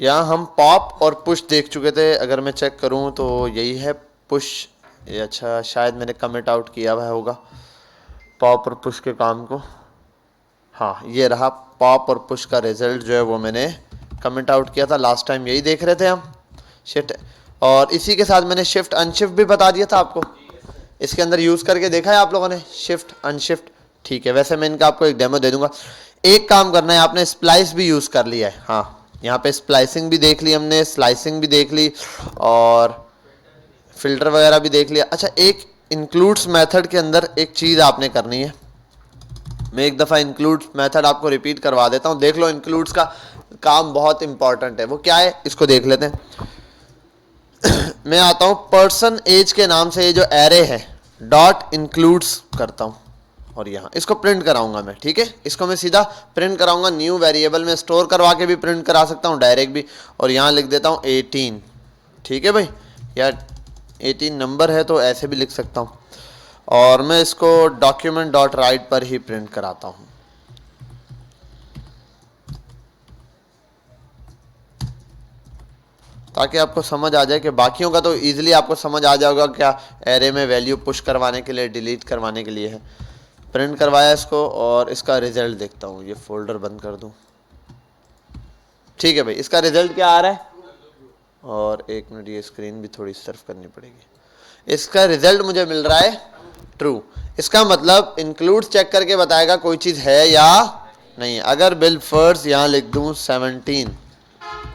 यहाँ हम पॉप और पुश देख चुके थे, अगर मैं चेक करूँ तो यही है पुश। ये अच्छा शायद मैंने कमिट आउट किया हुआ होगा पॉप और पुश के काम को। हाँ ये रहा पॉप और पुश का रिजल्ट जो है वो मैंने कमिट आउट किया था लास्ट टाइम, यही देख रहे थे हम शिफ्ट। और इसी के साथ मैंने शिफ्ट अनशिफ्ट भी बता दिया था आपको, इसके अंदर यूज़ करके देखा है आप लोगों ने शिफ्ट अनशिफ्ट। ठीक है, वैसे मैं इनका आपको एक डेमो दे दूंगा। एक काम करना है, आपने स्प्लाइस भी यूज़ कर लिया है। हाँ यहाँ पे स्प्लाइसिंग भी देख ली हमने, स्लाइसिंग भी देख ली और फिल्टर वगैरह भी देख लिया। अच्छा एक इंक्लूड्स मेथड के अंदर एक चीज़ आपने करनी है, मैं एक दफ़ा इंक्लूड्स मेथड आपको रिपीट करवा देता हूँ, देख लो इंक्लूड्स का काम बहुत इंपॉर्टेंट है। वो क्या है इसको देख लेते हैं। मैं आता हूँ पर्सन एज के नाम से, ये जो एरे है डॉट इंक्लूड्स करता हूँ और यहाँ इसको प्रिंट कराऊंगा मैं। ठीक है, इसको मैं सीधा प्रिंट कराऊंगा, न्यू वेरिएबल में स्टोर करवा के भी प्रिंट करा सकता हूँ डायरेक्ट भी। और यहाँ लिख देता हूँ 18। ठीक है भाई, या 18 नंबर है तो ऐसे भी लिख सकता हूँ। और मैं इसको डॉक्यूमेंट डॉट राइट पर ही प्रिंट कराता हूँ। ताकि आपको समझ आ जाए कि बाकियों का तो इजीली आपको समझ आ जाएगा क्या एरे में वैल्यू पुश करवाने के लिए डिलीट करवाने के लिए है। प्रिंट करवाया इसको और इसका रिजल्ट देखता हूँ, ये फोल्डर बंद कर दूँ। ठीक है भाई, इसका रिजल्ट क्या आ रहा है, और एक मिनट ये स्क्रीन भी थोड़ी सर्फ करनी पड़ेगी। इसका रिजल्ट मुझे मिल रहा है ट्रू। इसका मतलब इंक्लूड चेक करके बताएगा कोई चीज़ है या नहीं। अगर बिल फर्स्ट यहाँ लिख दूँ 17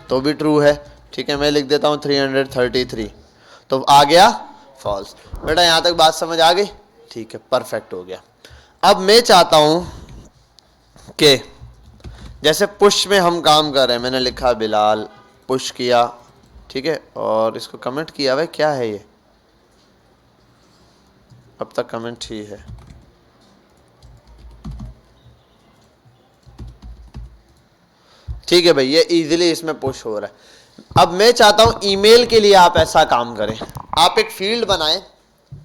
तो भी ट्रू है। ठीक है, मैं लिख देता हूँ 333 तो आ गया फॉल्स। बेटा यहाँ तक बात समझ आ गई? ठीक है, परफेक्ट हो गया। अब मैं चाहता हूँ कि जैसे पुश में हम काम कर रहे हैं, मैंने लिखा बिलाल पुश किया, ठीक है, और इसको कमेंट किया हुआ क्या है ये, अब तक कमेंट ही है। ठीक है भाई, ये इजीली इसमें पुश हो रहा है। अब मैं चाहता हूं ईमेल के लिए आप ऐसा काम करें, आप एक फील्ड बनाएं,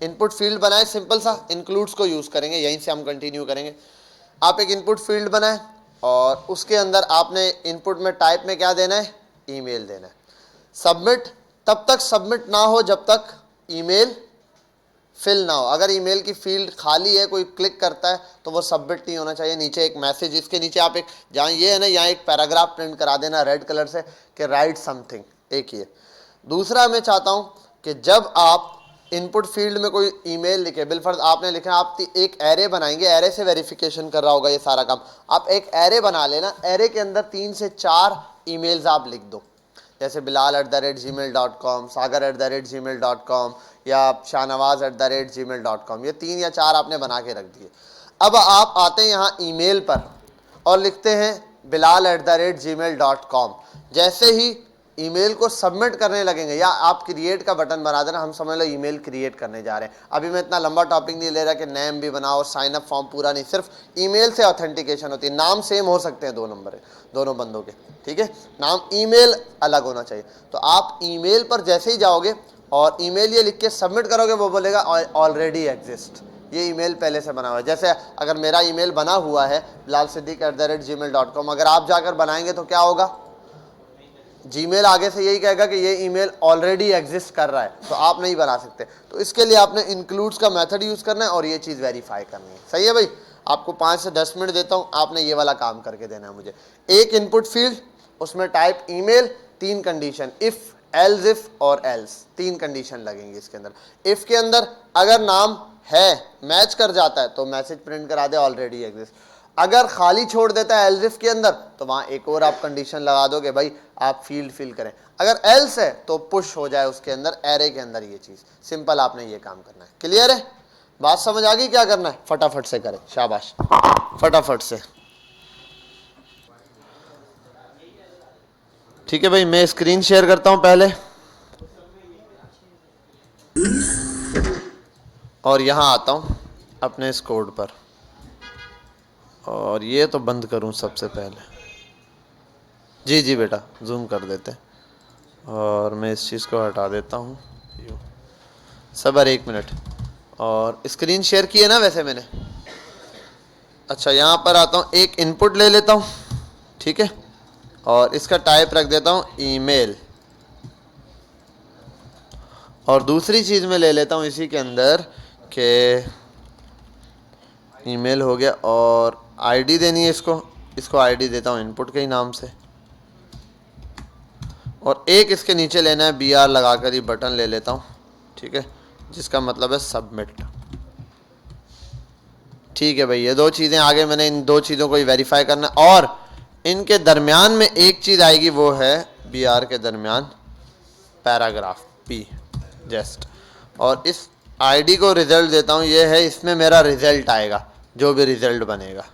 इनपुट फील्ड बनाएं, सिंपल सा इंक्लूड्स को यूज करेंगे, यहीं से हम कंटिन्यू करेंगे। आप एक इनपुट फील्ड बनाएं और उसके अंदर आपने इनपुट में टाइप में क्या देना है, ईमेल देना है। सबमिट तब तक सबमिट ना हो जब तक ईमेल फिल ना हो। अगर ईमेल की फील्ड खाली है, कोई क्लिक करता है तो वो सबमिट नहीं होना चाहिए। नीचे एक मैसेज, इसके नीचे आप एक, जहाँ ये है ना, यहाँ एक पैराग्राफ प्रिंट करा देना रेड कलर से कि राइट समथिंग, एक ये। दूसरा मैं चाहता हूँ कि जब आप इनपुट फील्ड में कोई ईमेल लिखे, बिलफर्ज आपने लिखा, आप एक एरे बनाएंगे, एरे से वेरिफिकेशन कर रहा होगा ये सारा काम। आप एक एरे बना लेना, एरे के अंदर 3 से 4 ईमेल्स आप लिख दो, जैसे bilal@gmail.com, sagar@gmail.com या shahnawaz@gmail.com। ये 3 या 4 आपने बना के रख दिए। अब आप आते हैं यहाँ ईमेल पर और लिखते हैं bilal@gmail.com। जैसे ही ईमेल को सबमिट करने लगेंगे, या आप क्रिएट का बटन बना देना, हम समझ लो ईमेल क्रिएट करने जा रहे हैं। अभी मैं इतना लंबा टॉपिक नहीं ले रहा कि नेम भी बनाओ, साइन अप फॉर्म पूरा नहीं, सिर्फ ईमेल से ऑथेंटिकेशन होती है। नाम सेम हो सकते हैं 2 नंबर दोनों बंदों के, ठीक है, नाम ईमेल अलग होना चाहिए। तो आप ईमेल पर जैसे ही जाओगे और ईमेल ये लिख के सबमिट करोगे, वो बोलेगा ऑलरेडी एग्जिस्ट, ये ईमेल पहले से बना हुआ है। जैसे अगर मेरा ईमेल बना हुआ है bilalsiddiq@gmail.com, अगर आप जाकर बनाएंगे तो क्या होगा, जीमेल आगे से यही कहेगा कि ये ईमेल ऑलरेडी एग्जिस्ट कर रहा है, तो आप नहीं बना सकते। तो इसके लिए आपने इंक्लूड्स का मेथड यूज करना है और ये चीज़ वेरीफाई करनी है। सही है भाई, आपको 5 से 10 मिनट देता हूँ, आपने ये वाला काम करके देना है मुझे। एक इनपुट फील्ड, उसमें type email, 3 condition, if, else if और एल्स, 3 कंडीशन लगेंगे इसके अंदर। इफ के अंदर अगर नाम है, मैच कर जाता है तो मैसेज प्रिंट करा दे ऑलरेडी एग्जिस्ट। अगर खाली छोड़ देता है एल्स इफ के अंदर तो वहां एक और आप कंडीशन लगा दोगे, भाई आप फील्ड फिल करें। अगर एल्स है तो पुश हो जाए उसके अंदर, एरे के अंदर ये चीज। सिंपल आपने ये काम करना है। क्लियर है, बात समझ आ गई? क्या करना है फटाफट से करें, शाबाश, फटाफट से। ठीक है भाई, मैं स्क्रीन शेयर करता हूं पहले और यहां आता हूं अपने इस कोड पर, और ये तो बंद करूं सबसे पहले। जी जी बेटा, जूम कर देते, और मैं इस चीज़ को हटा देता हूँ। सबर 1 मिनट, और स्क्रीन शेयर की है ना वैसे मैंने। अच्छा यहाँ पर आता हूँ, एक इनपुट ले लेता हूँ, ठीक है, और इसका टाइप रख देता हूँ ईमेल, और दूसरी चीज़ मैं ले लेता हूँ इसी के अंदर के ईमेल हो गया, और आईडी देनी है इसको आईडी देता हूँ इनपुट के ही नाम से, और एक इसके नीचे लेना है BR लगाकर ये बटन ले लेता हूँ, ठीक है, जिसका मतलब है सबमिट। ठीक है भाई, ये दो चीज़ें आगे, मैंने इन दो चीज़ों को ही वेरीफाई करना, और इनके दरमियान में एक चीज़ आएगी, वो है BR के दरमियान पैराग्राफ P जस्ट, और इस आईडी को रिजल्ट देता हूँ, ये है, इसमें मेरा रिजल्ट आएगा, जो भी रिजल्ट बनेगा।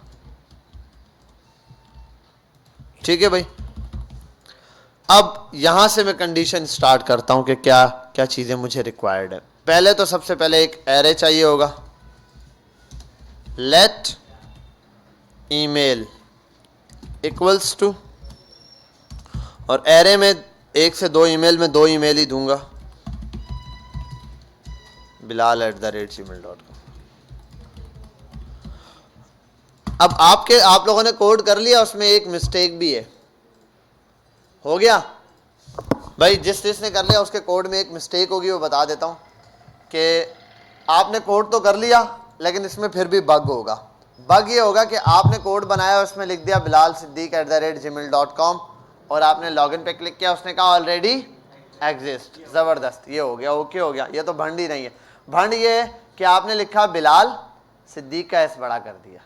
ठीक है भाई, अब यहां से मैं कंडीशन स्टार्ट करता हूं कि क्या क्या चीजें मुझे रिक्वायर्ड है। पहले तो सबसे पहले एक एरे चाहिए होगा, लेट ईमेल इक्वल्स टू, और एरे में 1 से 2 ईमेल में 2 ईमेल ही दूंगा, bilal@gmail.com। अब आप लोगों ने कोड कर लिया, उसमें एक मिस्टेक भी है, हो गया भाई, जिसने कर लिया उसके कोड में एक मिस्टेक होगी, वो बता देता हूं कि आपने कोड तो कर लिया, लेकिन इसमें फिर भी बग होगा। बग ये होगा कि आपने कोड बनाया, उसमें लिख दिया bilalsiddiq@gmail.com, और आपने लॉगिन पे क्लिक किया, उसने कहा ऑलरेडी एग्जिस्ट, ज़बरदस्त, ये हो गया, ओके हो गया। ये तो भंड ही नहीं है। भंड ये है कि आपने लिखा बिलाल सिद्दीक का S बड़ा कर दिया,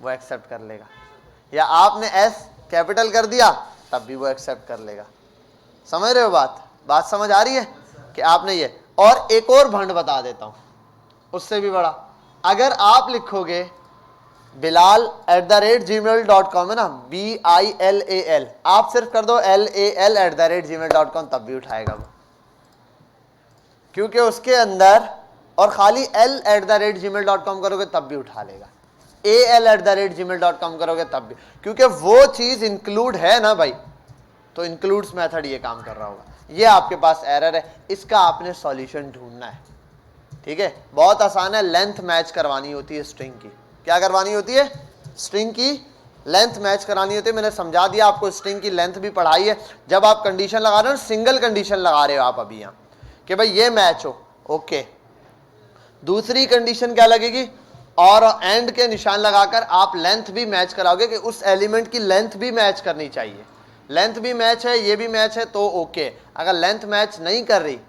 वो एक्सेप्ट कर लेगा, या आपने S कैपिटल कर दिया, तब भी वो एक्सेप्ट कर लेगा। समझ रहे हो बात समझ आ रही है कि आपने ये। और एक और भंड बता देता हूं, उससे भी बड़ा, अगर आप लिखोगे bilal@gmail.com है ना, BILAL, आप सिर्फ कर दो LAL@gmail.com, तब भी उठाएगा वो, क्योंकि उसके अंदर, और खाली L@gmail.com करोगे तब भी उठा लेगा, AL@gmail.com करोगे तब भी, क्योंकि वो चीज इंक्लूड है ना भाई, तो इंक्लूड्स मेथड ये काम कर रहा होगा। ये आपके पास एरर है, इसका आपने सॉल्यूशन ढूंढना है। ठीक है, बहुत आसान है, लेंथ मैच करवानी होती है स्ट्रिंग की। क्या करवानी होती है? स्ट्रिंग की लेंथ मैच करानी होती है। मैंने समझा दिया आपको, स्ट्रिंग की लेंथ भी पढ़ाई है। जब आप कंडीशन लगा रहे हो, सिंगल कंडीशन लगा रहे हो आप अभी यहाँ कि भाई ये मैच हो, ओके, दूसरी कंडीशन क्या लगेगी, और एंड के निशान लगाकर आप लेंथ भी मैच कराओगे कि उस एलिमेंट की लेंथ भी मैच करनी चाहिए। लेंथ भी मैच है, ये भी मैच है, तो ओके। अगर लेंथ मैच नहीं कर रही,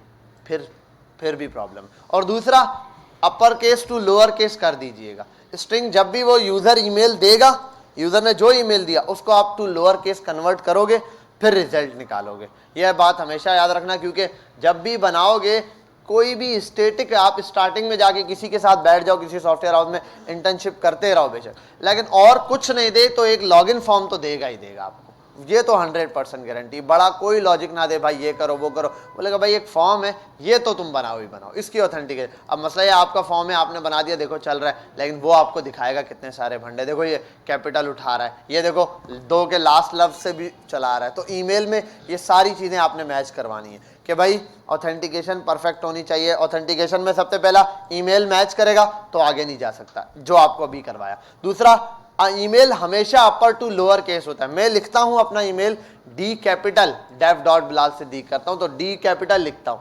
फिर भी प्रॉब्लम। और दूसरा, upper case to lower case कर दीजिएगा। स्ट्रिंग जब भी वो यूजर ईमेल देगा, यूजर ने जो ईमेल दिया उसको आप टू लोअर केस कन्वर्ट करोगे, फिर रिजल्ट निकालोगे। यह बात हमेशा याद रखना, क्योंकि जब भी बनाओगे कोई भी स्टैटिक, आप स्टार्टिंग में जाके किसी के साथ बैठ जाओ, किसी सॉफ्टवेयर हाउस में इंटर्नशिप करते रहो बेशक, लेकिन और कुछ नहीं दे तो एक लॉगिन फॉर्म तो देगा ही देगा आपको, ये तो 100% गारंटी। बड़ा कोई लॉजिक ना दे, भाई ये करो वो करो, बोलेगा भाई एक फॉर्म है, ये तो तुम बनाओ ही बनाओ, इसकी ऑथेंटिकेशन। अब मसला ये, आपका फॉर्म है, आपने बना दिया, देखो चल रहा है, लेकिन वो आपको दिखाएगा कितने सारे भंडे, देखो ये कैपिटल उठा रहा है, ये देखो 2 के लास्ट लफ्ज से भी चला रहा है। तो ईमेल में ये सारी चीज़ें आपने मैच करवानी है कि भाई ऑथेंटिकेशन परफेक्ट होनी चाहिए। ऑथेंटिकेशन में सबसे पहला ईमेल मैच करेगा तो आगे नहीं जा सकता, जो आपको अभी करवाया। दूसरा, ईमेल हमेशा अपर टू लोअर केस होता है। मैं लिखता हूं अपना ईमेल डी कैपिटल dev.bilal-siddiq करता हूं तो डी कैपिटल लिखता हूं,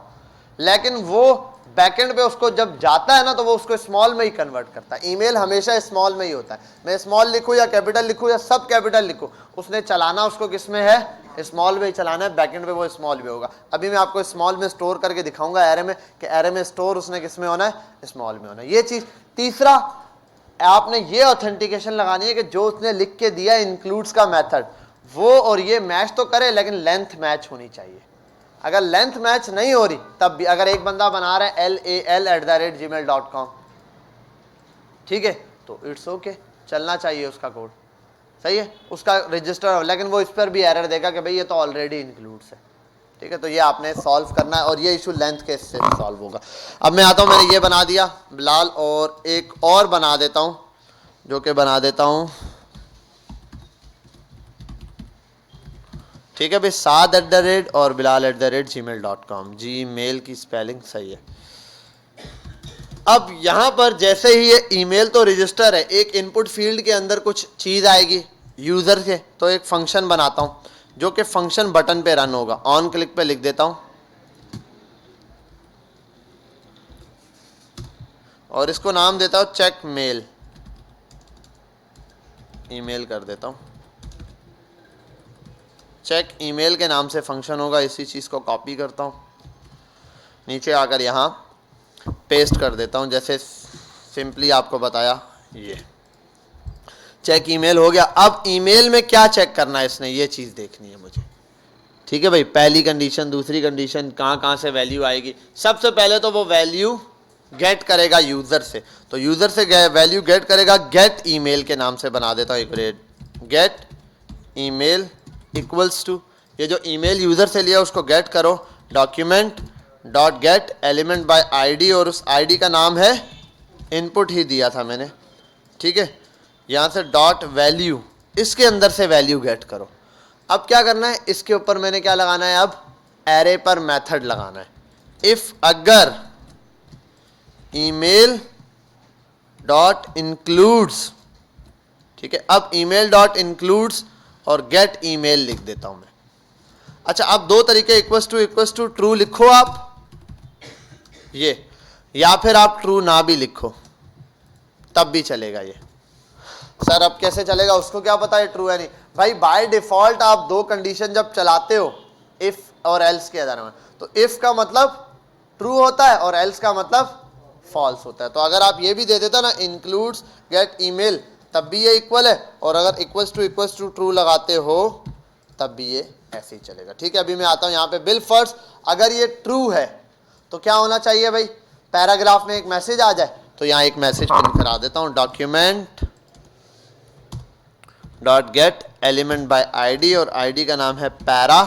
लेकिन वो बैकएंड पे उसको जब जाता है ना, तो वो उसको स्मॉल में ही कन्वर्ट करता है। ईमेल हमेशा स्मॉल में ही होता है। मैं स्मॉल लिखूं या कैपिटल लिखूं या सब कैपिटल लिखूं, उसने चलाना उसको किस में है, स्मॉल में ही चलाना है। बैकएंड पे वो स्मॉल में होगा। अभी मैं आपको स्मॉल में स्टोर करके दिखाऊंगा एरे में, कि एरे में स्टोर उसने किस में होना है, स्मॉल में होना है, ये चीज। तीसरा, आपने ये ऑथेंटिकेशन लगानी है कि जो उसने लिख के दिया इंक्लूड्स का मेथड, वो और ये मैच तो करे, लेकिन लेंथ मैच होनी चाहिए। अगर लेंथ मैच नहीं हो रही, तब भी, अगर एक बंदा बना रहा है LAL@gmail.com, ठीक है, तो इट्स ओके, चलना चाहिए उसका कोड, सही है, उसका रजिस्टर, लेकिन वो इस पर भी एरर देगा कि भाई ये तो ऑलरेडी इंक्लूड्स है। ठीक है, तो ये आपने सॉल्व करना है, और ये इशू लेंथ के इससे सॉल्व होगा। अब मैं आता हूँ, मैंने ये बना दिया बिलाल, और एक और बना देता हूँ, जो कि बना देता हूँ, ठीक है भाई, saad@ और bilal@gmail.com, Gmail की स्पेलिंग सही है। अब यहां पर जैसे ही ये ईमेल तो रजिस्टर है, एक इनपुट फील्ड के अंदर कुछ चीज आएगी यूजर से, तो एक फंक्शन बनाता हूं जो कि फंक्शन बटन पे रन होगा। ऑन क्लिक पे लिख देता हूं और इसको नाम देता हूं चेक मेल, ईमेल कर देता हूं। चेक ईमेल के नाम से फंक्शन होगा। इसी चीज़ को कॉपी करता हूं, नीचे आकर यहाँ पेस्ट कर देता हूं, जैसे सिंपली आपको बताया। ये चेक ईमेल हो गया। अब ईमेल में क्या चेक करना है इसने, ये चीज़ देखनी है मुझे। ठीक है भाई, पहली कंडीशन, दूसरी कंडीशन, कहाँ से वैल्यू आएगी। सबसे पहले तो वो वैल्यू गेट करेगा यूज़र से, तो यूज़र से वैल्यू गेट करेगा, गेट ईमेल के नाम से बना देता हूँ एक, गेट ईमेल इक्वल्स टू, ये जो ईमेल यूज़र से लिया उसको गेट करो, document dot get element bye ID, और उस आईडी का नाम है, इनपुट ही दिया था मैंने। ठीक है, यहाँ से डॉट वैल्यू, इसके अंदर से वैल्यू गेट करो। अब क्या करना है, इसके ऊपर मैंने क्या लगाना है, अब एरे पर मेथड लगाना है। इफ अगर ईमेल डॉट इंक्लूड्स, ठीक है, अब ईमेल डॉट इंक्लूड्स और गेट ईमेल लिख देता हूं मैं। अच्छा, अब दो तरीके, इक्वल्स टू ट्रू लिखो आप ये, या फिर आप ट्रू ना भी लिखो तब भी चलेगा। ये सर अब कैसे चलेगा, उसको क्या पता है ट्रू है नहीं। भाई बाय डिफॉल्ट आप दो कंडीशन जब चलाते हो इफ और एल्स के आधार में, तो इफ का मतलब ट्रू होता है और एल्स का मतलब फॉल्स होता है। तो अगर आप ये भी दे देता ना, इंक्लूड्स गेट ईमेल, तब भी ये इक्वल है, और अगर इक्वल्स टू ट्रू लगाते हो तब भी ये ऐसे ही चलेगा। ठीक है, अभी मैं आता हूं यहाँ पे बिल फर्स्ट। अगर ये ट्रू है तो क्या होना चाहिए भाई, पैराग्राफ में एक मैसेज आ जाए, तो यहाँ एक मैसेज प्रिंट करा देता हूँ, document dot get element bye ID, और आईडी का नाम है पैरा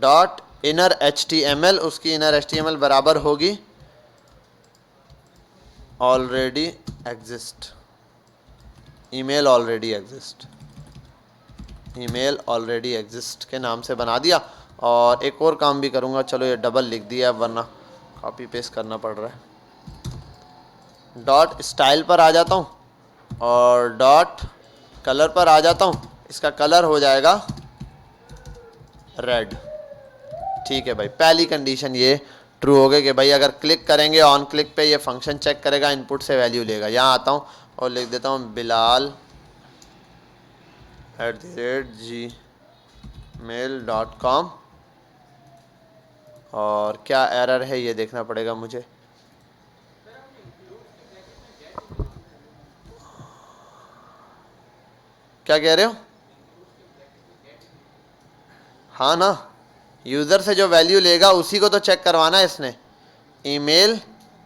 डॉट इनर HTML, उसकी इनर HTML बराबर होगी already exist, email already exist, email already exist के नाम से बना दिया। और एक और काम भी करूँगा, चलो ये डबल लिख दिया वरना कॉपी पेस्ट करना पड़ रहा है। डॉट स्टाइल पर आ जाता हूँ और डॉट कलर पर आ जाता हूँ, इसका कलर हो जाएगा रेड। ठीक है भाई, पहली कंडीशन ये ट्रू हो गई कि भाई अगर क्लिक करेंगे ऑन क्लिक पे ये फंक्शन चेक करेगा, इनपुट से वैल्यू लेगा। यहाँ आता हूँ और लिख देता हूँ बिलाल @gmail.com, और क्या एरर है ये देखना पड़ेगा मुझे। क्या कह रहे हो? हाँ ना, यूज़र से जो वैल्यू लेगा उसी को तो चेक करवाना है इसने। ईमेल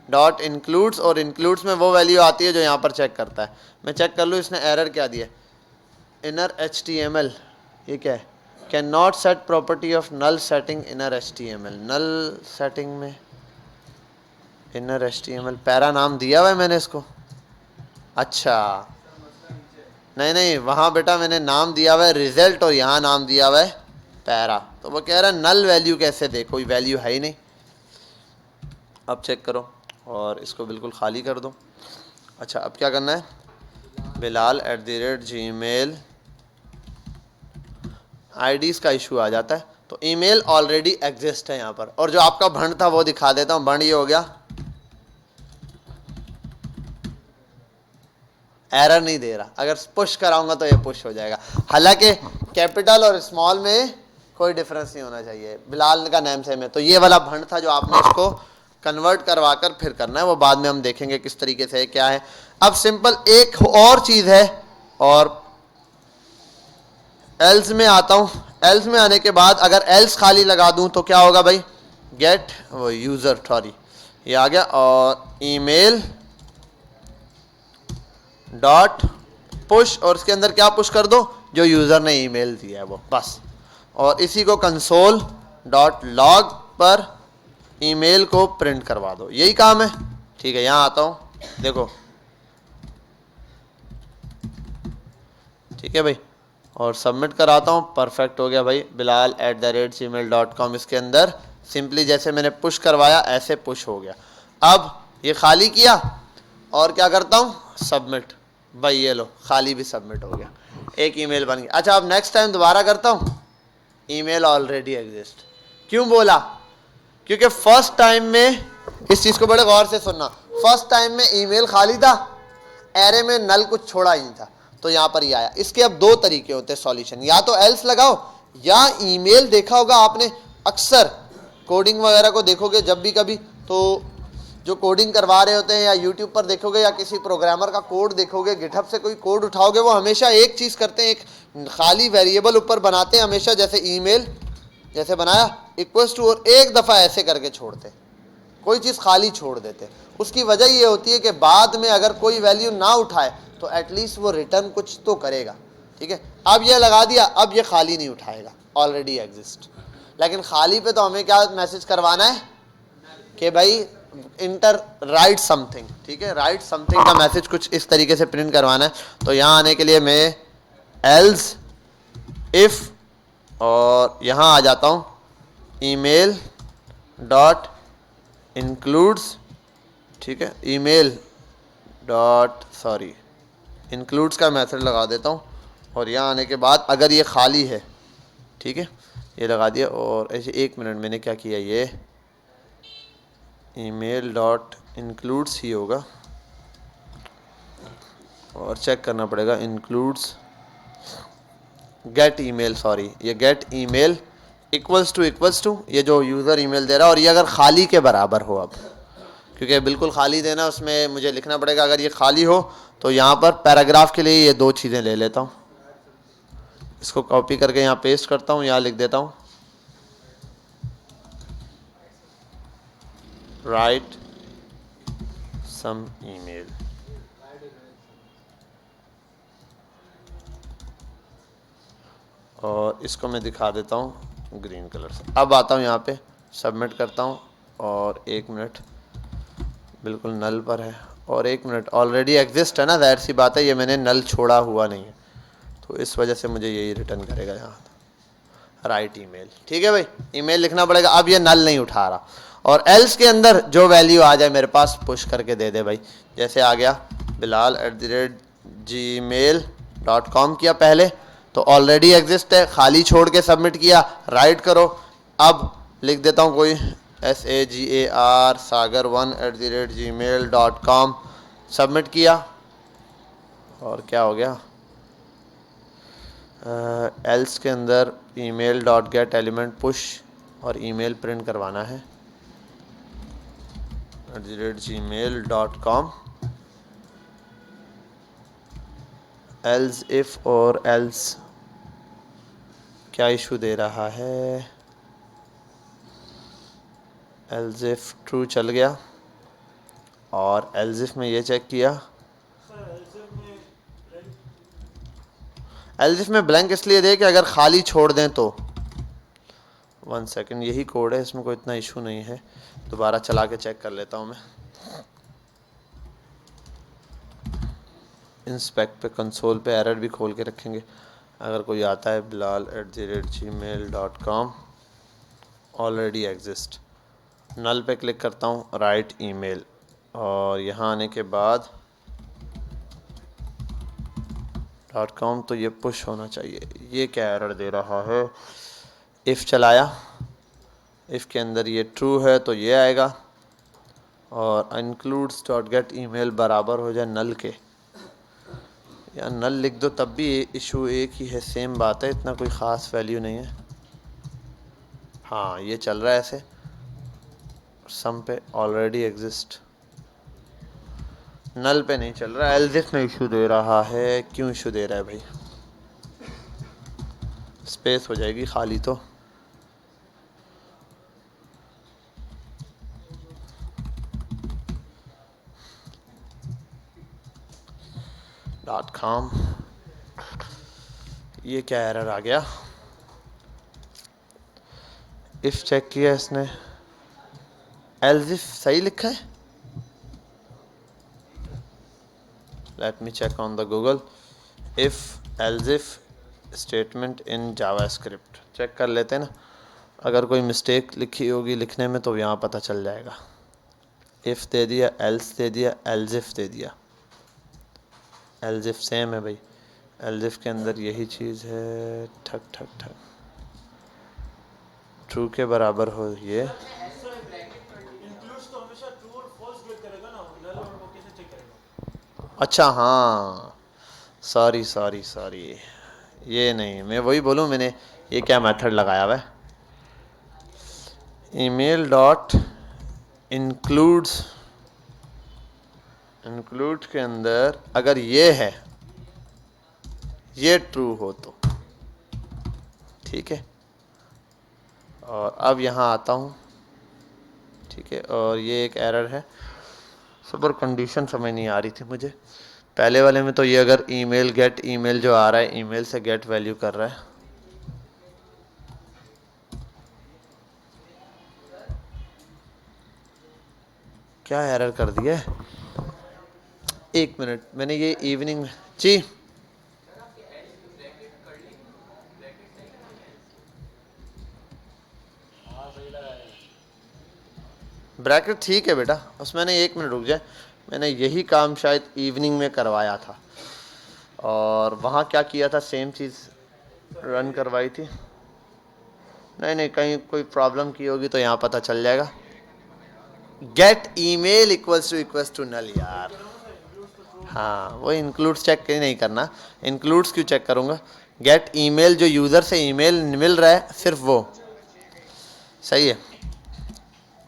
डॉट इंक्लूड्स, और इंक्लूड्स में वो वैल्यू आती है जो यहाँ पर चेक करता है। मैं चेक कर लूँ इसने एरर क्या दिया, इनर HTML, ये क्या है, can not set property of null setting inner HTML। Null setting में इनर HTML, पैरा नाम दिया हुआ है मैंने इसको। अच्छा नहीं, वहाँ बेटा मैंने नाम दिया हुआ है रिजल्ट, और यहाँ नाम दिया हुआ है पैरा। तो वो कह रहा है नल वैल्यू कैसे दे, कोई वैल्यू है ही नहीं। अब चेक करो और इसको बिल्कुल खाली कर दो। अच्छा, अब क्या करना है, बिलाल @gmail, आईडीज़ का इशू आ जाता है, तो ईमेल ऑलरेडी एग्जिस्ट है यहाँ पर। और जो आपका भंड था वो दिखा देता हूँ, भंड ये हो गया, एरर नहीं दे रहा। अगर पुश कराऊंगा तो ये पुश हो जाएगा। हालांकि कैपिटल और स्मॉल में कोई डिफरेंस नहीं होना चाहिए, बिलाल का नेम सेम है। तो ये वाला भंड था जो आपने इसको कन्वर्ट करवा कर फिर करना है, वो बाद में हम देखेंगे किस तरीके से क्या है। अब सिंपल एक और चीज़ है, और एल्स में आता हूँ। एल्स में आने के बाद अगर एल्स खाली लगा दूँ तो क्या होगा भाई, गेट वो यूज़र, सॉरी ये आ गया, और ईमेल डॉट पुश, और इसके अंदर क्या पुश कर दो, जो यूज़र ने ईमेल दिया है वो, बस। और इसी को कंसोल डॉट लॉग पर ईमेल को प्रिंट करवा दो, यही काम है। ठीक है, यहाँ आता हूँ, देखो ठीक है भाई, और सबमिट कराता हूँ। परफेक्ट हो गया भाई, बिलाल @gmail.com, इसके अंदर सिंपली जैसे मैंने पुश करवाया ऐसे पुश हो गया। अब ये खाली किया और क्या करता हूँ, सबमिट, भाई ये लो खाली भी सबमिट हो गया। एक ईमेल बन गया। अच्छा अब नेक्स्ट टाइम दोबारा करता हूँ, ईमेल ऑलरेडी एग्जिस्ट। क्यों बोला? क्योंकि फर्स्ट टाइम में, इस चीज को बड़े गौर से सुनना, फर्स्ट टाइम में ईमेल खाली था, एरे में नल कुछ छोड़ा ही नहीं था, तो यहां पर ये आया। इसके अब दो तरीके होते हैं सॉल्यूशन, या तो एल्स लगाओ, या ईमेल देखा होगा आपने, अक्सर कोडिंग वगैरह को देखोगे जब भी कभी, तो जो कोडिंग करवा रहे होते हैं या यूट्यूब पर देखोगे या किसी प्रोग्रामर का कोड देखोगे, गिटहब से कोई कोड उठाओगे, वो हमेशा एक चीज़ करते हैं, एक खाली वेरिएबल ऊपर बनाते हैं हमेशा, जैसे ईमेल जैसे बनाया इक्वल्स टू, और एक दफ़ा ऐसे करके छोड़ते, कोई चीज़ खाली छोड़ देते। उसकी वजह ये होती है कि बाद में अगर कोई वैल्यू ना उठाए तो एटलीस्ट वो रिटर्न कुछ तो करेगा। ठीक है, अब ये लगा दिया, अब ये खाली नहीं उठाएगा, ऑलरेडी एग्जिस्ट। लेकिन खाली पे तो हमें क्या मैसेज करवाना है कि भाई इंटर राइट समथिंग। ठीक है, राइट समथिंग का मैसेज कुछ इस तरीके से प्रिंट करवाना है। तो यहाँ आने के लिए मैं एल्स इफ, और यहाँ आ जाता हूँ ईमेल डॉट इंक्लूड्स। ठीक है, ईमेल डॉट सॉरी इंक्लूड्स का मैसेज लगा देता हूँ, और यहाँ आने के बाद अगर ये खाली है, ठीक है, ये लगा दिया। और ऐसे 1 मिनट मैंने क्या किया, ये ईमेल डॉट इंक्लूड्स ही होगा, और चेक करना पड़ेगा इंक्लूड्स गेट ईमेल, सॉरी ये गेट ईमेल इक्वल्स टू ये जो यूज़र ईमेल दे रहा है, और ये अगर खाली के बराबर हो, अब क्योंकि बिल्कुल खाली देना, उसमें मुझे लिखना पड़ेगा, अगर ये खाली हो तो यहाँ पर पैराग्राफ के लिए ये 2 चीज़ें ले लेता हूँ, इसको कॉपी करके यहाँ पेस्ट करता हूँ, यहाँ लिख देता हूँ राइट सम ईमेल, और इसको मैं दिखा देता हूँ ग्रीन कलर से। अब आता हूँ यहाँ पे, सबमिट करता हूँ, और 1 मिनट बिल्कुल नल पर है, और 1 मिनट ऑलरेडी एग्जिस्ट है ना, ज़ाहिर सी बात है, ये मैंने नल छोड़ा हुआ नहीं है, तो इस वजह से मुझे यही रिटर्न करेगा यहाँ राइट ईमेल। ठीक है भाई, ईमेल लिखना पड़ेगा। अब ये नल नहीं उठा रहा, और एल्स के अंदर जो वैल्यू आ जाए मेरे पास पुश करके दे दे भाई। जैसे आ गया bilal@gmail.com किया पहले, तो ऑलरेडी एग्जिस्ट है, खाली छोड़ के सबमिट किया, राइट करो। अब लिख देता हूँ कोई SAGAR sagar1@gmail.com, सबमिट किया, और क्या हो गया, एल्स के अंदर email dot get element push, और ईमेल प्रिंट करवाना है @gmail.com, एल्स इफ, और एल्स क्या इशू दे रहा है, एल्स इफ ट्रू चल गया, और एल्स इफ में ये चेक किया, एल्स इफ में ब्लैंक इसलिए दे कि अगर खाली छोड़ दें तो। 1 सेकंड, यही कोड है, इसमें कोई इतना इशू नहीं है, दोबारा चला के चेक कर लेता हूँ मैं। इंस्पेक्ट पे, कंसोल पे एरर भी खोल के रखेंगे अगर कोई आता है, bilal@gmail.com ऑलरेडी एग्जिस्ट, नल पे क्लिक करता हूँ, राइट ईमेल, और यहाँ आने के बाद .com, तो ये पुश होना चाहिए। ये क्या एरर दे रहा है, इफ़ चलाया, इफ़ के अंदर ये ट्रू है तो ये आएगा, और includes डॉट गेट ईमेल बराबर हो जाए नल के, या नल लिख दो तब भी इशू एक ही है, सेम बात है, इतना कोई ख़ास वैल्यू नहीं है। हाँ ये चल रहा है ऐसे, सम पे ऑलरेडी एग्जिस्ट, नल पे नहीं चल रहा है, एल्स इफ में इशू दे रहा है। क्यों इशू दे रहा है भाई, स्पेस हो जाएगी खाली तो। .com, ये क्या एरर आ गया, इफ चेक किया इसने, एल्स इफ सही लिखा है, let me check on the Google, if else if statement in JavaScript, check कर लेते हैं ना, अगर कोई मिस्टेक लिखी होगी लिखने में तो यहाँ पता चल जाएगा। इफ़ दे दिया, एल्स दे दिया, एल्स इफ दे दिया, एल्स इफ सेम है भाई, एल्फ के अंदर यही चीज़ है, ठक ठक ठक, ट्रू के बराबर हो ये। अच्छा हाँ, सॉरी सॉरी सॉरी, ये नहीं, मैं वही बोलूँ, मैंने ये क्या मेथड लगाया हुआ है, ईमेल डॉट इंक्लूड्स, इंक्लूड के अंदर अगर ये है, ये ट्रू हो तो ठीक है। और अब यहाँ आता हूँ, ठीक है, और ये एक एरर है, पर कंडीशन समझ नहीं आ रही थी मुझे। पहले वाले में तो ये अगर ईमेल गेट ईमेल जो आ रहा है, ईमेल से गेट वैल्यू कर रहा है, क्या एरर कर दिया है, एक मिनट, मैंने ये इवनिंग में जी ब्रैकेट ठीक है बेटा, बस मैंने एक मिनट रुक जाए, मैंने यही काम शायद इवनिंग में करवाया था और वहाँ क्या किया था, सेम चीज़ रन करवाई थी। नहीं नहीं, कहीं कोई प्रॉब्लम की होगी तो यहाँ पता चल जाएगा। Get email equals to null यार, हाँ वो इंक्लूड्स चेक नहीं करना, इंक्लूड्स क्यों चेक करूँगा, गेट ईमेल जो यूज़र से ईमेल मिल रहा है सिर्फ वो सही है।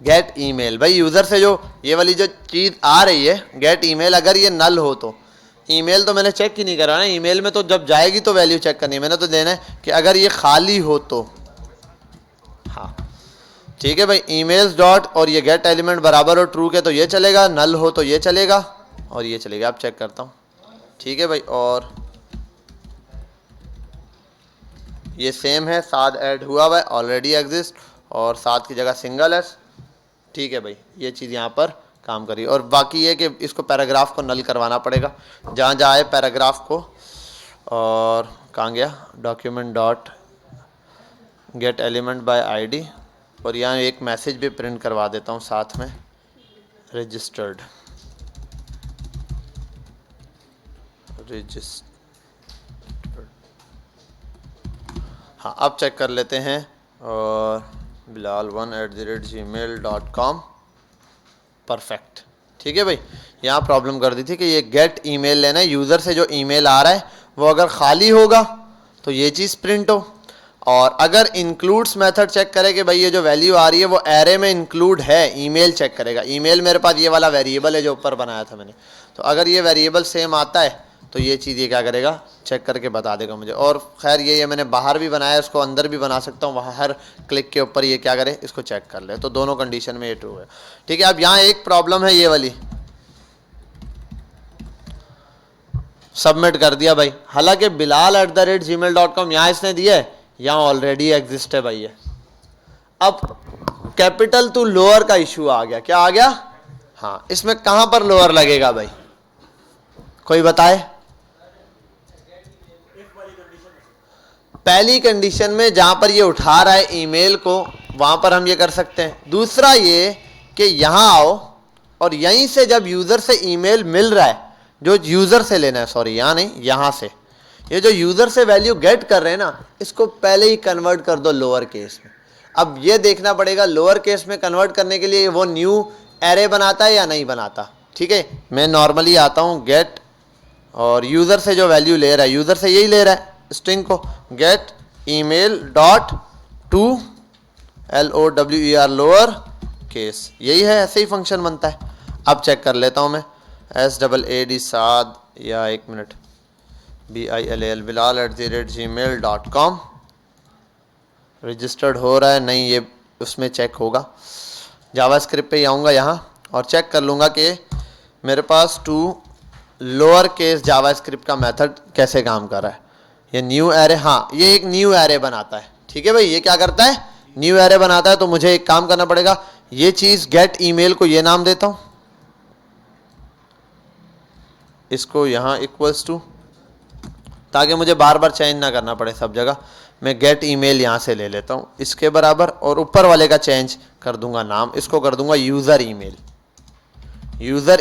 गेट ईमेल भाई यूज़र से जो ये वाली जो चीज़ आ रही है गेट ईमेल, अगर ये नल हो तो ईमेल तो मैंने चेक ही नहीं करा ना, ईमेल में तो जब जाएगी तो वैल्यू चेक करनी है, मैंने तो देना है कि अगर ये खाली हो तो, हाँ ठीक है भाई, ईमेल्स डॉट और ये गेट एलिमेंट बराबर हो ट्रू के तो ये चलेगा, नल हो तो ये चलेगा और ये चलेगा। अब चेक करता हूँ, ठीक है भाई, और ये सेम है, साथ ऐड हुआ हुआ है, ऑलरेडी एग्जिस्ट, और साथ की जगह सिंगल एस, ठीक है भाई, ये चीज़ यहाँ पर काम करी। और बाकी ये कि इसको पैराग्राफ को नल करवाना पड़ेगा, जहाँ जहाँ आए पैराग्राफ को, और कहाँ गया document dot get element bye ID, और यहाँ एक मैसेज भी प्रिंट करवा देता हूँ साथ में, रजिस्टर्ड, हाँ अब चेक कर लेते हैं, और bilal1@gmail.com, परफेक्ट, ठीक है भाई। यहाँ प्रॉब्लम कर दी थी कि ये गेट ईमेल लेना है, यूज़र से जो ईमेल आ रहा है वो अगर खाली होगा तो ये चीज़ प्रिंट हो, और अगर इंक्लूड्स मेथड चेक करे कि भाई ये जो वैल्यू आ रही है वो एरे में इंक्लूड है, ईमेल चेक करेगा, ईमेल मेरे पास ये वाला वेरिएबल है जो ऊपर बनाया था मैंने, तो अगर ये वेरिएबल सेम आता है तो ये चीज़ ये क्या करेगा, चेक करके बता देगा मुझे। और खैर ये मैंने बाहर भी बनाया, इसको अंदर भी बना सकता हूँ, वहाँ हर क्लिक के ऊपर ये क्या करे, इसको चेक कर ले, तो दोनों कंडीशन में ये ट्रू है, ठीक है। अब यहाँ एक प्रॉब्लम है, ये वाली सबमिट कर दिया भाई, हालांकि bilal@gmail.com यहाँ इसने दिया है, यहाँ ऑलरेडी एग्जिस्ट है भाई ये। अब कैपिटल टू लोअर का इशू आ गया, क्या आ गया, हाँ इसमें कहाँ पर लोअर लगेगा भाई, कोई बताए। पहली कंडीशन में जहां पर ये उठा रहा है ईमेल को, वहां पर हम ये कर सकते हैं। दूसरा ये कि यहां आओ और यहीं से जब यूज़र से ईमेल मिल रहा है, जो यूज़र से लेना है, सॉरी यहाँ नहीं, यहाँ से, ये जो यूज़र से वैल्यू गेट कर रहे हैं ना, इसको पहले ही कन्वर्ट कर दो लोअर केस में। अब ये देखना पड़ेगा लोअर केस में कन्वर्ट करने के लिए वो न्यू एरे बनाता है या नहीं बनाता, ठीक है। मैं नॉर्मली आता हूँ गेट, और यूज़र से जो वैल्यू ले रहा है, यूज़र से यही ले रहा है स्ट्रिंग को, gate email dot to LOWER lower case, यही है, ऐसे ही फंक्शन बनता है। अब चेक कर लेता हूँ मैं, SAAD साद, या एक मिनट, BILAL bilal@gmail.com, रजिस्टर्ड हो रहा है नहीं, ये उसमें चेक होगा, जावास्क्रिप्ट पे ही आऊँगा यहाँ और चेक कर लूँगा कि मेरे पास टू लोअर केस जावास्क्रिप्ट का मेथड कैसे काम कर रहा है। ये न्यू एरे, हाँ ये एक न्यू एरे बनाता है, ठीक है भाई, ये क्या करता है, न्यू एरे बनाता है। तो मुझे एक काम करना पड़ेगा, ये चीज़ गेट ईमेल को ये नाम देता हूँ, इसको यहाँ इक्वल्स टू, ताकि मुझे बार बार चेंज ना करना पड़े सब जगह, मैं गेट ईमेल यहाँ से ले लेता हूँ इसके बराबर, और ऊपर वाले का चेंज कर दूंगा नाम, इसको कर दूंगा यूज़र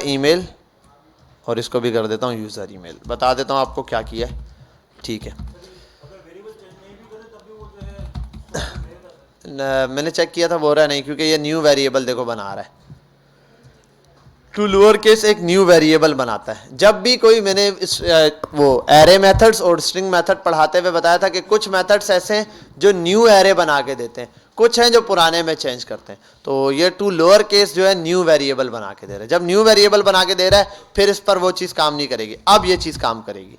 ईमेल, और इसको भी कर देता हूँ यूज़र ईमेल। बता देता हूँ आपको क्या किया है, ठीक है। मैंने चेक किया था, बोल रहा नहीं, क्योंकि ये न्यू वेरिएबल देखो बना रहा है। टू लोअर केस एक न्यू वेरिएबल बनाता है। जब भी कोई, मैंने इस वो एरे मेथड्स और स्ट्रिंग मेथड पढ़ाते हुए बताया था कि कुछ मेथड्स ऐसे हैं जो न्यू एरे बना के देते हैं, कुछ हैं जो पुराने में चेंज करते हैं। तो ये टू लोअर केस जो है न्यू वेरिएबल बना के दे रहा है। जब न्यू वेरिएबल बना के दे रहा है फिर इस पर वो चीज़ काम नहीं करेगी, अब ये चीज़ काम करेगी।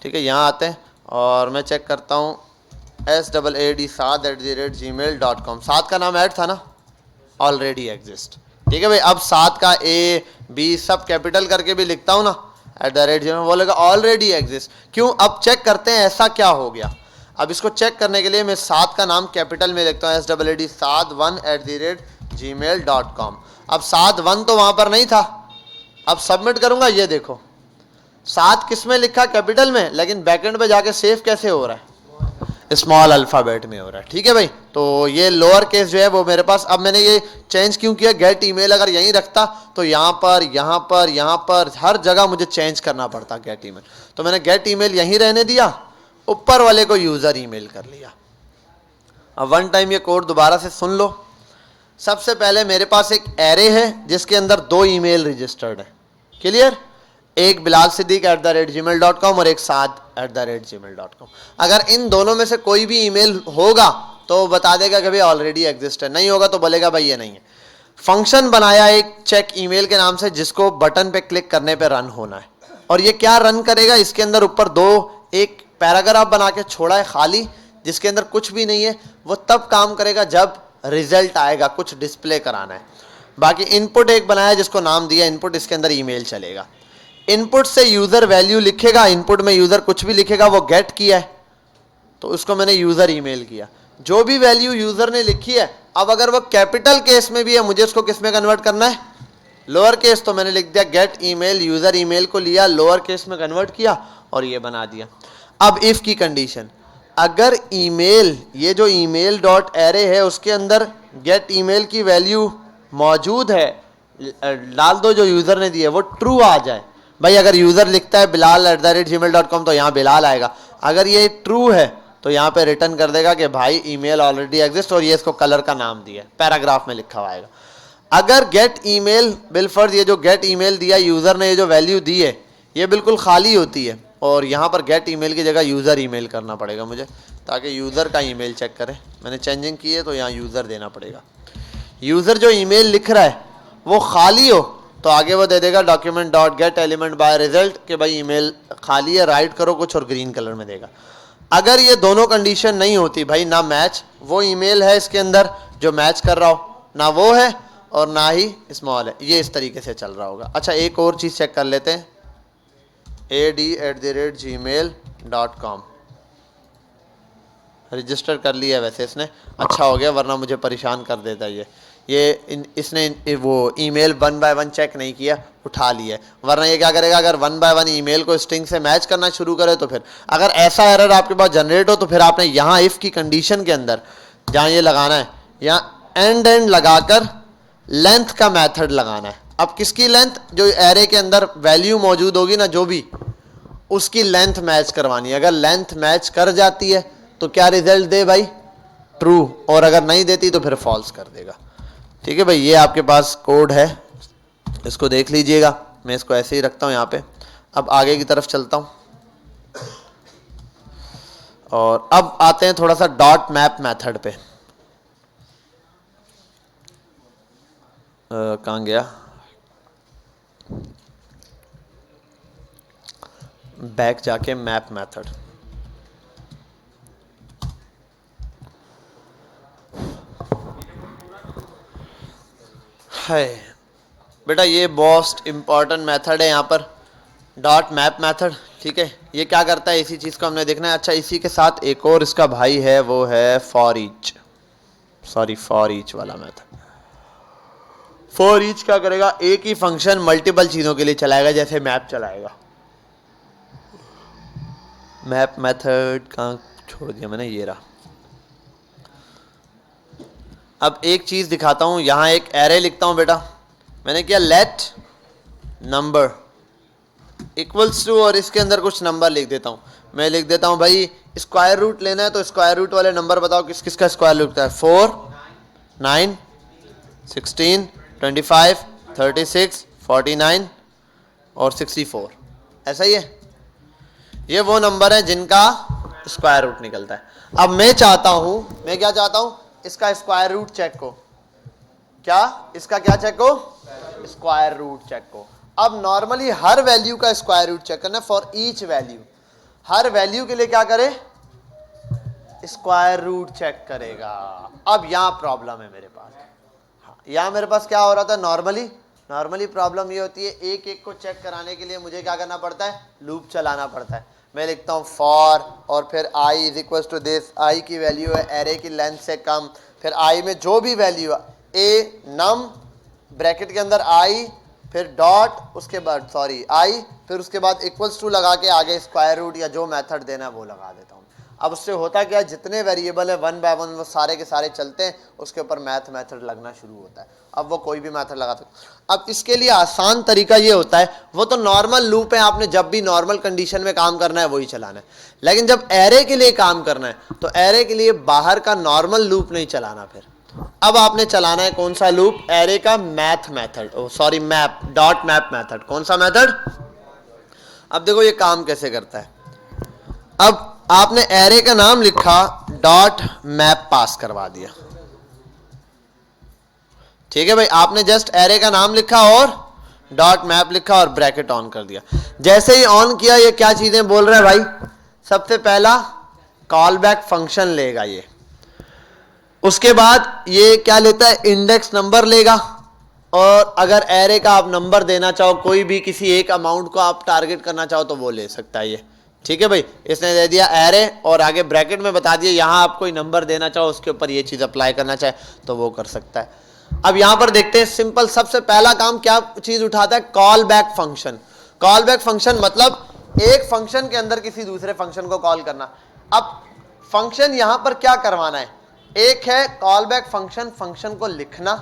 ठीक है, यहाँ आते हैं और मैं चेक करता हूँ SAAD@gmail.com। सात का नाम ऐड था ना, ऑलरेडी एग्जिस्ट। ठीक है भाई, अब 7 का A B सब कैपिटल करके भी लिखता हूँ ना @gmail, बोलेगा ऑलरेडी एग्जिस्ट। क्यों? अब चेक करते हैं ऐसा क्या हो गया। अब इसको चेक करने के लिए मैं 7 का नाम कैपिटल में लिखता हूँ SAAD SAAD1@gmail.com। अब 7 तो वहाँ पर नहीं था, अब सबमिट करूँगा, ये देखो 7 किस में लिखा? कैपिटल में, लेकिन बैकएंड पे जाके सेव कैसे हो रहा है? स्मॉल अल्फ़ाबेट में हो रहा है। ठीक है भाई, तो ये लोअर केस जो है वो मेरे पास, अब मैंने ये चेंज क्यों किया? गेट ईमेल अगर यहीं रखता तो यहाँ पर यहाँ पर यहाँ पर हर जगह मुझे चेंज करना पड़ता गेट ईमेल। तो मैंने गेट ईमेल यहीं रहने दिया, ऊपर वाले को यूज़र ईमेल कर लिया। अब वन टाइम ये कोड दोबारा से सुन लो। सबसे पहले मेरे पास एक एरे है जिसके अंदर 2 ईमेल रजिस्टर्ड है। क्लियर? एक बिलाल सिद्दीक @gmail.com और एक साद @gmail.com। अगर इन दोनों में से कोई भी ईमेल होगा तो बता देगा कि भाई ऑलरेडी एग्जिस्ट है, नहीं होगा तो बोलेगा भाई ये नहीं है। फंक्शन बनाया एक चेक ईमेल के नाम से जिसको बटन पे क्लिक करने पे रन होना है। और ये क्या रन करेगा? इसके अंदर ऊपर एक पैराग्राफ बना के छोड़ा है खाली, जिसके अंदर कुछ भी नहीं है। वो तब काम करेगा जब रिजल्ट आएगा, कुछ डिस्प्ले कराना है। बाकी इनपुट एक बनाया जिसको नाम दिया इनपुट, इसके अंदर ईमेल चलेगा। इनपुट से यूज़र वैल्यू लिखेगा, इनपुट में यूज़र कुछ भी लिखेगा, वो गेट किया है तो उसको मैंने यूज़र ईमेल किया। जो भी वैल्यू यूज़र ने लिखी है, अब अगर वो कैपिटल केस में भी है, मुझे उसको किस में कन्वर्ट करना है? Lower case. तो मैंने लिख दिया गेट ईमेल, यूज़र ईमेल को लिया, लोअर केस में कन्वर्ट किया और ये बना दिया। अब इफ़ की कंडीशन, अगर ईमेल, ये जो ईमेल डॉट एरे है उसके अंदर गेट ईमेल की वैल्यू मौजूद है, डाल दो जो यूज़र ने दी है, वो ट्रू आ जाए। भाई अगर यूज़र लिखता है बिलाल @gmail.com तो यहाँ बिलाल आएगा। अगर ये ट्रू है तो यहाँ पे रिटर्न कर देगा कि भाई ईमेल ऑलरेडी एग्जिस्ट, और ये इसको कलर का नाम दिया, पैराग्राफ में लिखा हुआ आएगा। अगर गेट ईमेल, बिलफर्ज ये जो गेट ईमेल दिया यूज़र ने, ये जो वैल्यू दी है ये बिल्कुल खाली होती है, और यहाँ पर गेट ईमेल की जगह यूज़र ईमेल करना पड़ेगा मुझे, ताकि यूज़र का ईमेल चेक करे। मैंने चेंजिंग की है तो यहाँ यूज़र देना पड़ेगा। यूज़र जो ईमेल लिख रहा है वो खाली हो तो आगे वो दे देगा document dot get element bye result कि भाई ईमेल खाली है, राइट करो कुछ, और ग्रीन कलर में देगा। अगर ये दोनों कंडीशन नहीं होती, भाई ना मैच, वो ईमेल है इसके अंदर जो मैच कर रहा हो, ना वो है और ना ही स्मॉल है, ये इस तरीके से चल रहा होगा। अच्छा एक और चीज़ चेक कर लेते हैं, AD@gmail.com रजिस्टर कर लिया है वैसे इसने, अच्छा हो गया, वरना मुझे परेशान कर देता इसने वो ईमेल 1 बाय 1 चेक नहीं किया, उठा लिया है। वरना ये क्या करेगा, अगर 1 बाय 1 ईमेल को स्ट्रिंग से मैच करना शुरू करे तो फिर अगर ऐसा एरर आपके पास जनरेट हो तो फिर आपने यहाँ इफ़ की कंडीशन के अंदर जहाँ ये लगाना है, यहाँ एंड लगाकर लेंथ का मेथड लगाना है। अब किसकी लेंथ? जो एरे के अंदर वैल्यू मौजूद होगी ना, जो भी, उसकी लेंथ मैच करवानी है। अगर लेंथ मैच कर जाती है तो क्या रिजल्ट दे भाई? ट्रू, और अगर नहीं देती तो फिर फॉल्स कर देगा। ठीक है भाई, ये आपके पास कोड है, इसको देख लीजिएगा। मैं इसको ऐसे ही रखता हूँ यहाँ पे। अब आगे की तरफ चलता हूँ और अब आते हैं थोड़ा सा डॉट मैप मेथड पे। कहाँ गया? बैक जाके मैप मेथड। है बेटा, ये मोस्ट इम्पॉर्टेंट मेथड है यहाँ पर, डॉट मैप मेथड। ठीक है, ये क्या करता है, इसी चीज़ को हमने देखना है। अच्छा, इसी के साथ एक और इसका भाई है, वो है फॉर ईच, फॉर ईच वाला मेथड। फॉर ईच क्या करेगा, एक ही फंक्शन मल्टीपल चीज़ों के लिए चलाएगा, जैसे मैप चलाएगा। मैप मेथड कहाँ छोड़ दिया मैंने, ये रहा। अब एक चीज़ दिखाता हूँ, यहाँ एक एरे लिखता हूँ बेटा, मैंने किया लेट नंबर इक्वल्स टू, और इसके अंदर कुछ नंबर लिख देता हूँ। मैं लिख देता हूं भाई स्क्वायर रूट लेना है तो स्क्वायर रूट वाले नंबर बताओ किस किस का स्क्वायर रूट है। 4, 9, 16, 25, 36, 49 और 64, ऐसा ही है। ये वो नंबर है जिनका स्क्वायर रूट निकलता है। अब मैं चाहता हूं, मैं क्या चाहता हूं, इसका स्क्वायर रूट चेक को, क्या इसका क्या चेक को, स्क्वायर रूट चेक को। अब नॉर्मली हर वैल्यू का स्क्वायर रूट चेक करना, for each value, her value के लिए क्या करे, स्क्वायर रूट चेक करेगा। अब यहां प्रॉब्लम है मेरे पास, यहां मेरे पास क्या हो रहा था, नॉर्मली प्रॉब्लम ये होती है, एक एक को चेक कराने के लिए मुझे क्या करना पड़ता है, लूप चलाना पड़ता है। मैं लिखता हूं फॉर और फिर i is equal to this, I की वैल्यू है एरे की लेंथ से कम, फिर आई में जो भी वैल्यू है ए नम ब्रैकेट के अंदर आई, फिर डॉट, उसके बाद सॉरी आई, फिर उसके बाद इक्वल्स टू लगा के आगे स्क्वायर रूट या जो मेथड देना है वो लगा देता हूँ। अब उससे होता क्या है, जितने वेरिएबल है वन बाय वन वो सारे के सारे चलते हैं, उसके ऊपर मेथड लगना शुरू होता है। अब वो कोई भी मेथड लगा सकते। अब इसके लिए आसान तरीका ये होता है, वो तो नॉर्मल लूप है, आपने जब भी नॉर्मल कंडीशन में काम करना है वही चलाना है। लेकिन जब एरे के लिए काम करना है तो एरे के लिए बाहर का नॉर्मल लूप नहीं चलाना। फिर अब आपने चलाना है कौन सा लूप, एरे का मैप डॉट मैप मेथड। कौन सा मेथड, अब देखो ये काम कैसे करता है। अब आपने एरे का नाम लिखा, डॉट मैप पास करवा दिया, ठीक है भाई, आपने जस्ट एरे का नाम लिखा और डॉट मैप लिखा और ब्रैकेट ऑन कर दिया। जैसे ही ऑन किया, ये क्या चीजें बोल रहा है भाई, सबसे पहला कॉल बैक फंक्शन लेगा ये, उसके बाद ये क्या लेता है, इंडेक्स नंबर लेगा, और अगर एरे का आप नंबर देना चाहो, कोई भी किसी एक अमाउंट को आप टारगेट करना चाहो तो वो ले सकता है ये, ठीक है भाई। इसने दे दिया एरे और आगे ब्रैकेट में बता दिया, यहां आप कोई नंबर देना चाहो उसके ऊपर ये चीज अप्लाई करना चाहे तो वो कर सकता है। अब यहां पर देखते हैं सिंपल, सबसे पहला काम क्या चीज उठाता है, call back function. Call back function मतलब एक फंक्शन के अंदर किसी दूसरे फंक्शन को कॉल करना। अब फंक्शन यहां पर क्या करवाना है, एक है कॉल बैक फंक्शन, फंक्शन को लिखना,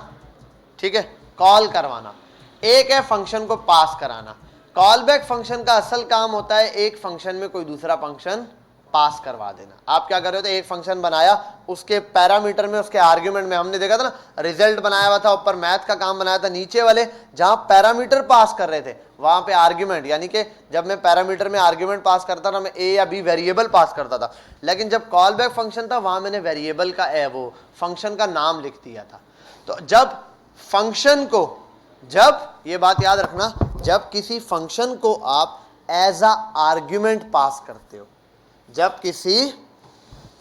ठीक है, कॉल करवाना, एक है फंक्शन को पास कराना। कॉल बैक फंक्शन का असल काम होता है एक फंक्शन में कोई दूसरा फंक्शन पास करवा देना। आप क्या कर रहे हो, एक फंक्शन बनाया, उसके पैरामीटर में, उसके आर्ग्यूमेंट में, हमने देखा था ना रिजल्ट बनाया हुआ था, ऊपर मैथ का काम बनाया था, नीचे वाले जहां पैरामीटर पास कर रहे थे वहां पे आर्ग्यूमेंट, यानी कि जब मैं पैरामीटर में आर्ग्यूमेंट पास करता था मैं ए या बी वेरिएबल पास करता था, लेकिन जब कॉल बैक फंक्शन था वहां मैंने वेरिएबल का वो फंक्शन का नाम लिख दिया था। तो जब फंक्शन को, जब ये बात याद रखना, जब किसी फंक्शन को आप एज अ आर्ग्यूमेंट पास करते हो, जब किसी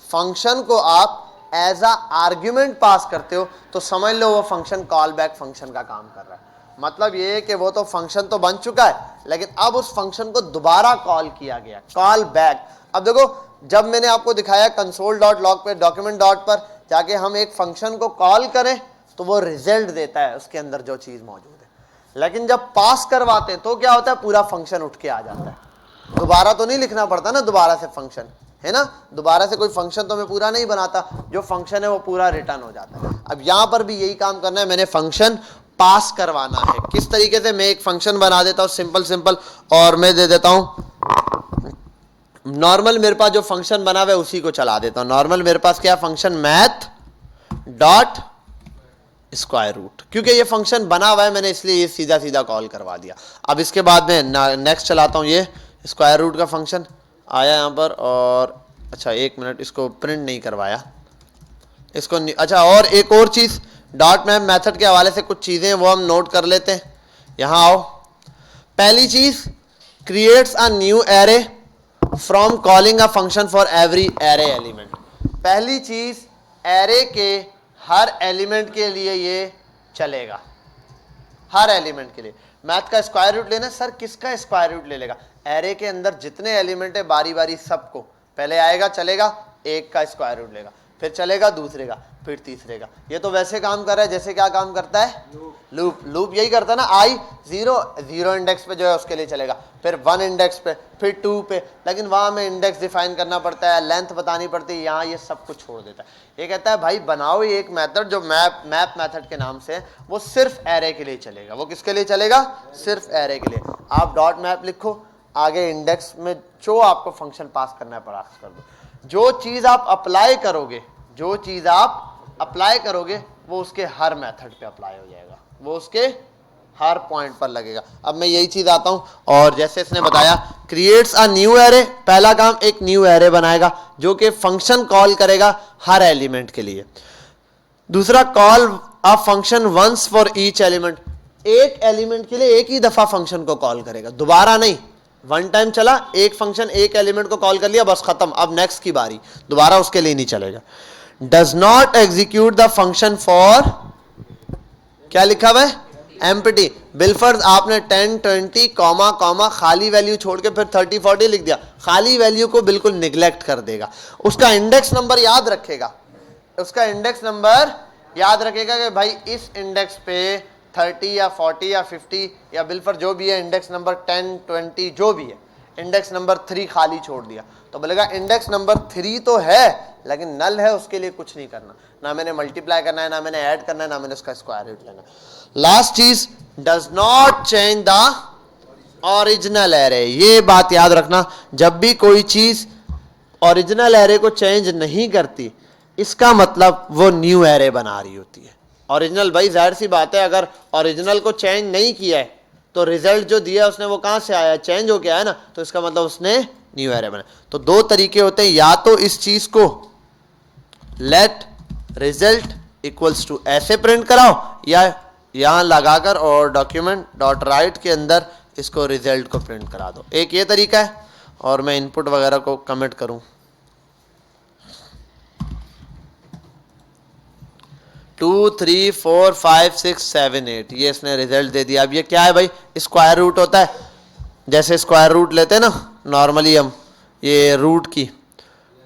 फंक्शन को आप एज अ आर्ग्यूमेंट पास करते हो तो समझ लो वो फंक्शन कॉल बैक फंक्शन का काम कर रहा है। मतलब ये है कि वो तो फंक्शन तो बन चुका है, लेकिन अब उस फंक्शन को दोबारा कॉल किया गया, कॉल बैक। अब देखो, जब मैंने आपको दिखाया कंसोल डॉट लॉग पे, डॉक्यूमेंट डॉट पर जाके हम एक फंक्शन को कॉल करें तो वो रिजल्ट देता है उसके अंदर जो चीज मौजूद है, लेकिन जब पास करवाते हैं तो क्या होता है, पूरा फंक्शन उठ के आ जाता है। दोबारा तो नहीं लिखना पड़ता ना, दोबारा से फंक्शन है ना, दोबारा से कोई फंक्शन तो मैं पूरा नहीं बनाता, जो फंक्शन है वो पूरा रिटर्न हो जाता है। अब यहां पर भी यही काम करना है, मैंने फंक्शन पास करवाना है। किस तरीके से, मैं एक फंक्शन बना देता हूं सिंपल और मैं दे देता हूं नॉर्मल, मेरे पास जो फंक्शन बना हुआ है उसी को चला देता हूं। नॉर्मल मेरे पास क्या function, math dot square root, क्योंकि ये फंक्शन बना हुआ है मैंने इसलिए ये सीधा सीधा कॉल करवा दिया। अब इसके बाद में नेक्स्ट चलाता हूं, ये स्क्वायर रूट का फंक्शन आया यहाँ पर, और अच्छा एक मिनट, इसको प्रिंट नहीं करवाया इसको अच्छा, और एक और चीज़ डॉट मैप मेथड के हवाले से कुछ चीज़ें वो हम नोट कर लेते हैं। यहाँ आओ, पहली चीज़, creates a new array from calling a function for every array element. पहली चीज़, एरे के हर एलिमेंट के लिए ये चलेगा, हर एलिमेंट के लिए। मैथ का स्क्वायर रूट लेना, सर किसका स्क्वायर रूट ले लेगा, एरे के अंदर जितने एलिमेंट है बारी बारी सबको पहले आएगा, चलेगा, एक का स्क्वायर रूट लेगा, फिर चलेगा दूसरे का, फिर तीसरे का। ये तो वैसे काम कर रहा है जैसे क्या काम करता है, लूप यही करता है ना। आई जीरो इंडेक्स पे जो है उसके लिए चलेगा, फिर 1 इंडेक्स पे, फिर 2 पे, लेकिन वहां में इंडेक्स डिफाइन करना पड़ता है, लेंथ बतानी पड़ती है, यहाँ ये सब कुछ छोड़ देता है। ये कहता है भाई बनाओ ये एक मेथड जो मैप मेथड के नाम से, वो सिर्फ एरे के लिए चलेगा। वो किसके लिए चलेगा, सिर्फ एरे के लिए। आप डॉट मैप लिखो, आगे इंडेक्स में जो आपको फंक्शन पास करना है पास कर दो। जो चीज आप अप्लाई करोगे, जो चीज आप अप्लाई करोगे वो उसके हर मेथड पे अप्लाई हो जाएगा, वो उसके हर पॉइंट पर लगेगा। अब मैं यही चीज आता हूं और जैसे इसने बताया क्रिएट्स अ न्यू एरे, पहला काम एक न्यू एरे बनाएगा जो कि फंक्शन कॉल करेगा हर एलिमेंट के लिए। दूसरा call a function once for each element, एक एलिमेंट के लिए एक ही दफा फंक्शन को कॉल करेगा, दोबारा नहीं। वन टाइम चला, एक फंक्शन एक एलिमेंट को कॉल कर लिया, बस खत्म, अब नेक्स्ट की बारी, दोबारा उसके लिए नहीं चलेगा। Does not execute the function for, क्या लिखा हुआ है, एम्प्टी। बिलफर्ज आपने 10 20 कॉमा कॉमा खाली वैल्यू छोड़ के फिर 30 40 लिख दिया, खाली वैल्यू को बिल्कुल निगलेक्ट कर देगा। उसका इंडेक्स नंबर याद रखेगा, उसका इंडेक्स नंबर याद रखेगा कि भाई इस इंडेक्स पे 30 या 40 या 50 या बिलफर जो भी है, इंडेक्स नंबर 10 20 जो भी है, इंडेक्स नंबर 3 खाली छोड़ दिया तो बोलेगा इंडेक्स नंबर 3 तो है लेकिन नल है, उसके लिए कुछ नहीं करना, ना मैंने मल्टीप्लाई करना है, ना मैंने ऐड करना है, ना मैंने उसका स्क्वायर रूट लेना है। लास्ट चीज, does not change the original array. ये बात याद रखना, जब भी कोई चीज ओरिजिनल एरे को चेंज नहीं करती इसका मतलब वो न्यू एरे बना रही होती है। ओरिजिनल भाई जाहिर सी बात है, अगर ओरिजिनल को चेंज नहीं किया है तो रिजल्ट जो दिया उसने वो कहां से आया, चेंज हो गया है ना, तो इसका मतलब उसने न्यू एरे बना। तो दो तरीके होते हैं, या तो इस चीज को लेट रिजल्ट इक्वल्स टू ऐसे प्रिंट कराओ, या यहां लगाकर और डॉक्यूमेंट डॉट राइट के अंदर इसको रिजल्ट को प्रिंट करा दो। एक ये तरीका है, और मैं इनपुट वगैरह को कमेंट करूं, 2 3 4 5 6 7 8 ये इसने रिजल्ट दे दिया। अब ये क्या है भाई, स्क्वायर रूट होता है, जैसे स्क्वायर रूट लेते हैं ना नॉर्मली हम, ये रूट की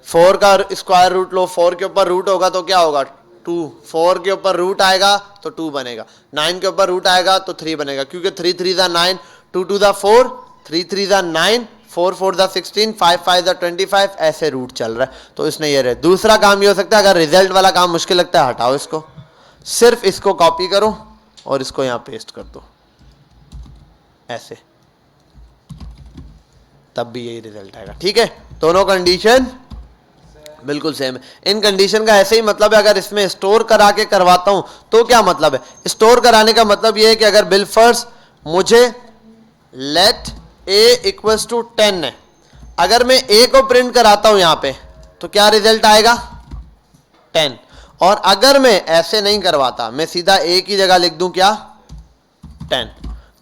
4 का स्क्वायर रूट लो, 4 के ऊपर रूट होगा तो क्या होगा 2, 4 के ऊपर रूट आएगा तो 2 बनेगा, 9 के ऊपर रूट आएगा तो 3 बनेगा, क्योंकि 3 3 दा 9, 2 2 दा 4, 3 3 दा 9, 4 4 दा 16, 5 5 दा 25, ऐसे रूट चल रहा है। तो इसने ये रहे। दूसरा काम ये हो सकता है, अगर रिजल्ट वाला काम मुश्किल लगता है हटाओ इसको, सिर्फ इसको कॉपी करो और इसको यहां पेस्ट कर दो ऐसे, तब भी यही रिजल्ट आएगा। ठीक है, दोनों कंडीशन बिल्कुल सेम है। इन कंडीशन का ऐसे ही मतलब है, अगर इसमें स्टोर करा के करवाता हूं तो क्या मतलब है, स्टोर कराने का मतलब यह है कि अगर बिलफर्स मुझे लेट a इक्वल्स टू 10 है, अगर मैं a को प्रिंट कराता हूं यहां पे तो क्या रिजल्ट आएगा 10, और अगर मैं ऐसे नहीं करवाता, मैं सीधा a की जगह लिख दूं क्या 10,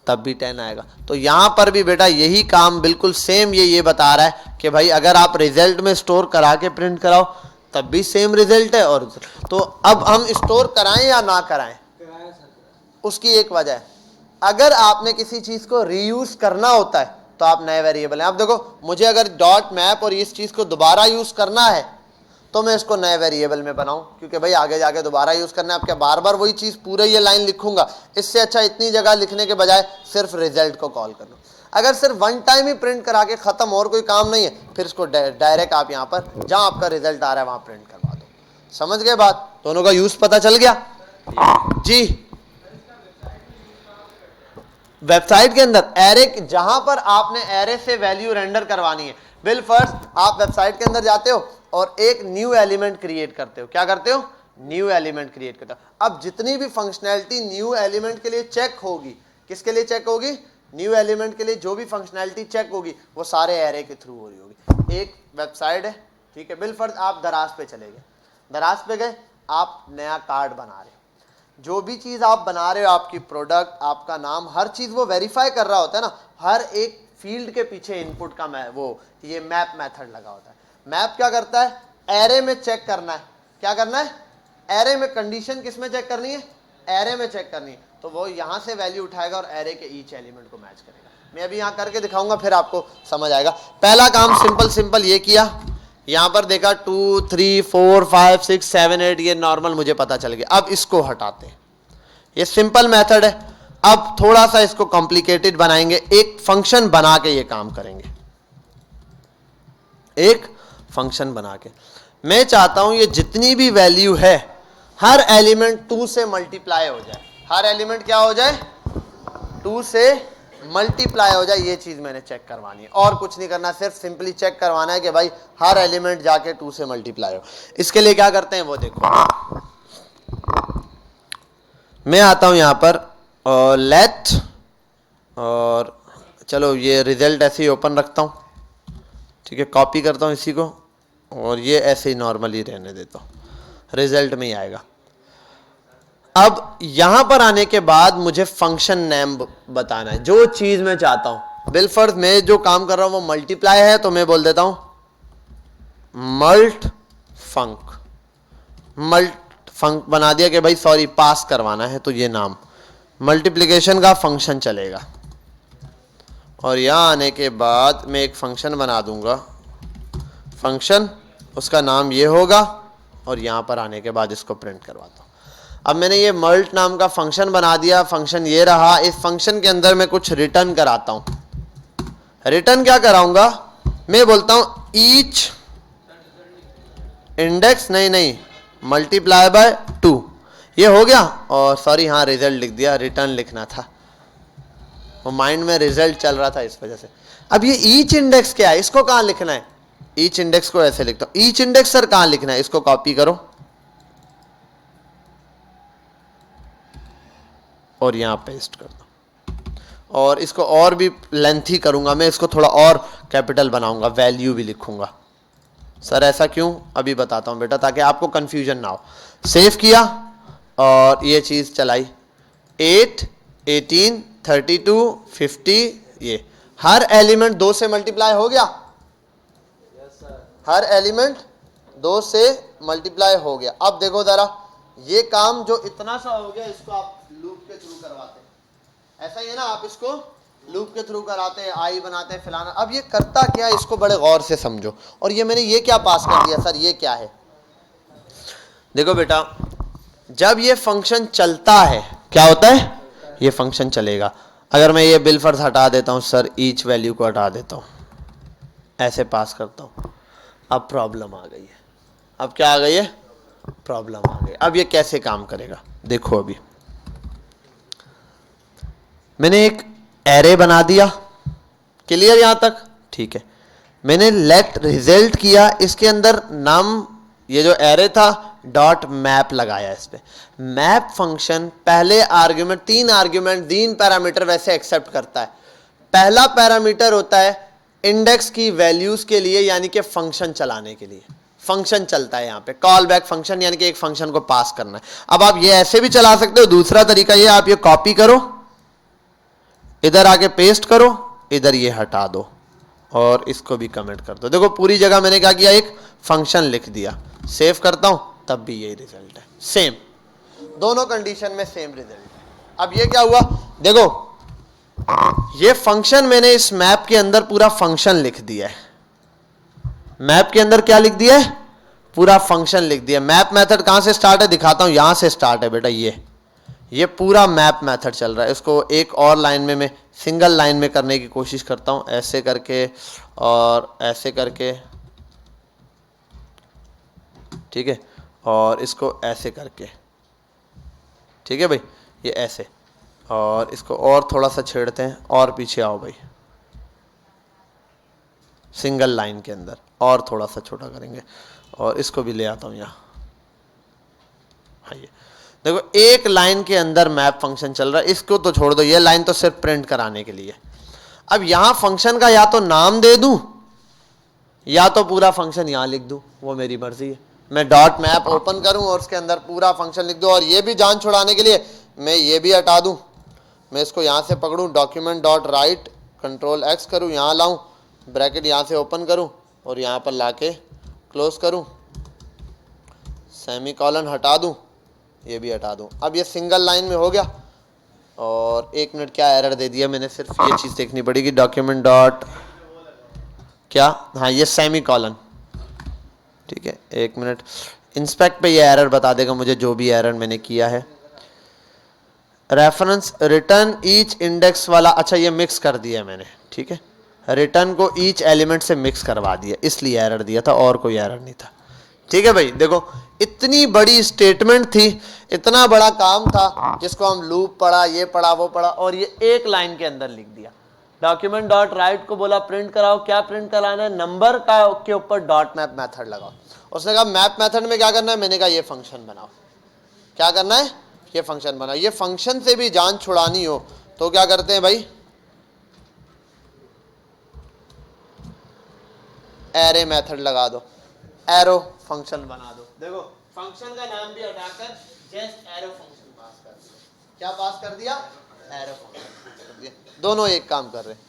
तब भी 10 आएगा। तो यहां पर भी बेटा यही काम बिल्कुल सेम ये बता रहा है कि भाई अगर आप रिजल्ट में स्टोर करा के प्रिंट कराओ तब भी सेम रिजल्ट है। और तो अब हम स्टोर कराएं या ना कराएं, उसकी एक वजह है, अगर आपने किसी चीज को रीयूज करना होता है तो आप नए वेरिएबल हैं। आप देखो, मुझे अगर डॉट मैप और इस चीज को दोबारा यूज करना है तो मैं इसको नए वेरिएबल में बनाऊं, क्योंकि भाई आगे जाके दोबारा यूज करना है। अब क्या बार बार वही चीज पूरे ये लाइन लिखूंगा, इससे अच्छा इतनी जगह लिखने के बजाय सिर्फ रिजल्ट को कॉल कर लो। अगर सिर्फ वन टाइम ही प्रिंट करा के खत्म, और कोई काम नहीं है, फिर इसको डायरेक्ट आप यहाँ पर जहां आपका रिजल्ट आ रहा है वहां प्रिंट करवा दो। समझ गए बात, दोनों का यूज पता चल गया जी। वेबसाइट के अंदर एरे, जहां पर आपने एरे से वैल्यू रेंडर करवानी है, बिल फर्स्ट आप वेबसाइट के अंदर जाते हो और एक न्यू एलिमेंट क्रिएट करते हो। क्या करते हो, न्यू एलिमेंट क्रिएट करते हो। अब जितनी भी फंक्शनैलिटी न्यू एलिमेंट के लिए चेक होगी, किसके लिए चेक होगी, न्यू एलिमेंट के लिए जो भी फंक्शनैलिटी चेक होगी वो सारे एरे के थ्रू हो रही होगी। एक वेबसाइट है, ठीक है, बिल फर्ज आप दराज पे चले गए, दराज पे गए, आप नया कार्ड बना रहे हो, जो भी चीज आप बना रहे हो, आपकी प्रोडक्ट, आपका नाम, हर चीज वो वेरीफाई कर रहा होता है ना। हर एक फील्ड के पीछे इनपुट का वो ये मैप मेथड लगा होता है। मैप क्या करता है, एरे में चेक करना है। क्या करना है, एरे में कंडीशन किस में चेक करनी है, एरे में चेक करनी है, तो वो यहां से वैल्यू उठाएगा और एरे के ईच एलिमेंट को मैच करेगा। मैं अभी यहां करके दिखाऊंगा, फिर आपको समझ आएगा। पहला काम सिंपल सिंपल ये किया, यहां पर देखा 2 3 4 5 6 7 8, ये नॉर्मल मुझे पता चल गया। अब इसको हटाते हैं, ये सिंपल मेथड है। अब थोड़ा सा इसको कॉम्प्लिकेटेड बनाएंगे, एक फंक्शन बना के ये काम करेंगे, एक फंक्शन बना के। मैं चाहता हूं ये जितनी भी वैल्यू है हर एलिमेंट 2 से मल्टीप्लाई हो जाए, हर एलिमेंट क्या हो जाए 2 से मल्टीप्लाई हो जाए, ये चीज मैंने चेक करवानी है, और कुछ नहीं करना, सिर्फ सिंपली चेक करवाना है कि भाई हर एलिमेंट जाके 2 से मल्टीप्लाई हो। इसके लिए क्या करते हैं वो देखो, मैं आता हूं यहां पर और लेट, और चलो ये रिजल्ट ऐसे ही ओपन रखता हूं, ठीक है, कॉपी करता हूं इसी को और ये ऐसे ही नॉर्मली रहने देता हूं, रिजल्ट में ही आएगा। अब यहां पर आने के बाद मुझे फंक्शन नेम बताना है, जो चीज मैं चाहता हूं। बिलफर्ज मैं जो काम कर रहा हूं वो मल्टीप्लाई है, तो मैं बोल देता हूं मल्ट फंक, मल्ट फंक बना दिया कि भाई सॉरी पास करवाना है, तो ये नाम मल्टीप्लिकेशन का फंक्शन चलेगा। और यहां आने के बाद मैं एक फंक्शन बना दूंगा, फंक्शन उसका नाम ये होगा, और यहां पर आने के बाद इसको प्रिंट करवाता हूं। अब मैंने ये मल्ट नाम का फंक्शन बना दिया, फंक्शन ये रहा। इस फंक्शन के अंदर मैं कुछ रिटर्न कराता हूं। रिटर्न क्या कराऊंगा, मैं बोलता हूं ईच इंडेक्स, नहीं मल्टीप्लाई बाय 2, ये हो गया। और सॉरी हाँ रिजल्ट लिख दिया, रिटर्न लिखना था, वो माइंड में रिजल्ट चल रहा था इस वजह से। अब ये ईच इंडेक्स क्या है, इसको कहां लिखना है, ईच इंडेक्स को ऐसे लिखता हूं। ईच इंडेक्स सर कहां लिखना है, इसको कॉपी करो और यहां पेस्ट कर दो, और इसको और भी लेंथी करूंगा मैं, इसको थोड़ा और कैपिटल बनाऊंगा, वैल्यू भी लिखूंगा। सर ऐसा क्यों, अभी बताता हूं बेटा, ताकि आपको कंफ्यूजन ना हो। सेव किया और ये चीज चलाई, 8, 18, 32, 50, ये हर एलिमेंट 2 से मल्टीप्लाई हो गया। हर एलिमेंट 2 से मल्टीप्लाई हो गया। अब देखो जरा, ये काम जो इतना सा हो गया, इसको आप लूप के थ्रू करवाते हैं, ऐसा ही है ना, आप इसको लूप के थ्रू कराते हैं, आई बनाते हैं फिलाना। अब ये करता क्या है, इसको बड़े गौर से समझो। और ये मैंने ये क्या पास कर दिया सर, ये क्या है, देखो बेटा, जब ये फंक्शन चलता है क्या होता है, ये फंक्शन चलेगा। अगर मैं ये बिलफर्ज हटा देता हूं सर, ईच वैल्यू को हटा देता हूं, ऐसे पास करता हूं, अब प्रॉब्लम आ गई है। अब क्या आ गई है, प्रॉब्लम आ गई। अब ये कैसे काम करेगा, देखो अभी मैंने एक एरे बना दिया, क्लियर यहां तक, ठीक है। मैंने लेट रिजल्ट किया, इसके अंदर नाम ये जो एरे था डॉट मैप लगाया इस पे। मैप फंक्शन पहले आर्ग्यूमेंट, 3 आर्ग्यूमेंट 3 पैरामीटर वैसे एक्सेप्ट करता है। पहला पैरामीटर होता है इंडेक्स की वैल्यूज के लिए, यानी कि फंक्शन चलाने के लिए। फंक्शन चलता है यहाँ पे, कॉल बैक फंक्शन, यानी कि एक फंक्शन को पास करना है। अब आप ये ऐसे भी चला सकते हो, दूसरा तरीका ये, आप ये कॉपी करो, इधर आके पेस्ट करो, इधर ये हटा दो और इसको भी कमेंट कर दो। देखो पूरी जगह मैंने क्या किया, एक फंक्शन लिख दिया। सेव करता हूं तब भी यही रिजल्ट है, सेम, दोनों कंडीशन में सेम रिजल्ट है। अब ये क्या हुआ, देखो ये फंक्शन मैंने इस मैप के अंदर पूरा फंक्शन लिख दिया है। मैप के अंदर क्या लिख दिया है, पूरा फंक्शन लिख दिया। मैप मेथड कहां से स्टार्ट है, दिखाता हूं, यहां से स्टार्ट है बेटा, ये पूरा मैप मेथड चल रहा है। इसको एक और लाइन में मैं सिंगल लाइन में करने की कोशिश करता हूं, ऐसे करके और ऐसे करके, ठीक है, और इसको ऐसे करके, ठीक है भाई, ये ऐसे, और इसको और थोड़ा सा छेड़ते हैं, और पीछे आओ भाई, सिंगल लाइन के अंदर और थोड़ा सा छोटा करेंगे, और इसको भी ले आता हूं यहाँ। हाँ ये देखो, एक लाइन के अंदर मैप फंक्शन चल रहा है। इसको तो छोड़ दो, ये लाइन तो सिर्फ प्रिंट कराने के लिए। अब यहां फंक्शन का या तो नाम दे दूं या तो पूरा फंक्शन यहां लिख दूं, वो मेरी मर्जी है। मैं डॉट मैप ओपन करूं और उसके अंदर पूरा फंक्शन लिख दूं, और ये भी जान छुड़ाने के लिए मैं ये भी हटा दूं। मैं इसको यहां से पकड़ूं, document dot write, control X करूं, यहां लाऊं, ब्रैकेट यहां से ओपन करूं और यहां पर लाके क्लोज करूं, सेमी कॉलन हटा दूं, ये भी हटा दूं। अब ये सिंगल लाइन में हो गया। और 1 मिनट, क्या एरर दे दिया मैंने, सिर्फ ये चीज़ देखनी पड़ेगी, डॉक्यूमेंट डॉट क्या, हाँ ये सेमी कॉलन, ठीक है। 1 मिनट, इंस्पेक्ट पे ये एरर बता देगा मुझे, जो भी एरर मैंने किया है। रेफरेंस रिटर्न ईच इंडेक्स वाला, अच्छा ये मिक्स कर दिया है मैंने, ठीक है। रिटर्न को ईच एलिमेंट से मिक्स करवा दिया, इसलिए एरर दिया था, और कोई एरर नहीं था, ठीक है भाई, देखो इतनी बड़ी स्टेटमेंट थी, इतना बड़ा काम था जिसको हम लूप पढ़ा, ये पढ़ा, वो पढ़ा, और ये एक लाइन के अंदर लिख दिया। डॉक्यूमेंट डॉट राइट को बोला प्रिंट कराओ, क्या प्रिंट कराना है, नंबर का के ऊपर डॉट मैप मेथड लगाओ। उसने कहा मैप मेथड में क्या करना है, मैंने कहा ये फंक्शन बनाओ। क्या करना है, ये फंक्शन बनाओ। ये फंक्शन से भी जान छुड़ानी हो तो क्या करते हैं भाई, एरे मेथड लगा दो, एरो फंक्शन बना दो। देखो फंक्शन का नाम भी हटाकर जस्ट एरो फंक्शन पास कर दिया। क्या पास कर दिया, एरो फंक्शन कर दिया। दोनों एक काम कर रहे हैं।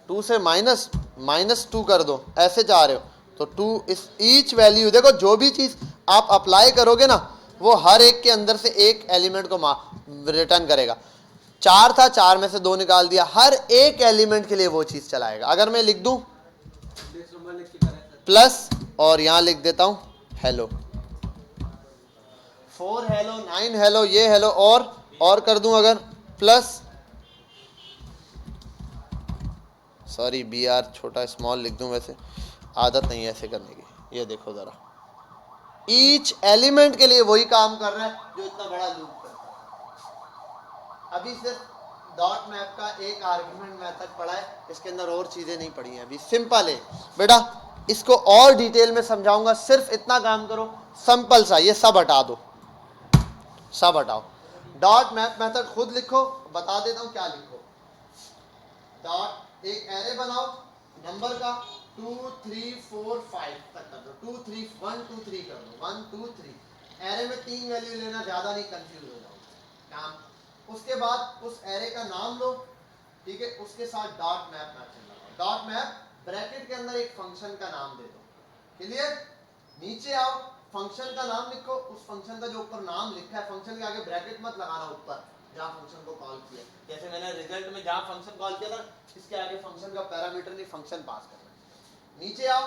2 से -2 कर दो, ऐसे चाह रहे हो तो 2 इस ईच वैल्यू, देखो जो भी चीज आप अप्लाई करोगे ना वो हर एक के अंदर से एक एलिमेंट को रिटर्न करेगा। 4 था, 4 में से 2 निकाल दिया, हर एक एलिमेंट के लिए वो चीज चलाएगा। अगर मैं लिख दूं प्लस और यहां लिख देता हूं हेलो, 4 हेलो, 9 हेलो, ये हेलो, और कर दूं अगर प्लस, सॉरी बी आर छोटा स्मॉल लिख दूं, वैसे आदत नहीं है ऐसे करने की। ये देखो जरा, ईच एलिमेंट के लिए वही काम कर रहा है जो इतना बड़ा लूप करता है। अभी सिर्फ डॉट मैप का एक आर्गुमेंट मेथड पढ़ा है, इसके अंदर और चीजें नहीं पढ़ी हैं, अभी सिंपल है बेटा। इसको और डिटेल में समझाऊंगा, सिर्फ इतना काम करो, सिंपल सा, ये सब हटा दो, सब हटाओ। डॉट मैप मेथड खुद लिखो, बता देता हूं क्या लिखो। डॉट एक एरे बनाओ नंबर का 2 3 4 5 तक कर दो, 2 3 1 2 3 कर दो, 1 2 3। एरे में 3 वैल्यू लेना, ज्यादा नहीं कंफ्यूज हो जाओ काम। उसके बाद उस एरे का नाम लो, ठीक है, उसके साथ डॉट मैप मेथड लगाओ। डॉट मैप ब्रैकेट के अंदर एक फंक्शन का नाम दे दो, क्लियर। नीचे आओ, फंक्शन का नाम लिखो, उस फंक्शन का जो ऊपर नाम लिखा है, फंक्शन के आगे ब्रैकेट मत लगाना ऊपर जहां फंक्शन को कॉल किया, जैसे मैंने रिजल्ट में जहां फंक्शन कॉल किया था इसके आगे फंक्शन का पैरामीटर नहीं, फंक्शन पास करना है। नीचे आओ,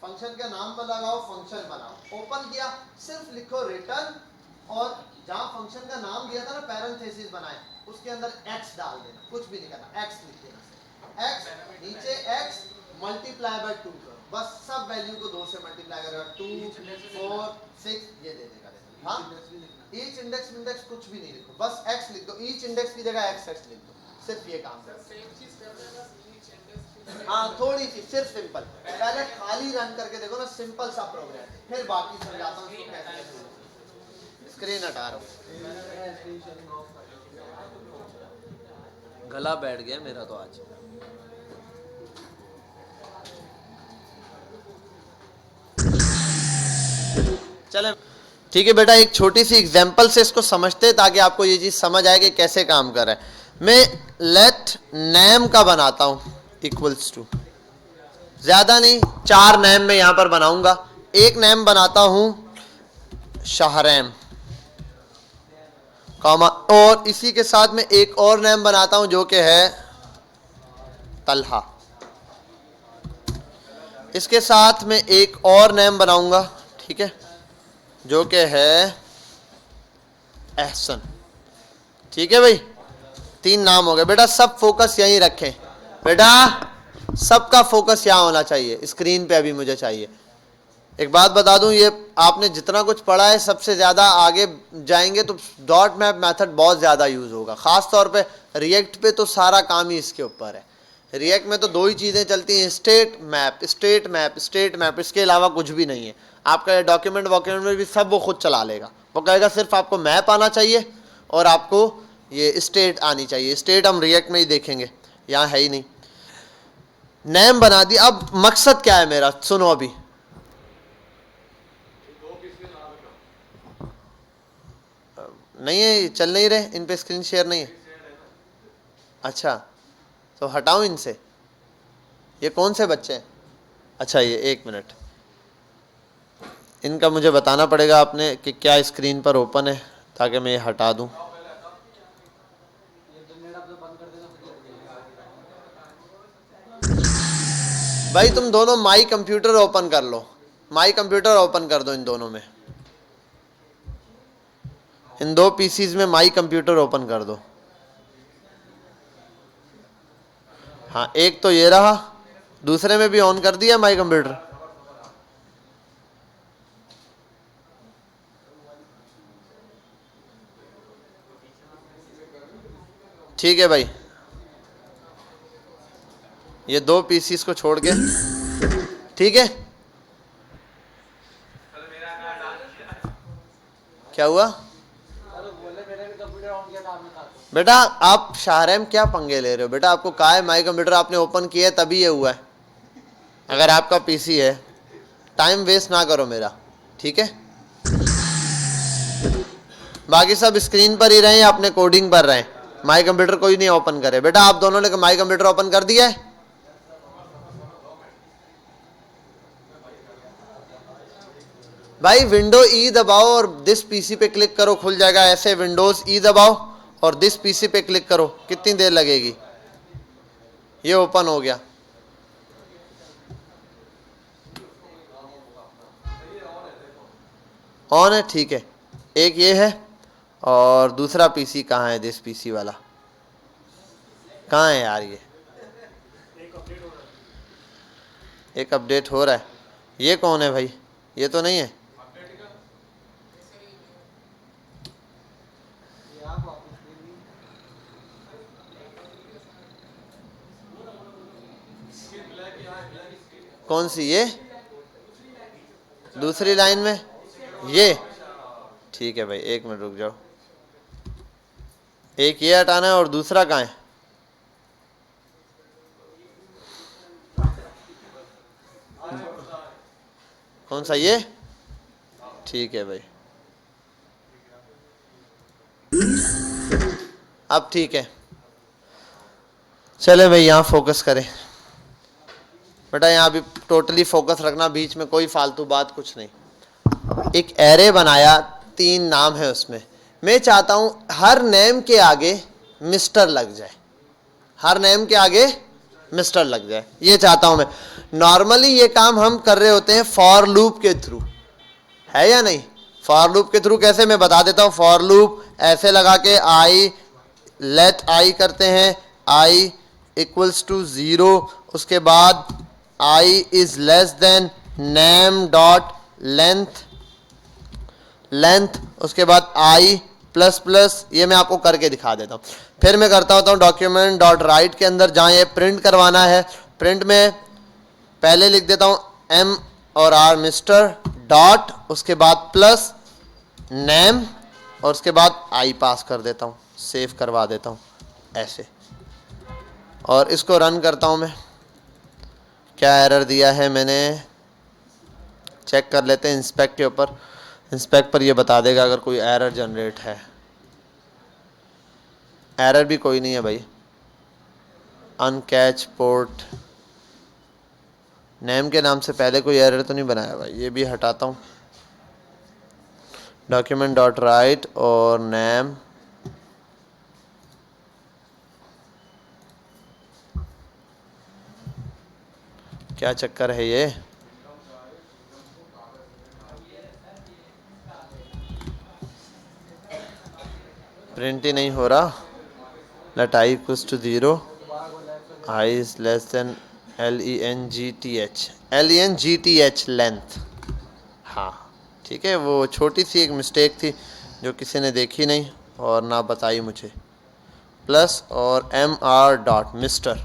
फंक्शन का नाम पर लगाओ, फंक्शन बनाओ, ओपन किया, सिर्फ लिखो रिटर्न, और जहां फंक्शन का नाम दिया था ना पैरेंथेसिस बनाए, उसके अंदर x डाल देना, कुछ भी नहीं करना, x लिख देना, x नीचे x मल्टीप्लाई बाय 2 करो, बस सब वैल्यू को 2 से मल्टीप्लाई करेगा, 2 4 6 ये दे देगा। हाँ, ईच इंडेक्स कुछ भी नहीं लिखो, बस x लिख दो, ईच इंडेक्स की जगह x लिख दो, सिर्फ ये काम करो। हाँ थोड़ी सी, सिर्फ सिंपल, पहले खाली रन करके देखो ना, सिंपल सा प्रोग्राम, फिर बाकी समझाता हूँ कैसे। स्क्रीन हटा रहा हूँ, गला बैठ गया मेरा तो आज। चले ठीक है बेटा, एक छोटी सी एग्जांपल से इसको समझते ताकि आपको ये चीज समझ आए कि कैसे काम कर रहा है। मैं लेट नेम का बनाता हूं इक्वल्स टू, ज्यादा नहीं 4 नेम में यहां पर बनाऊंगा। एक नेम बनाता हूं शाहरैम कॉमा, और इसी के साथ में एक और नेम बनाता हूं जो कि है तलहा। इसके साथ में एक और नेम बनाऊंगा, ठीक है, जो कि है एहसन। ठीक है भाई, 3 नाम हो गए बेटा। सब फोकस यहीं रखें बेटा, सबका फोकस यहां होना चाहिए, स्क्रीन पे अभी मुझे चाहिए। एक बात बता दूं, ये आपने जितना कुछ पढ़ा है सबसे ज़्यादा आगे जाएंगे तो डॉट मैप मेथड बहुत ज़्यादा यूज़ होगा, ख़ास तौर पे रिएक्ट पे तो सारा काम ही इसके ऊपर है। रिएक्ट में तो 2 ही चीज़ें चलती हैं, state map state map state map, इसके अलावा कुछ भी नहीं है। आपका डॉक्यूमेंट में भी सब वो खुद चला लेगा, वो कहेगा सिर्फ आपको मैप आना चाहिए और आपको ये स्टेट आनी चाहिए। स्टेट हम रिएक्ट में ही देखेंगे, यहाँ है ही नहीं। नेम बना दिया, अब मकसद क्या है मेरा सुनो। अभी नहीं है, चल नहीं रहे, इन पे स्क्रीन शेयर नहीं है। अच्छा तो हटाऊं इनसे, ये कौन से बच्चे हैं? अच्छा ये 1 मिनट, इनका मुझे बताना पड़ेगा आपने कि क्या स्क्रीन पर ओपन है ताकि मैं ये हटा दूं। भाई तुम दोनों माई कंप्यूटर ओपन कर लो, माई कंप्यूटर ओपन कर दो इन दोनों में, इन 2 पीसीज में माई कंप्यूटर ओपन कर दो। हाँ एक तो ये रहा दूसरे में भी ऑन कर दिया माई कंप्यूटर? ठीक है भाई, ये 2 पीसीस को छोड़ के, ठीक है। क्या हुआ बेटा? आप शाहरेम क्या पंगे ले रहे हो बेटा? आपको कहा है माई कंप्यूटर आपने ओपन किया है तभी ये हुआ है। अगर आपका पीसी है, टाइम वेस्ट ना करो मेरा, ठीक है। बाकी सब स्क्रीन पर ही रहें या अपने कोडिंग पर रहें, माई कंप्यूटर कोई नहीं ओपन करे। बेटा आप दोनों ने माई कंप्यूटर ओपन कर दिया है? भाई विंडो ई दबाओ और दिस पीसी पे क्लिक करो, खुल जाएगा। ऐसे विंडोज ई दबाओ और दिस पीसी पे क्लिक करो, कितनी देर लगेगी? ये ओपन हो गया। ऑन है, ठीक है। एक ये है और दूसरा पीसी कहाँ है? दिस पीसी वाला कहाँ है यार? ये एक अपडेट हो रहा है। ये कौन है भाई? ये तो नहीं है। कौन सी? ये दूसरी लाइन में ये, ठीक है भाई, एक मिनट रुक जाओ। एक ये हटाना है और दूसरा कहाँ है? कौन सा? ये, ठीक है भाई। अब ठीक है, चले भाई यहाँ फोकस करें। बेटा यहाँ भी टोटली फोकस रखना, बीच में कोई फालतू बात कुछ नहीं। एक एरे बनाया, 3 नाम है उसमें। मैं चाहता हूं हर नेम के आगे मिस्टर लग जाए, हर नेम के आगे मिस्टर लग जाए, ये चाहता हूं मैं। नॉर्मली ये काम हम कर रहे होते हैं फॉर लूप के थ्रू, है या नहीं? फॉर लूप के थ्रू कैसे, मैं बता देता हूं। फॉर लूप ऐसे लगा के आई लेट आई करते हैं, आई इक्वल्स टू 0, उसके बाद I is less than name dot length, length, उसके बाद आई प्लस प्लस। ये मैं आपको करके दिखा देता हूँ। फिर मैं करता होता हूँ डॉक्यूमेंट डॉट राइट के अंदर, जहाँ ये प्रिंट करवाना है, प्रिंट में पहले लिख देता हूँ एम और आर मिस्टर डॉट, उसके बाद प्लस नेम और उसके बाद आई पास कर देता हूँ, सेव करवा देता हूँ ऐसे। और इसको रन करता हूँ मैं। क्या एरर दिया है मैंने, चेक कर लेते हैं इंस्पेक्ट के ऊपर। इंस्पेक्ट पर ये बता देगा अगर कोई एरर जनरेट है। एरर भी कोई नहीं है भाई। अनकैच पोर्ट, नेम के नाम से पहले कोई एरर तो नहीं बनाया भाई। ये भी हटाता हूँ। डॉक्यूमेंट डॉट राइट और नेम, क्या चक्कर है ये? प्रिंट ही नहीं हो रहा। Late I equals to 0, I is less then LENGTH length. हाँ ठीक है, वो छोटी सी एक मिस्टेक थी जो किसी ने देखी नहीं और ना बताई मुझे। प्लस और MR डॉट मिस्टर,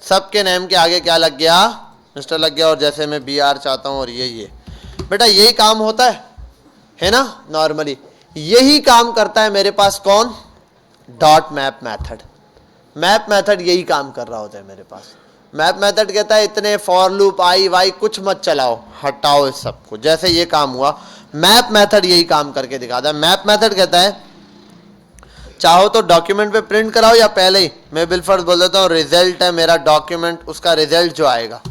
सबके नेम के आगे क्या लग गया? मिस्टर लग गया। और जैसे मैं BR चाहता हूँ और ये बेटा यही काम होता है ना? नॉर्मली यही काम करता है मेरे पास कौन? Dot map method. Map method यही काम कर रहा होता है मेरे पास। मैप मेथड कहता है इतने फॉर लूप आई वाई कुछ मत चलाओ, हटाओ इस सबको। जैसे ये काम हुआ, मैप मेथड यही काम करके दिखाता है। मैप मेथड कहता है चाहो तो डॉक्यूमेंट पे प्रिंट कराओ या पहले ही मैं बिलफर्ज बोल देता हूँ रिजल्ट है मेरा डॉक्यूमेंट, उसका रिजल्ट जो आएगा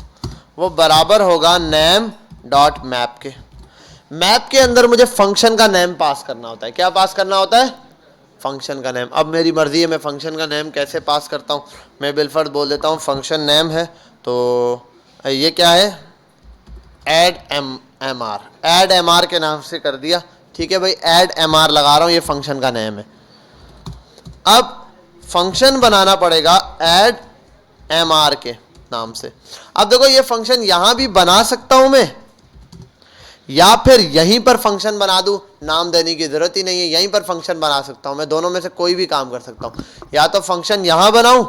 वो बराबर होगा नेम डॉट मैप के। मैप के अंदर मुझे फंक्शन का नेम पास करना होता है। क्या पास करना होता है? फंक्शन का नेम। अब मेरी मर्जी है मैं फंक्शन का नेम कैसे पास करता हूँ। मैं बिलफर्ज बोल देता हूँ फंक्शन नेम है, तो ये क्या है? ऐड MR, ऐड MR के नाम से कर दिया। ठीक है भाई, ऐड MR लगा रहा हूँ, ये फंक्शन का नेम है। अब फंक्शन बनाना पड़ेगा ऐड MR के। नाम से। अब देखो ये फंक्शन यहां भी बना सकता हूं मैं, या फिर यहीं पर फंक्शन बना दूं, नाम देने की जरूरत ही नहीं है, यहीं पर फंक्शन बना सकता हूं मैं। दोनों में से कोई भी काम कर सकता हूं, या तो फंक्शन यहां बनाऊं,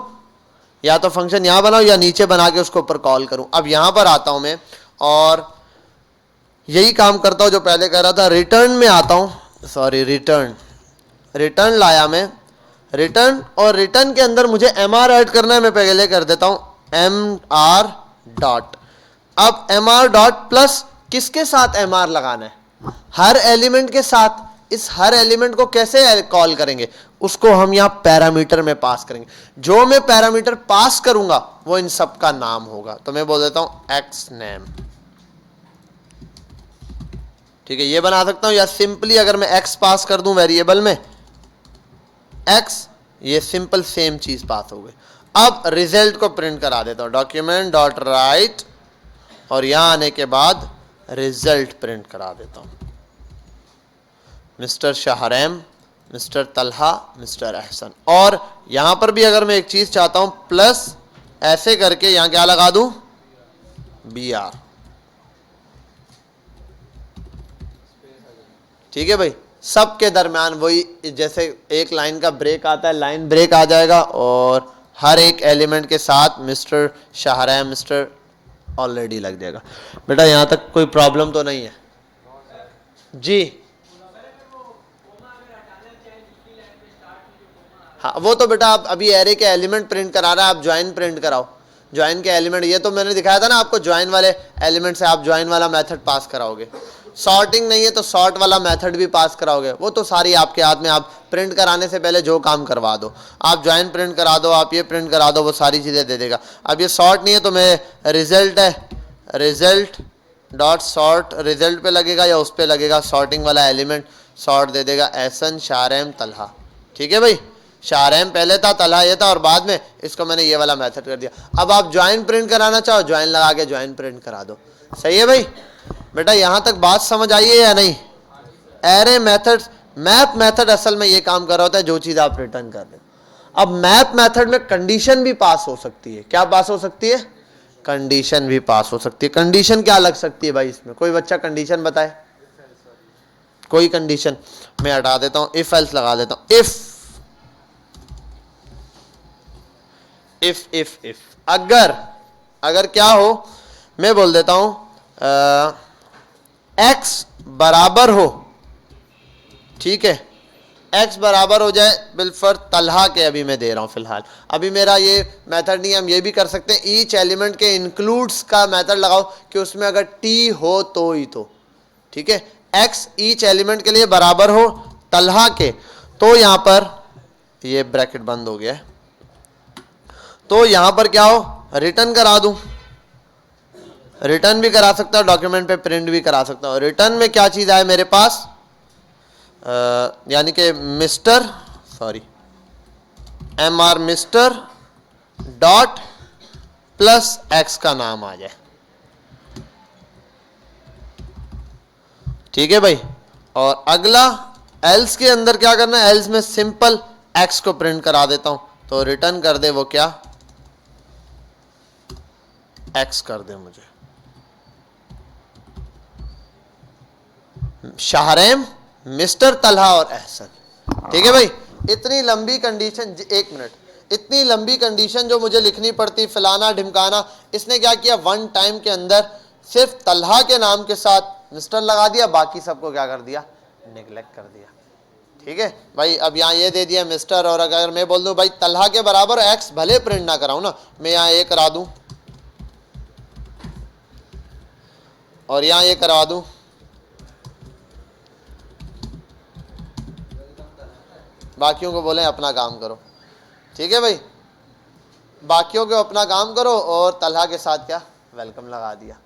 या तो फंक्शन यहां बनाऊं, या नीचे बना के उसको ऊपर कॉल करूं। अब यहां पर आता हूं मैं और यही काम करता हूं जो पहले कर रहा था। रिटर्न में आता हूं, सॉरी रिटर्न लाया मैं, रिटर्न, और रिटर्न के अंदर मुझे mr ऐड करना है। मैं पहले कर देता हूं mr डॉट। अब mr डॉट प्लस किसके साथ mr लगाना है? हर एलिमेंट के साथ। इस हर एलिमेंट को कैसे कॉल करेंगे? उसको हम यहां पैरामीटर में पास करेंगे। जो मैं पैरामीटर पास करूंगा वो इन सब का नाम होगा। तो मैं बोल देता हूं x नेम, ठीक है, ये बना सकता हूं। या सिंपली अगर मैं x पास कर दूं वेरिएबल में x, ये सिंपल सेम चीज पास हो गई। अब रिजल्ट को प्रिंट करा देता हूं, डॉक्यूमेंट डॉट राइट, और यहां आने के बाद रिजल्ट प्रिंट करा देता हूं, mister Shahraim, mister Talha, mister Ahsan. और यहां पर भी अगर मैं एक चीज चाहता हूं, प्लस ऐसे करके यहां क्या लगा दूं, BR, ठीक है भाई। सबके दरमियान वही, जैसे एक लाइन का ब्रेक आता है, लाइन ब्रेक आ जाएगा, और हर एक एलिमेंट के साथ मिस्टर शाहरैम, मिस्टर ऑलरेडी लग जाएगा। बेटा यहां तक कोई प्रॉब्लम तो नहीं है जी? हाँ, वो तो बेटा आप अभी एरे के एलिमेंट प्रिंट करा रहा है, आप ज्वाइन प्रिंट कराओ। ज्वाइन के एलिमेंट, ये तो मैंने दिखाया था ना आपको, ज्वाइन वाले एलिमेंट से आप ज्वाइन वाला मेथड पास कराओगे। सॉर्टिंग नहीं है तो सॉर्ट वाला मेथड भी पास कराओगे। वो तो सारी आपके हाथ में, आप प्रिंट कराने से पहले जो काम करवा दो, आप ज्वाइन प्रिंट करा दो, आप ये प्रिंट करा दो, वो सारी चीज़ें दे देगा। अब ये सॉर्ट नहीं है तो मैं रिजल्ट है, रिजल्ट डॉट सॉर्ट, रिजल्ट पे लगेगा या उस पे लगेगा, सॉर्टिंग वाला एलिमेंट सॉर्ट दे देगा, एहसन शाहरैम तलहा, ठीक है भाई। शाहरैम पहले था, तलहा ये था, और बाद में इसको मैंने ये वाला मेथड कर दिया। अब आप ज्वाइन प्रिंट कराना चाहो, ज्वाइन लगा के ज्वाइन प्रिंट करा दो। सही है भाई? बेटा यहां तक बात समझ आई है या नहीं? एरे मेथड, मैप मेथड असल में ये काम कर रहा होता है जो चीज आप रिटर्न कर रहे हो। अब मैप मेथड में कंडीशन भी पास हो सकती है। क्या पास हो सकती है? कंडीशन भी पास हो सकती है। कंडीशन क्या लग सकती है भाई इसमें? कोई बच्चा कंडीशन बताए, कोई कंडीशन। मैं हटा देता हूं, इफ एल्स लगा देता हूं। इफ अगर क्या हो, मैं बोल देता हूं x बराबर हो, ठीक है, x बराबर हो जाए बिलफर तलहा के, अभी मैं दे रहा हूं फिलहाल, अभी मेरा ये मेथड नहीं है। हम ये भी कर सकते हैं, ईच एलिमेंट के इंक्लूड्स का मेथड लगाओ कि उसमें अगर t हो तो ही तो, ठीक है। x ईच एलिमेंट के लिए बराबर हो तलहा के, तो यहां पर ये ब्रैकेट बंद हो गया है, तो यहां पर क्या हो, रिटर्न करा दूं। रिटर्न भी करा सकता हूं, डॉक्यूमेंट पे प्रिंट भी करा सकता हूं। रिटर्न में क्या चीज आए मेरे पास, यानी कि mister, sorry mr mister dot plus x का नाम आ जाए, ठीक है भाई। और अगला एल्स के अंदर क्या करना है, एल्स में सिंपल x को प्रिंट करा देता हूं, तो रिटर्न कर दे वो क्या, x कर दे मुझे, शाहरैम, मिस्टर तलहा और एहसन, ठीक है भाई। इतनी लंबी कंडीशन, एक मिनट, इतनी लंबी कंडीशन जो मुझे लिखनी पड़ती, फलाना ढिमकाना, इसने क्या किया, वन टाइम के अंदर सिर्फ तलहा के नाम के साथ मिस्टर लगा दिया, बाकी सबको क्या कर दिया, निगलेक्ट कर दिया, ठीक है भाई। अब यहाँ ये दे दिया मिस्टर, और अगर मैं बोल दूं भाई तलहा के बराबर एक्स, भले प्रिंट ना कराऊं ना, मैं यहाँ ये करा दूं और यहाँ ये करवा दूं, बाकियों को बोले अपना काम करो, ठीक है भाई, बाकियों को अपना काम करो, और तलहा के साथ क्या, वेलकम लगा दिया।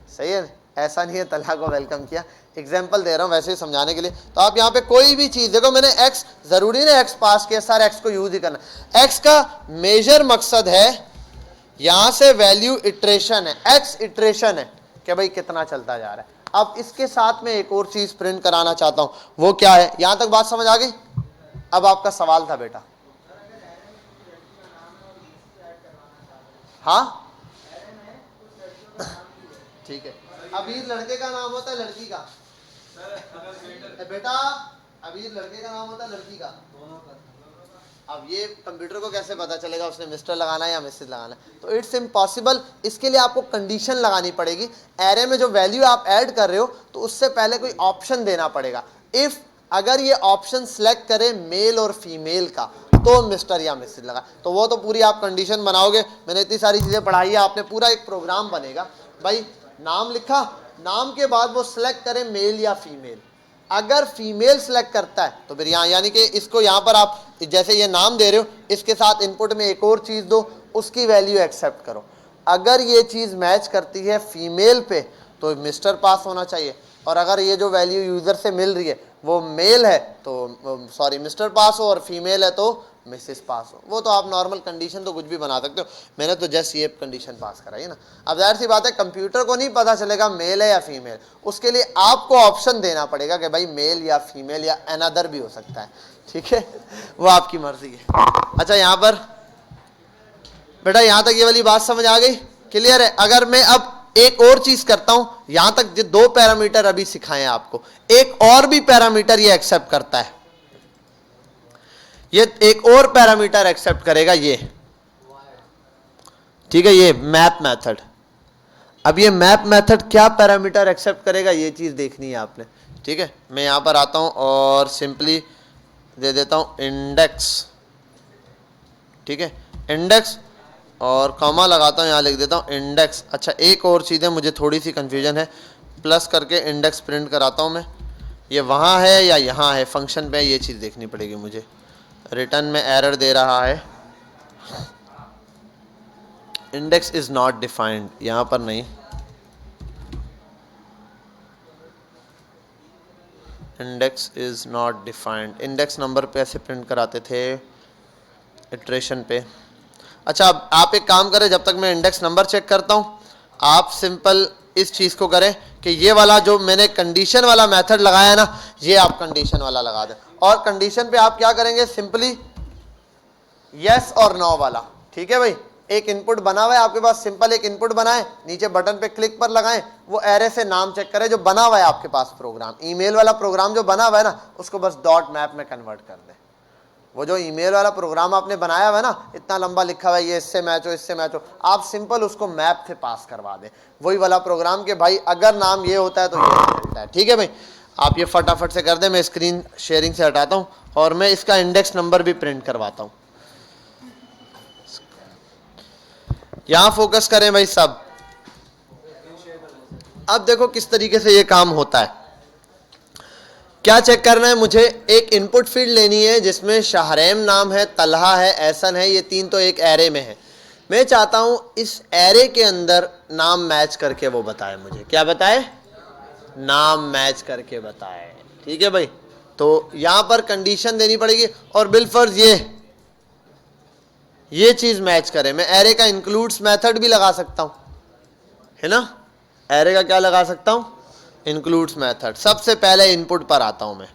सही है, ऐसा नहीं है तलहा को वेलकम किया, एग्जाम्पल दे रहा हूं वैसे ही समझाने के लिए। तो आप यहाँ पे कोई भी चीज देखो, मैंने x, जरूरी नहीं x पास किया, सारे x को यूज ही करना। x का मेजर मकसद है, यहां से वैल्यू इटरेशन है, x इटरेशन है कि भाई कितना चलता जा रहा है। अब इसके साथ में एक और चीज प्रिंट कराना चाहता हूं, वो क्या है, यहां तक बात समझ आ गई? अब आपका सवाल था बेटा, हाँ ठीक है। अबीर लड़के का नाम होता है लड़की का? बेटा अबीर लड़के का नाम होता है लड़की का? दोनों का। अब ये कंप्यूटर को कैसे पता चलेगा उसने मिस्टर लगाना है या मिसेस लगाना है? तो इट्स इम्पॉसिबल। इसके लिए आपको कंडीशन लगानी पड़ेगी। एरे में जो वैल्यू आप ऐड कर रहे हो तो उससे पहले कोई ऑप्शन देना पड़ेगा। इफ अगर ये ऑप्शन सेलेक्ट करे मेल और फीमेल का तो मिस्टर या मिसेस लगा, तो वो तो पूरी आप कंडीशन बनाओगे। मैंने इतनी सारी चीज़ें पढ़ाई है, आपने पूरा एक प्रोग्राम बनेगा। भाई नाम लिखा, नाम के बाद वो सिलेक्ट करे मेल या फीमेल। अगर फीमेल सेलेक्ट करता है तो फिर यहाँ यानी कि इसको यहाँ पर आप जैसे ये नाम दे रहे हो इसके साथ इनपुट में एक और चीज़ दो, उसकी वैल्यू एक्सेप्ट करो। अगर ये चीज़ मैच करती है फीमेल पे तो मिस्टर पास होना चाहिए, और अगर ये जो वैल्यू यूज़र से मिल रही है वो मेल है तो सॉरी मिस्टर पास हो, और फीमेल है तो मिसेस पास हो। वो तो आप नॉर्मल कंडीशन तो कुछ भी बना सकते हो, मैंने तो जस्ट ये कंडीशन पास कराई है ना। अब जाहिर सी बात है कंप्यूटर को नहीं पता चलेगा मेल है या फीमेल, उसके लिए आपको ऑप्शन देना पड़ेगा कि भाई मेल या फीमेल या अनदर भी हो सकता है, ठीक है, वो आपकी मर्जी है। अच्छा यहाँ पर बेटा यहाँ तक ये वाली बात समझ आ गई, क्लियर है? अगर मैं अब एक और चीज करता हूं, यहां तक जो दो पैरामीटर अभी सिखाए आपको, एक और भी पैरामीटर ये एक्सेप्ट करता है, ये एक और पैरामीटर एक्सेप्ट करेगा ये, ठीक है, ये मैप मेथड। अब ये मैप मेथड क्या पैरामीटर एक्सेप्ट करेगा ये चीज देखनी है आपने, ठीक है। मैं यहां पर आता हूं और सिंपली दे देता हूं इंडेक्स, ठीक है, इंडेक्स, और कॉमा लगाता हूँ, यहाँ लिख देता हूँ इंडेक्स। अच्छा एक और चीज़ है, मुझे थोड़ी सी कन्फ्यूजन है, प्लस करके इंडेक्स प्रिंट कराता हूँ मैं, ये वहाँ है या यहाँ है, फंक्शन पे ये चीज़ देखनी पड़ेगी मुझे। रिटर्न में एरर दे रहा है, इंडेक्स इज़ नॉट डिफाइंड, यहाँ पर नहीं, index is not defined. Index number पे ऐसे प्रिंट कराते थे इटरेशन पे। अच्छा अब आप एक काम करें, जब तक मैं इंडेक्स नंबर चेक करता हूँ आप सिंपल इस चीज़ को करें कि ये वाला जो मैंने कंडीशन वाला मेथड लगाया है ना, ये आप कंडीशन वाला लगा दें, और कंडीशन पे आप क्या करेंगे, सिंपली यस और नो वाला, ठीक है भाई। एक इनपुट बना हुआ है आपके पास, सिंपल एक इनपुट बनाएं, नीचे बटन पे क्लिक पर लगाएं, वो एरे से नाम चेक करें जो बना हुआ है आपके पास प्रोग्राम, ईमेल वाला प्रोग्राम जो बना हुआ है ना, उसको बस डॉट मैप में कन्वर्ट कर दें। वो जो ईमेल वाला प्रोग्राम आपने बनाया हुआ है ना, इतना लंबा लिखा हुआ है ये इससे मैच हो इससे मैच हो, आप सिंपल उसको मैप से पास करवा दें, वही वाला प्रोग्राम के भाई अगर नाम ये होता है तो ये मिलता है, ठीक है भाई। आप ये फटाफट से कर दें, मैं स्क्रीन शेयरिंग से हटाता हूँ और मैं इसका इंडेक्स नंबर भी प्रिंट करवाता हूँ। यहाँ फोकस करें भाई सब। अब देखो किस तरीके से ये काम होता है। क्या चेक करना है मुझे, एक इनपुट फील्ड लेनी है जिसमें शाहरेम नाम है, तलहा है, एहसन है, ये तीन तो एक एरे में है। मैं चाहता हूं इस एरे के अंदर नाम मैच करके वो बताए मुझे, क्या बताए, नाम मैच करके बताए, ठीक है भाई। तो यहां पर कंडीशन देनी पड़ेगी और बिलफर्ज ये चीज मैच करे। मैं एरे का इंक्लूड्स मेथड भी लगा सकता हूं, है ना, एरे का क्या लगा सकता हूं, इंक्लूड्स मेथड। सबसे पहले इनपुट पर आता हूं मैं,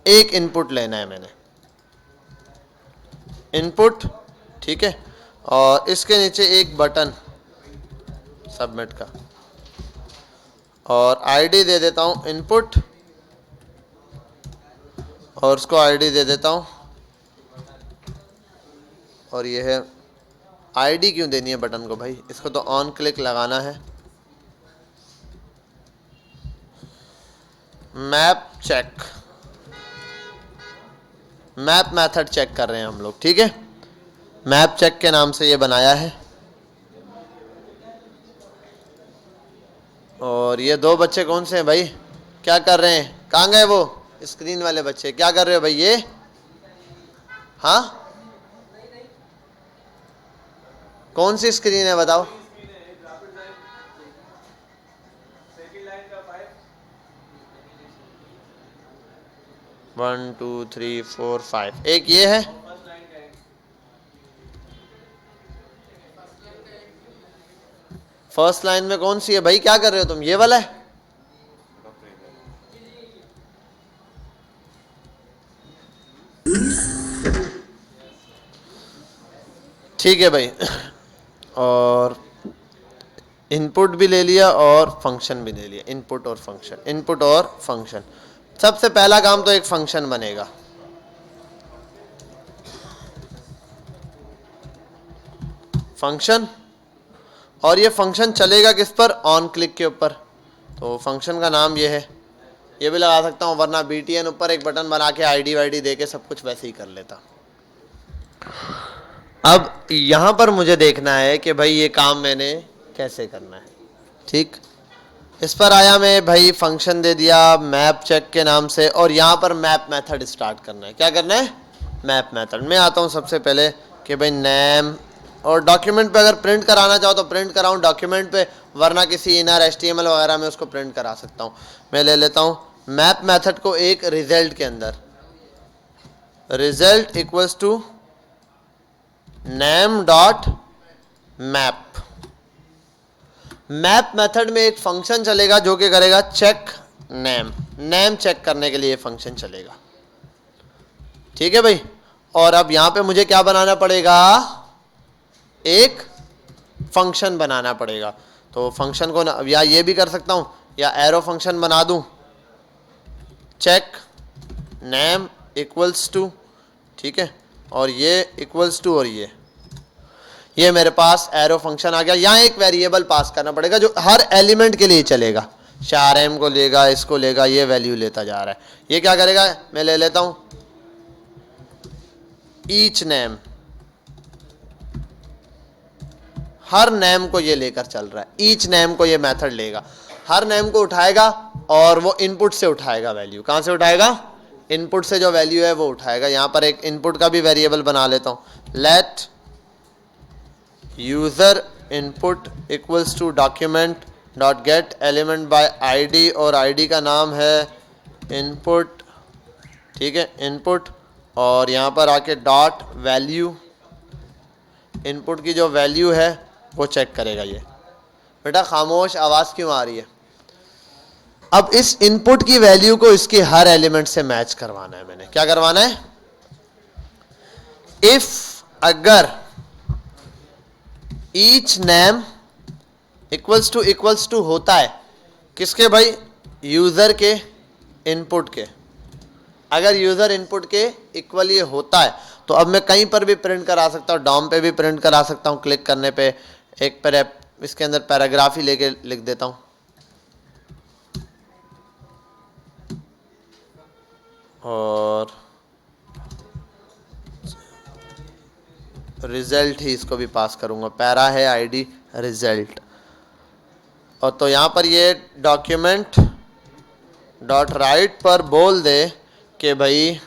एक इनपुट लेना है मैंने, इनपुट, ठीक है, और इसके नीचे एक बटन सबमिट का, और आईडी दे देता हूं इनपुट, और उसको आईडी दे देता हूं, और ये है आईडी क्यों देनी है बटन को भाई, इसको तो ऑन क्लिक लगाना है। Map check, map method check कर रहे हैं हम लोग, ठीक है, मैप चेक के नाम से ये बनाया है। और ये दो बच्चे कौन से हैं भाई, क्या कर रहे हैं, कहाँ गए वो स्क्रीन वाले बच्चे, क्या कर रहे हो भाई ये, हाँ कौन सी स्क्रीन है बताओ, 1 2 3 4 5, एक ये है, फर्स्ट लाइन में कौन सी है भाई, क्या कर रहे हो तुम, ये वाला है, ठीक है भाई। और इनपुट भी ले लिया और फंक्शन भी ले लिया, इनपुट और फंक्शन, इनपुट और फंक्शन। सबसे पहला काम तो एक फंक्शन बनेगा, फंक्शन, और ये फंक्शन चलेगा किस पर, ऑन क्लिक के ऊपर। तो फंक्शन का नाम ये है, ये भी लगा सकता हूँ, वरना BTN ऊपर एक बटन बना के ID वाईडी दे के सब कुछ वैसे ही कर लेता। अब यहाँ पर मुझे देखना है कि भाई ये काम मैंने कैसे करना है। ठीक, इस पर आया मैं, भाई फंक्शन दे दिया मैप चेक के नाम से, और यहाँ पर मैप मेथड स्टार्ट करना है। क्या करना है, मैप मेथड। मैं आता हूँ सबसे पहले कि भाई नेम, और डॉक्यूमेंट पे अगर प्रिंट कराना चाहो तो प्रिंट कराऊँ डॉक्यूमेंट पे, वरना किसी इनर HTML वगैरह में उसको प्रिंट करा सकता हूँ। मैं ले लेता हूँ मैप मेथड को एक रिजल्ट के अंदर, result equals to name dot map. Map method में एक फंक्शन चलेगा जो कि करेगा चेक नेम, नेम चेक करने के लिए फंक्शन चलेगा। ठीक है भाई, और अब यहां पे मुझे क्या बनाना पड़ेगा, एक फंक्शन बनाना पड़ेगा। तो फंक्शन को ना, या ये भी कर सकता हूं, या एरो फंक्शन बना दूं, चेक नेम इक्वल्स टू, ठीक है, और ये इक्वल्स टू, और ये मेरे पास एरो फंक्शन आ गया। यहाँ एक वेरिएबल पास करना पड़ेगा जो हर एलिमेंट के लिए चलेगा, शारम को लेगा, इसको लेगा, ये वैल्यू लेता जा रहा है। ये क्या करेगा, मैं ले लेता हूं ईच नेम, हर नेम को ये लेकर चल रहा है, ईच नेम को ये मेथड लेगा, हर नेम को उठाएगा और वो इनपुट से उठाएगा वैल्यू। कहां से उठाएगा, इनपुट से जो वैल्यू है वो उठाएगा। यहां पर एक इनपुट का भी वेरिएबल बना लेता हूं, let user input equals to document dot get element by ID, और ID का नाम है इनपुट। ठीक है, इनपुट, और यहाँ पर आके डॉट वैल्यू, इनपुट की जो वैल्यू है वो चेक करेगा। ये बेटा खामोश, आवाज़ क्यों आ रही है। अब इस इनपुट की वैल्यू को इसके हर एलिमेंट से मैच करवाना है। मैंने क्या करवाना है, इफ अगर ईच नेम इक्वल्स टू होता है किसके भाई, यूजर के इनपुट के। अगर यूजर इनपुट के इक्वल ये होता है तो अब मैं कहीं पर भी प्रिंट करा सकता हूँ, डॉम पे भी प्रिंट करा सकता हूँ, क्लिक करने पे एक इसके अंदर पैराग्राफ ही लेके लिख देता हूँ, और रिजल्ट ही इसको भी पास करूंगा, पैरा है ID रिजल्ट। और तो यहाँ पर ये डॉक्यूमेंट डॉट राइट पर बोल दे कि भाई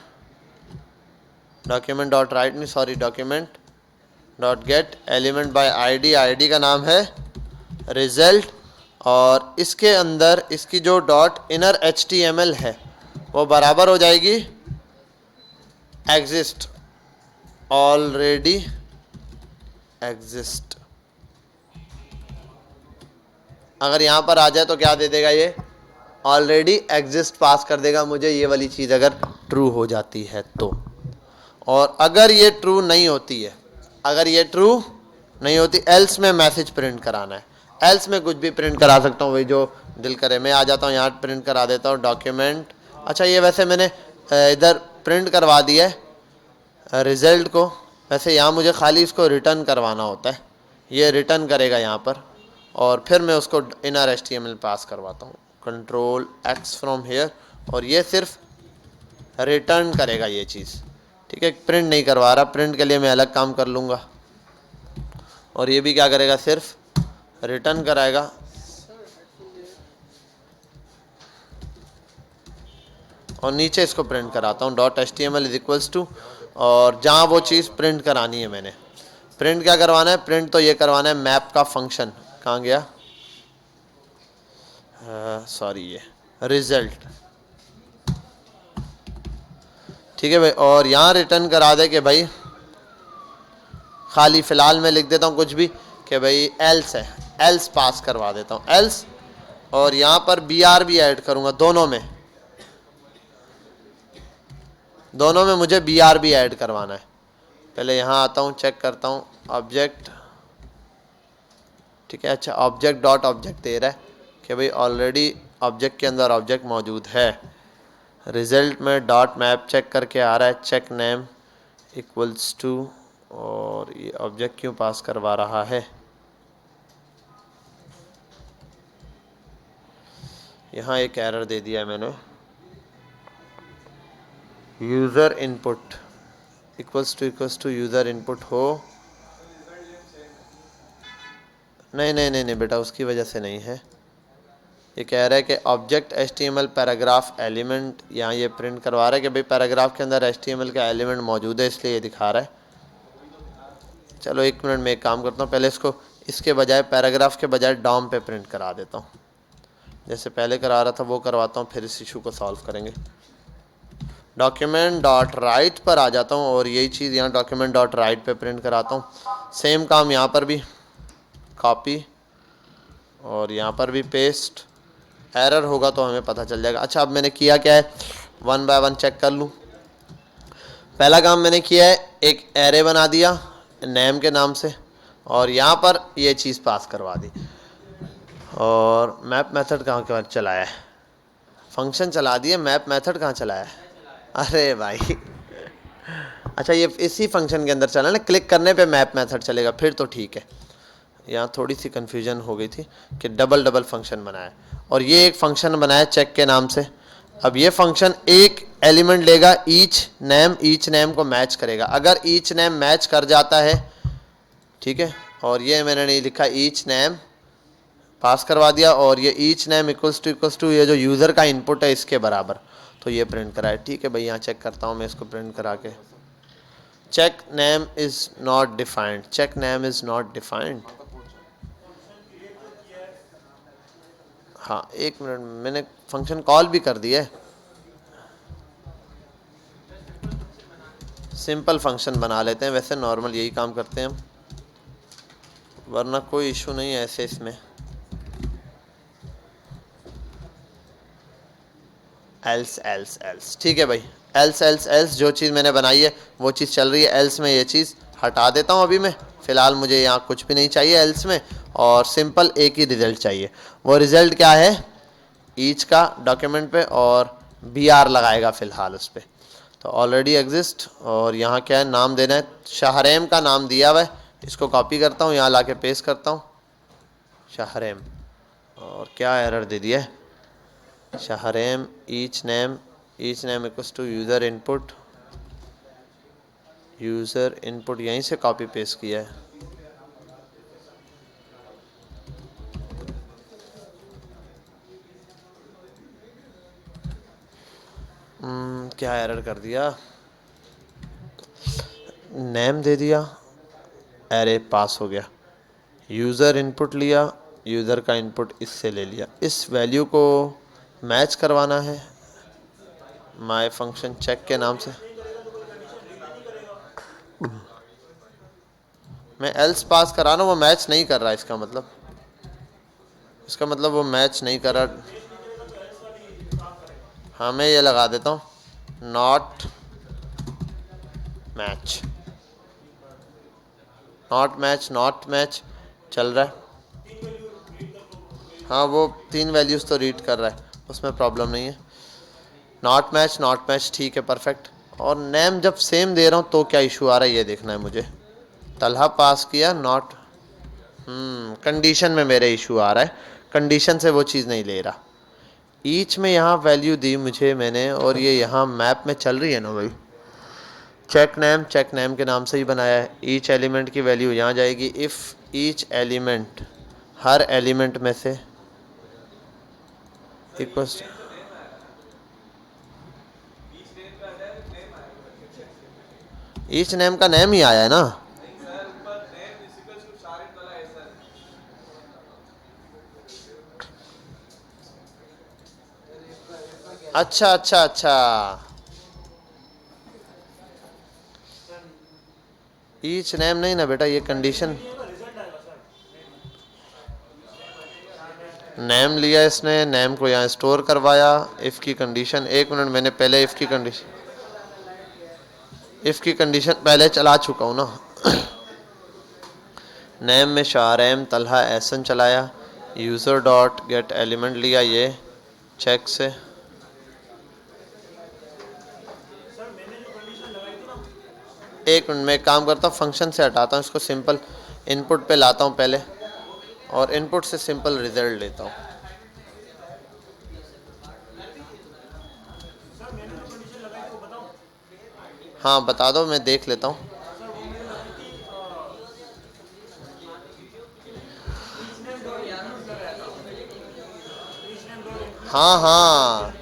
डॉक्यूमेंट डॉट राइट नहीं, sorry, document dot get element by ID, ID का नाम है रिजल्ट, और इसके अंदर इसकी जो डॉट इनर HTML है वो बराबर हो जाएगी एग्जिस्ट, ऑलरेडी एग्जिस्ट। अगर यहाँ पर आ जाए तो क्या दे देगा, ये ऑलरेडी एग्जिस्ट पास कर देगा मुझे, ये वाली चीज़ अगर ट्रू हो जाती है तो। और अगर ये ट्रू नहीं होती है, अगर ये ट्रू नहीं होती, एल्स में मैसेज प्रिंट कराना है। एल्स में कुछ भी प्रिंट करा सकता हूँ, वही जो दिल करे। मैं आ जाता हूँ यहाँ प्रिंट करा देता हूँ डॉक्यूमेंट। अच्छा, ये वैसे मैंने इधर प्रिंट करवा दिया है रिजल्ट को, वैसे यहाँ मुझे खाली इसको रिटर्न करवाना होता है। ये रिटर्न करेगा यहाँ पर, और फिर मैं उसको इनर HTML पास करवाता हूँ, कंट्रोल X फ्रॉम हेयर, और ये सिर्फ रिटर्न करेगा ये चीज़। ठीक है, प्रिंट नहीं करवा रहा, प्रिंट के लिए मैं अलग काम कर लूँगा। और ये भी क्या करेगा, सिर्फ रिटर्न कराएगा। और नीचे इसको प्रिंट कराता हूँ dot HTML is equals to, और जहाँ वो चीज़ प्रिंट करानी है मैंने, प्रिंट क्या करवाना है, प्रिंट तो ये करवाना है मैप का फंक्शन। कहाँ गया, सॉरी, ये रिजल्ट। ठीक है भाई, और यहाँ रिटर्न करा दे कि भाई खाली फ़िलहाल मैं लिख देता हूँ कुछ भी कि भाई एल्स है, एल्स पास करवा देता हूँ, एल्स। और यहाँ पर BR भी ऐड करूँगा, दोनों में मुझे BR भी ऐड करवाना है। पहले यहाँ आता हूँ, चेक करता हूँ ऑब्जेक्ट, ठीक है। अच्छा, ऑब्जेक्ट डॉट ऑब्जेक्ट दे रहा है कि भाई ऑलरेडी ऑब्जेक्ट के अंदर ऑब्जेक्ट मौजूद है। रिजल्ट में डॉट मैप चेक करके आ रहा है चेक नेम इक्वल्स टू, और ये ऑब्जेक्ट क्यों पास करवा रहा है, यहाँ एक एरर दे दिया है मैंने। User input equals to user input हो, नहीं नहीं नहीं नहीं बेटा, उसकी वजह से नहीं है। ये कह रहा है कि ऑब्जेक्ट HTML पैराग्राफ एलिमेंट, यहाँ ये प्रिंट करवा रहा है कि भाई पैराग्राफ के अंदर HTML का एलिमेंट मौजूद है, इसलिए ये दिखा रहा है। चलो एक मिनट में एक काम करता हूँ, पहले इसको इसके बजाय पैराग्राफ के बजाय डॉम पे प्रिंट करा देता हूँ, जैसे पहले करा रहा था वो करवाता हूँ, फिर इस इशू को सॉल्व करेंगे। डॉक्यूमेंट डॉट राइट पर आ जाता हूँ और यही चीज़ यहाँ डॉक्यूमेंट डॉट राइट पे प्रिंट कराता हूँ। सेम काम यहाँ पर भी, कॉपी और यहाँ पर भी पेस्ट। एरर होगा तो हमें पता चल जाएगा। अच्छा, अब मैंने किया क्या है, वन बाय वन चेक कर लूँ। पहला काम मैंने किया है, एक एरे बना दिया नेम के नाम से और यहाँ पर ये चीज़ पास करवा दी। और मैप मेथड कहाँ चलाया है, फंक्शन चला दिए, मैप मेथड कहाँ चलाया है, अरे भाई अच्छा ये इसी फंक्शन के अंदर चला ना, क्लिक करने पे मैप मेथड चलेगा, फिर तो ठीक है। यहाँ थोड़ी सी कन्फ्यूजन हो गई थी कि डबल फंक्शन बनाया, और ये एक फंक्शन बनाया चेक के नाम से। अब ये फंक्शन एक एलिमेंट लेगा, ईच नेम को मैच करेगा। अगर ईच नेम मैच कर जाता है, ठीक है, और ये मैंने नहीं लिखा, ईच नेम पास करवा दिया, और ये ईच नेम इक्वल्स टू ये जो यूज़र का इनपुट है इसके बराबर, तो ये प्रिंट कराए। ठीक है भाई, यहाँ चेक करता हूँ मैं इसको प्रिंट करा के। Check name is not defined, check name is not defined. हाँ एक मिनट, मैंने फंक्शन कॉल भी कर दिया है, सिंपल फंक्शन बना लेते हैं, वैसे नॉर्मल यही काम करते हैं हम, वरना कोई इशू नहीं है ऐसे इसमें। एल्स ठीक है भाई, एल्स जो चीज़ मैंने बनाई है वो चीज़ चल रही है। एल्स में ये चीज़ हटा देता हूँ अभी मैं, फ़िलहाल मुझे यहाँ कुछ भी नहीं चाहिए एल्स में, और सिंपल एक ही रिज़ल्ट चाहिए। वो रिज़ल्ट क्या है, ईच का डॉक्यूमेंट पे और BR लगाएगा फ़िलहाल उस पर, तो ऑलरेडी एग्जिस्ट। और यहाँ क्या है, नाम देना है, शाहरेम का नाम दिया हुआ है, इसको कॉपी करता हूँ, यहाँ ला के पेस्ट करता हूँ शाहरेम, और क्या एरर दे दिया है, Shahraim each name equals to user input यहीं से कॉपी पेस्ट किया है। क्या एरर कर दिया, नेम दे दिया, एरे पास हो गया, यूज़र इनपुट लिया, यूज़र का इनपुट इससे ले लिया, इस वैल्यू को मैच करवाना है माय फंक्शन चेक के नाम से। मैं एल्स पास करा रहा हूँ, वो मैच नहीं कर रहा, इसका मतलब वो मैच नहीं कर रहा। हाँ मैं ये लगा देता हूँ, नॉट मैच चल रहा है। हाँ वो 3 वैल्यूज़ तो रीड कर रहा है, उसमें प्रॉब्लम नहीं है। नॉट मैच ठीक है, परफेक्ट। और नेम जब सेम दे रहा हूँ तो क्या इशू आ रहा है ये देखना है मुझे। तलहा पास किया, नॉट, कंडीशन में मेरे इशू आ रहा है, कंडीशन से वो चीज़ नहीं ले रहा। ईच में यहाँ वैल्यू दी मुझे मैंने, और ये यहाँ मैप में चल रही है ना भाई, चेक नेम के नाम से ही बनाया है। ईच एलिमेंट की वैल्यू यहाँ जाएगी, if each element, her element में से इक्वल्स, ईच नेम का नेम ही आया है ना, अच्छा ईच नेम नहीं ना बेटा, ये कंडीशन, नेम लिया इसने, नेम को यहाँ स्टोर करवाया, इफ़ की कंडीशन, एक मिनट, मैंने पहले इफ़ की कंडीशन पहले चला चुका हूँ ना नेम में शारैम तलहा एहसन चलाया, यूज़र डॉट गेट एलिमेंट लिया ये चेक से, एक मिनट में एक काम करता हूँ, फंक्शन से हटाता हूँ इसको, सिंपल इनपुट पे लाता हूँ पहले और इनपुट से सिंपल रिजल्ट लेता हूँ। हाँ बता दो, मैं देख लेता हूँ। हाँ हाँ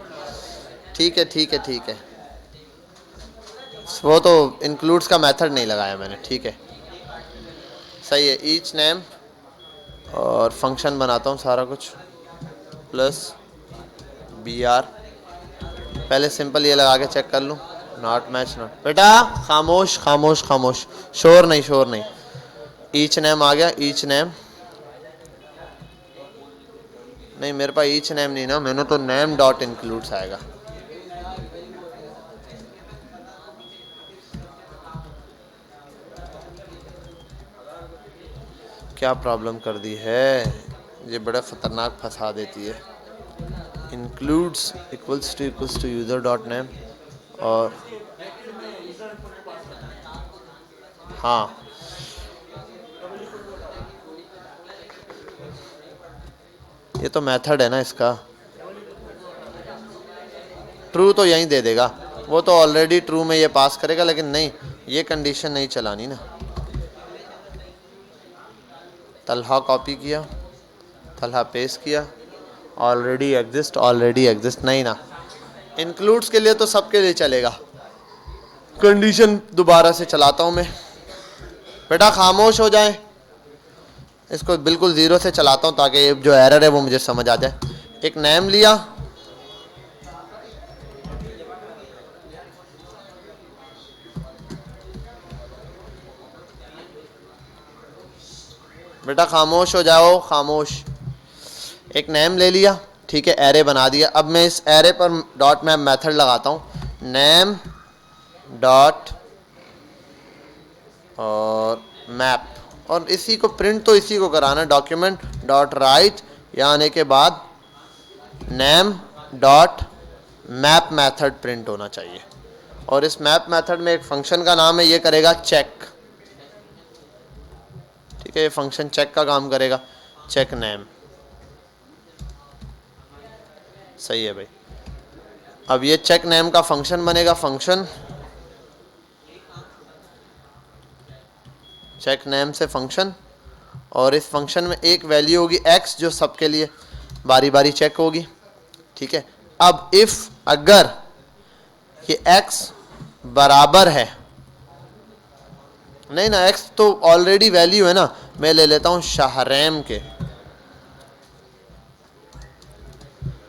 ठीक है ठीक है ठीक है, वो तो इंक्लूड्स का मेथड नहीं लगाया मैंने, ठीक है सही है। ईच नेम और फंक्शन बनाता हूँ सारा कुछ प्लस बी आर, पहले सिंपल ये लगा के चेक कर लूँ, नॉट मैच नॉट। बेटा खामोश खामोश खामोश, शोर नहीं शोर नहीं। ईच नेम आ गया, ईच नेम नहीं, मेरे पास ईच नेम नहीं ना, मैंने तो नेम डॉट इंक्लूड्स आएगा। क्या प्रॉब्लम कर दी है ये, बड़ा ख़तरनाक फंसा देती है। Includes equals to user dot name और हाँ ये तो मेथड है ना इसका, ट्रू तो यहीं दे देगा, वो तो ऑलरेडी ट्रू में ये पास करेगा, लेकिन नहीं ये कंडीशन नहीं चलानी ना। तलहा कॉपी किया, तलहा पेस्ट किया, ऑलरेडी एग्जिस्ट नहीं ना, इंक्लूड्स के लिए तो सबके लिए चलेगा। कंडीशन दोबारा से चलाता हूँ मैं, बेटा खामोश हो जाए, इसको बिल्कुल ज़ीरो से चलाता हूँ ताकि ये जो एरर है वो मुझे समझ आ जाए। एक नेम लिया, बेटा खामोश हो जाओ खामोश, एक नेम ले लिया, ठीक है एरे बना दिया। अब मैं इस एरे पर डॉट मैप मेथड लगाता हूँ, नेम डॉट और मैप, और इसी को प्रिंट तो इसी को कराना, डॉक्यूमेंट डॉट राइट, यहाँ आने के बाद name dot map method print होना चाहिए। और इस मैप मेथड में एक फंक्शन का नाम है, ये करेगा चेक, ठीक है ये फंक्शन चेक का काम करेगा, चेक नेम, सही है भाई। अब ये चेक नेम का फंक्शन बनेगा, फंक्शन चेक नेम से फंक्शन, और इस फंक्शन में एक वैल्यू होगी x जो सबके लिए बारी बारी चेक होगी, ठीक है। अब इफ अगर ये x बराबर है, नहीं ना x तो ऑलरेडी वैल्यू है ना, मैं ले लेता हूं शाहरैम के,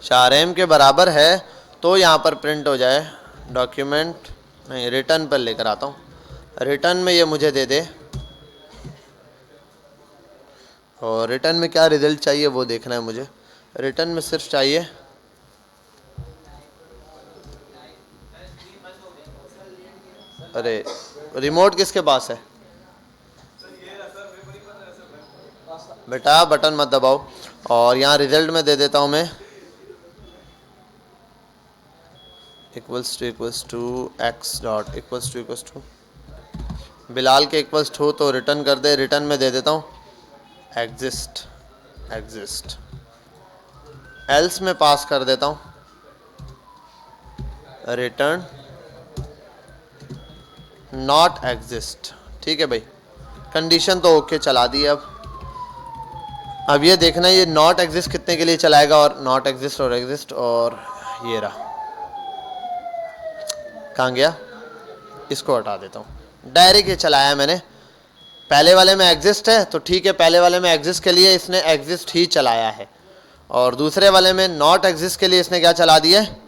शाहरैम के बराबर है तो यहां पर प्रिंट हो जाए डॉक्यूमेंट, नहीं रिटर्न पर लेकर आता हूं, रिटर्न में ये मुझे दे दे, और रिटर्न में क्या रिजल्ट चाहिए वो देखना है मुझे। रिटर्न में सिर्फ चाहिए अरे रिमोट किसके पास है बेटा, बटन मत दबाओ, और यहाँ रिजल्ट में दे देता हूँ मैं equals to x dot equals to Bilal के इक्वल्स टू, तो रिटर्न कर दे, रिटर्न में दे देता हूँ एग्जिस्ट, एल्स में पास कर देता हूँ रिटर्न नॉट एग्जिस्ट, ठीक है भाई। कंडीशन तो ओके चला दी है। अब ये देखना ये नॉट एग्जिस्ट कितने के लिए चलाएगा, और नॉट एग्जिस्ट और एग्जिस्ट, और ये रहा, कहाँ गया, इसको हटा देता हूँ, डायरेक्ट ये चलाया मैंने। पहले वाले में एग्जिस्ट है तो ठीक है, पहले वाले में एग्जिस्ट के लिए इसने एग्जिस्ट ही चलाया है, और दूसरे वाले में नॉट एग्जिस्ट के लिए इसने क्या चला दिया है,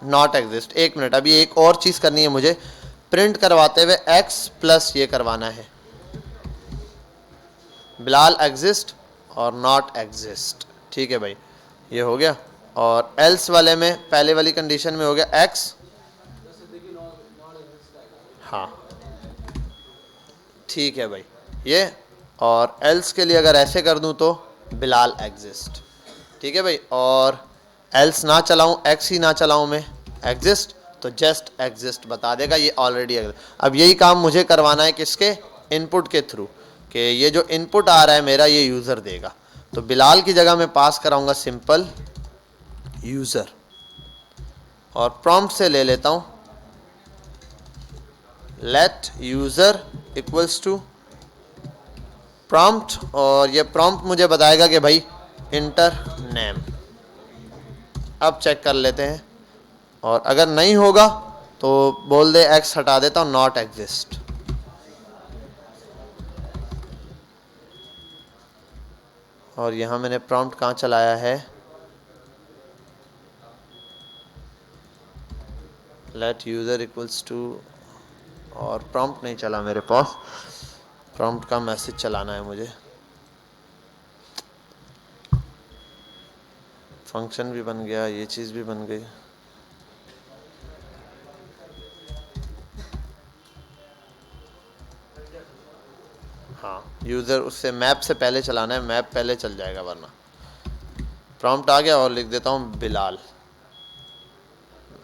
नॉट एग्जिस्ट। एक मिनट, अभी एक और चीज़ करनी है मुझे, प्रिंट करवाते हुए x प्लस ये करवाना है, बिलाल एग्जिस्ट और नॉट एग्जिस्ट, ठीक है भाई ये हो गया। और एल्स वाले में पहले वाली कंडीशन में हो गया x, हाँ ठीक है भाई, ये, और एल्स के लिए अगर ऐसे कर दूं तो बिलाल एग्जिस्ट, ठीक है भाई। और एल्स ना चलाऊं, एक्स ही ना चलाऊं मैं, एग्जिस्ट, तो जस्ट एग्जिस्ट बता देगा, ये ऑलरेडी अब यही काम मुझे करवाना है किसके, इनपुट के थ्रू, कि ये जो इनपुट आ रहा है मेरा ये यूज़र देगा। तो बिलाल की जगह मैं पास कराऊंगा सिंपल यूज़र, और प्रॉम्प्ट से ले लेता हूं let user equals to prompt, और ये प्रॉम्प्ट मुझे बताएगा कि भाई इंटर नेम। अब चेक कर लेते हैं, और अगर नहीं होगा तो बोल दे एक्स, हटा देता हूँ, नॉट एग्जिस्ट। और यहाँ मैंने प्रॉम्प्ट कहाँ चलाया है, लेट यूज़र इक्वल्स टू, और प्रॉम्प्ट नहीं चला मेरे पास, प्रॉम्प्ट का मैसेज चलाना है मुझे। फंक्शन भी बन गया, ये चीज़ भी बन गई। हाँ, यूज़र उससे मैप से पहले चलाना है, मैप पहले चल जाएगा वरना। प्रॉम्प्ट आ गया, और लिख देता हूँ Bilal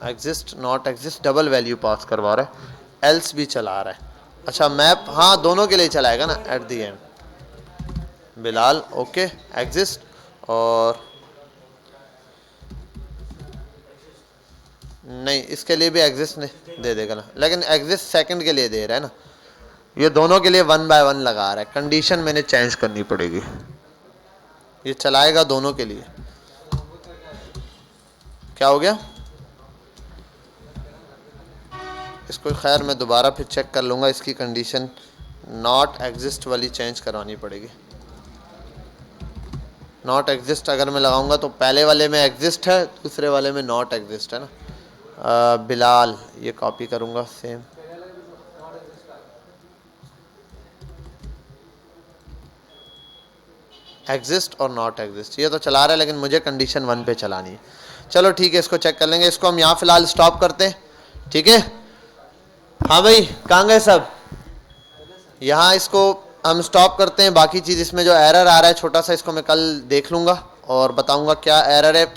exist not exist, double value pass करवा रहा है, एल्स भी चला रहा है। अच्छा मैप, हाँ दोनों के लिए चलाएगा ना at the and, Bilal okay exist, और नहीं इसके लिए भी एग्जिस्ट नहीं दे देगा ना, लेकिन एग्जिस्ट सेकंड के लिए दे रहा है ना, ये दोनों के लिए 1 बाय 1 लगा रहा है। कंडीशन मैंने चेंज करनी पड़ेगी, ये चलाएगा दोनों के लिए। क्या हो गया इसको, खैर मैं दोबारा फिर चेक कर लूँगा, इसकी कंडीशन नॉट एग्जिस्ट वाली चेंज करवानी पड़ेगी। नॉट एग्जिस्ट अगर मैं लगाऊंगा तो पहले वाले में एग्जिस्ट है, दूसरे वाले में नॉट एग्जिस्ट है ना। बिलाल, ये कॉपी करूँगा सेम, एग्जिस्ट और नॉट एग्जिस्ट, ये तो चला रहा है लेकिन मुझे कंडीशन 1 पे चलानी है। चलो ठीक है, इसको चेक कर लेंगे, इसको हम यहाँ फ़िलहाल स्टॉप करते हैं, ठीक है। हाँ भाई कहाँ गए सब, यहाँ इसको हम स्टॉप करते हैं। बाकी चीज़ इसमें जो एरर आ रहा है छोटा सा, इसको मैं कल देख लूँगा और बताऊँगा क्या एरर है।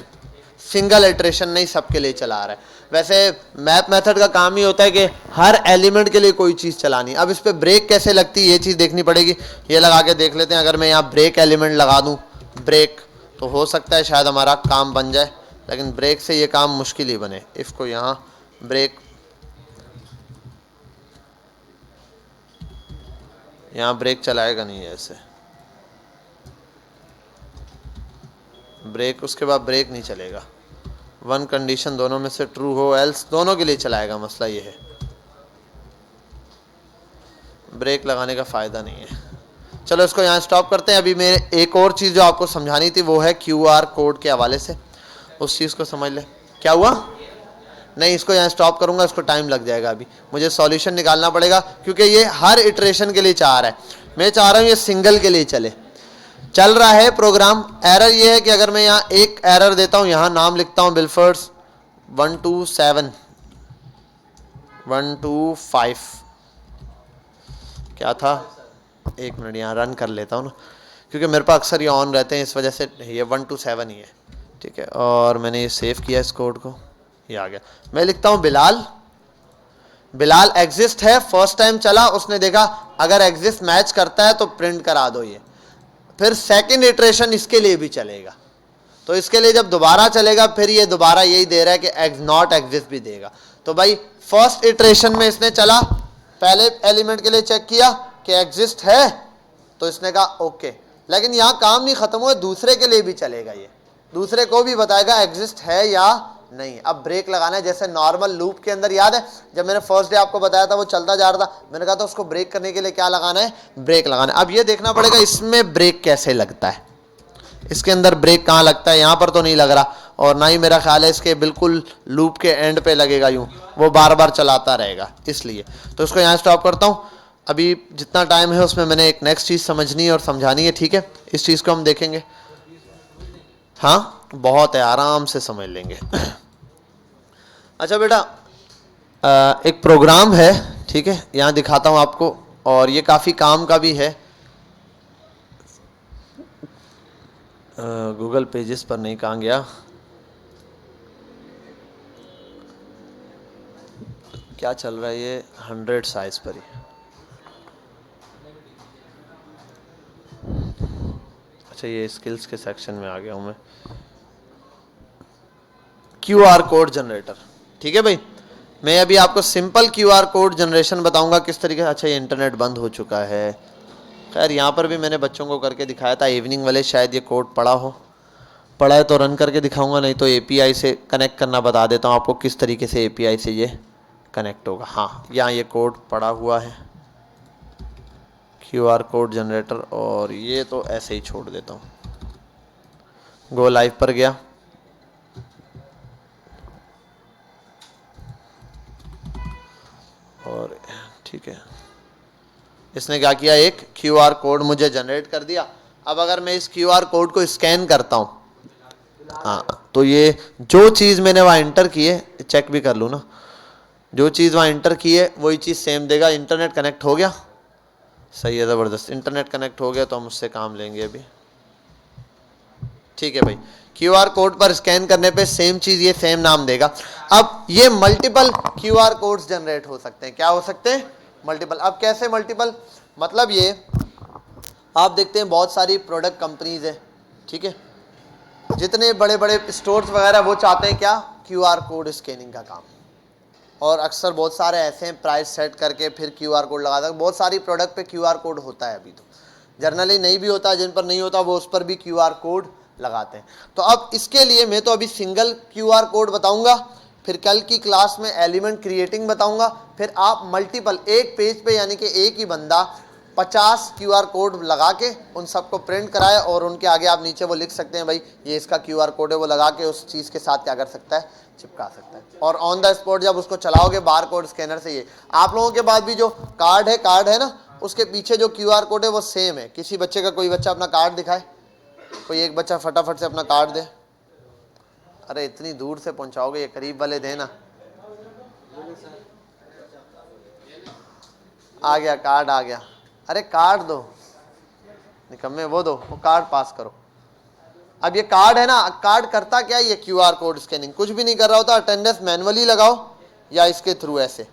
सिंगल इटरेशन नहीं, सबके लिए चला रहा है। वैसे मैप मेथड का काम ही होता है कि हर एलिमेंट के लिए कोई चीज़ चलानी। अब इस पर ब्रेक कैसे लगती है ये चीज़ देखनी पड़ेगी, ये लगा के देख लेते हैं। अगर मैं यहाँ ब्रेक एलिमेंट लगा दूँ, ब्रेक, तो हो सकता है शायद हमारा काम बन जाए, लेकिन ब्रेक से ये काम मुश्किल ही बने। इसको यहाँ ब्रेक, यहाँ ब्रेक चलाएगा नहीं है ऐसे, ब्रेक, उसके बाद ब्रेक नहीं चलेगा। 1 कंडीशन दोनों में से ट्रू हो, एल्स दोनों के लिए चलाएगा। मसला ये है ब्रेक लगाने का फ़ायदा नहीं है। चलो इसको यहाँ स्टॉप करते हैं। अभी मेरे एक और चीज़ जो आपको समझानी थी वो है QR कोड के हवाले से, उस चीज़ को समझ ले। क्या हुआ, नहीं इसको यहाँ स्टॉप करूँगा, इसको टाइम लग जाएगा। अभी मुझे सॉल्यूशन निकालना पड़ेगा क्योंकि ये हर इटरेशन के लिए चाह रहा है। मैं चाह रहा हूँ ये सिंगल के लिए चले। चल रहा है प्रोग्राम। एरर ये है कि अगर मैं यहाँ एक एरर देता हूँ, यहाँ नाम लिखता हूँ बिलफर्स 127 125, क्या था, एक मिनट यहाँ रन कर लेता हूँ ना, क्योंकि मेरे पास अक्सर ये ऑन रहते हैं, इस वजह से ये 127 ही है, ठीक है। और मैंने ये सेव किया इस कोड को, ये आ गया। मैं लिखता हूँ बिलाल, बिलाल एग्जिस्ट है, फर्स्ट टाइम चला, उसने देखा अगर एग्जिस्ट मैच करता है तो प्रिंट करा दो ये। फिर सेकंड इटरेशन इसके लिए भी चलेगा, तो इसके लिए जब दोबारा चलेगा फिर ये दोबारा यही दे रहा है कि नॉट एग्जिस्ट भी देगा। तो भाई फर्स्ट इटरेशन में इसने चला, पहले एलिमेंट के लिए चेक किया कि एग्जिस्ट है, तो इसने कहा ओके। लेकिन यहाँ काम नहीं खत्म हुआ, दूसरे के लिए भी चलेगा, ये दूसरे को भी बताएगा एग्जिस्ट है या नहीं। अब ब्रेक लगाना है, जैसे नॉर्मल लूप के अंदर, याद है जब मैंने फर्स्ट डे आपको बताया था वो चलता जा रहा था, मैंने कहा था उसको ब्रेक करने के लिए क्या लगाना है, ब्रेक लगाना है। अब ये देखना पड़ेगा इसमें ब्रेक कैसे लगता है, इसके अंदर ब्रेक कहाँ लगता है, यहाँ पर तो नहीं लग रहा, और ना ही मेरा ख्याल है इसके बिल्कुल लूप के एंड पे लगेगा, यूँ वो बार बार चलाता रहेगा, इसलिए। तो इसको यहाँ स्टॉप करता हूँ। अभी जितना टाइम है उसमें मैंने एक नेक्स्ट चीज़ समझनी है और समझानी है, ठीक है। इस चीज़ को हम देखेंगे, हाँ बहुत है, आराम से समझ लेंगे। अच्छा बेटा, एक प्रोग्राम है, ठीक है, यहाँ दिखाता हूँ आपको, और ये काफ़ी काम का भी है, गूगल पेजेस पर नहीं, कहाँ गया? क्या चल रहा है ये? 100 साइज पर ही। अच्छा, ये स्किल्स के सेक्शन में आ गया हूँ मैं। QR कोड जनरेटर, ठीक है भाई। मैं अभी आपको सिंपल QR कोड जनरेशन बताऊंगा किस तरीके से। अच्छा, ये इंटरनेट बंद हो चुका है। खैर, यहाँ पर भी मैंने बच्चों को करके दिखाया था, इवनिंग वाले शायद ये कोड पढ़ा है तो रन करके दिखाऊंगा, नहीं तो API से कनेक्ट करना बता देता हूँ आपको किस तरीके से API से ये कनेक्ट होगा। हाँ, यहाँ ये कोड पड़ा हुआ है, QR कोड जनरेटर, और ये तो ऐसे ही छोड़ देता हूँ। गो लाइव पर गया, और ठीक है, इसने क्या किया, एक QR कोड मुझे जनरेट कर दिया। अब अगर मैं इस QR कोड को स्कैन करता हूँ, हाँ, तो ये जो चीज़ मैंने वहाँ इंटर की है, चेक भी कर लूँ ना, जो चीज़ वहाँ इंटर की है वही चीज़ सेम देगा। इंटरनेट कनेक्ट हो गया, सही है, ज़बरदस्त। इंटरनेट कनेक्ट हो गया तो हम उससे काम लेंगे अभी, ठीक है भाई। QR कोड पर स्कैन करने पे सेम चीज़, ये सेम नाम देगा। अब ये मल्टीपल QR कोड्स जनरेट हो सकते हैं। क्या हो सकते हैं? मल्टीपल। अब कैसे मल्टीपल? मतलब ये आप देखते हैं बहुत सारी प्रोडक्ट कंपनीज है, ठीक है, जितने बड़े बड़े स्टोर्स वगैरह वो चाहते हैं क्या? QR कोड स्कैनिंग का काम। और अक्सर बहुत सारे ऐसे हैं प्राइस सेट करके फिर QR कोड लगा सकते। बहुत सारी प्रोडक्ट पे QR कोड होता है, अभी तो जर्नली नहीं भी होता, जिन पर नहीं होता वो उस पर भी QR कोड लगाते हैं। तो अब इसके लिए मैं तो अभी सिंगल QR कोड बताऊंगा, फिर कल की क्लास में एलिमेंट क्रिएटिंग बताऊंगा, फिर आप मल्टीपल एक पेज पे, यानी कि एक ही बंदा 50 QR कोड लगा के उन सबको प्रिंट कराए, और उनके आगे आप नीचे वो लिख सकते हैं भाई ये इसका QR कोड है, वो लगा के उस चीज़ के साथ क्या कर सकता है? चिपका सकता है। और ऑन द स्पॉट जब उसको चलाओगे बार कोड स्कैनर से, ये आप लोगों के पास भी जो कार्ड है ना, उसके पीछे जो QR कोड है वो सेम है। किसी बच्चे का, कोई बच्चा अपना कार्ड दिखाए, कोई एक बच्चा फटाफट से अपना कार्ड दे। अरे इतनी दूर से पहुंचाओगे, ये करीब वाले देना। आ गया कार्ड, आ गया। अरे कार्ड दो, निकम्मे, वो दो, वो कार्ड पास करो। अब ये कार्ड है ना, कार्ड करता क्या है? ये QR कोड स्कैनिंग कुछ भी नहीं कर रहा होता। अटेंडेंस मैनुअली लगाओ या इसके थ्रू ऐसे,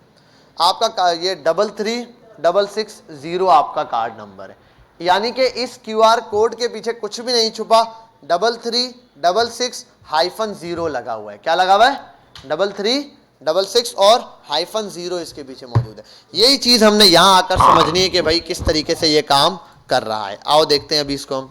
आपका ये 33660 आपका कार्ड नंबर है, यानी कि इस QR कोड के पीछे कुछ भी नहीं छुपा, 3366-0 लगा हुआ है। क्या लगा हुआ है? 3366 और -0 इसके पीछे मौजूद है। यही चीज हमने यहां आकर समझनी है कि भाई किस तरीके से ये काम कर रहा है। आओ देखते हैं अभी इसको हम।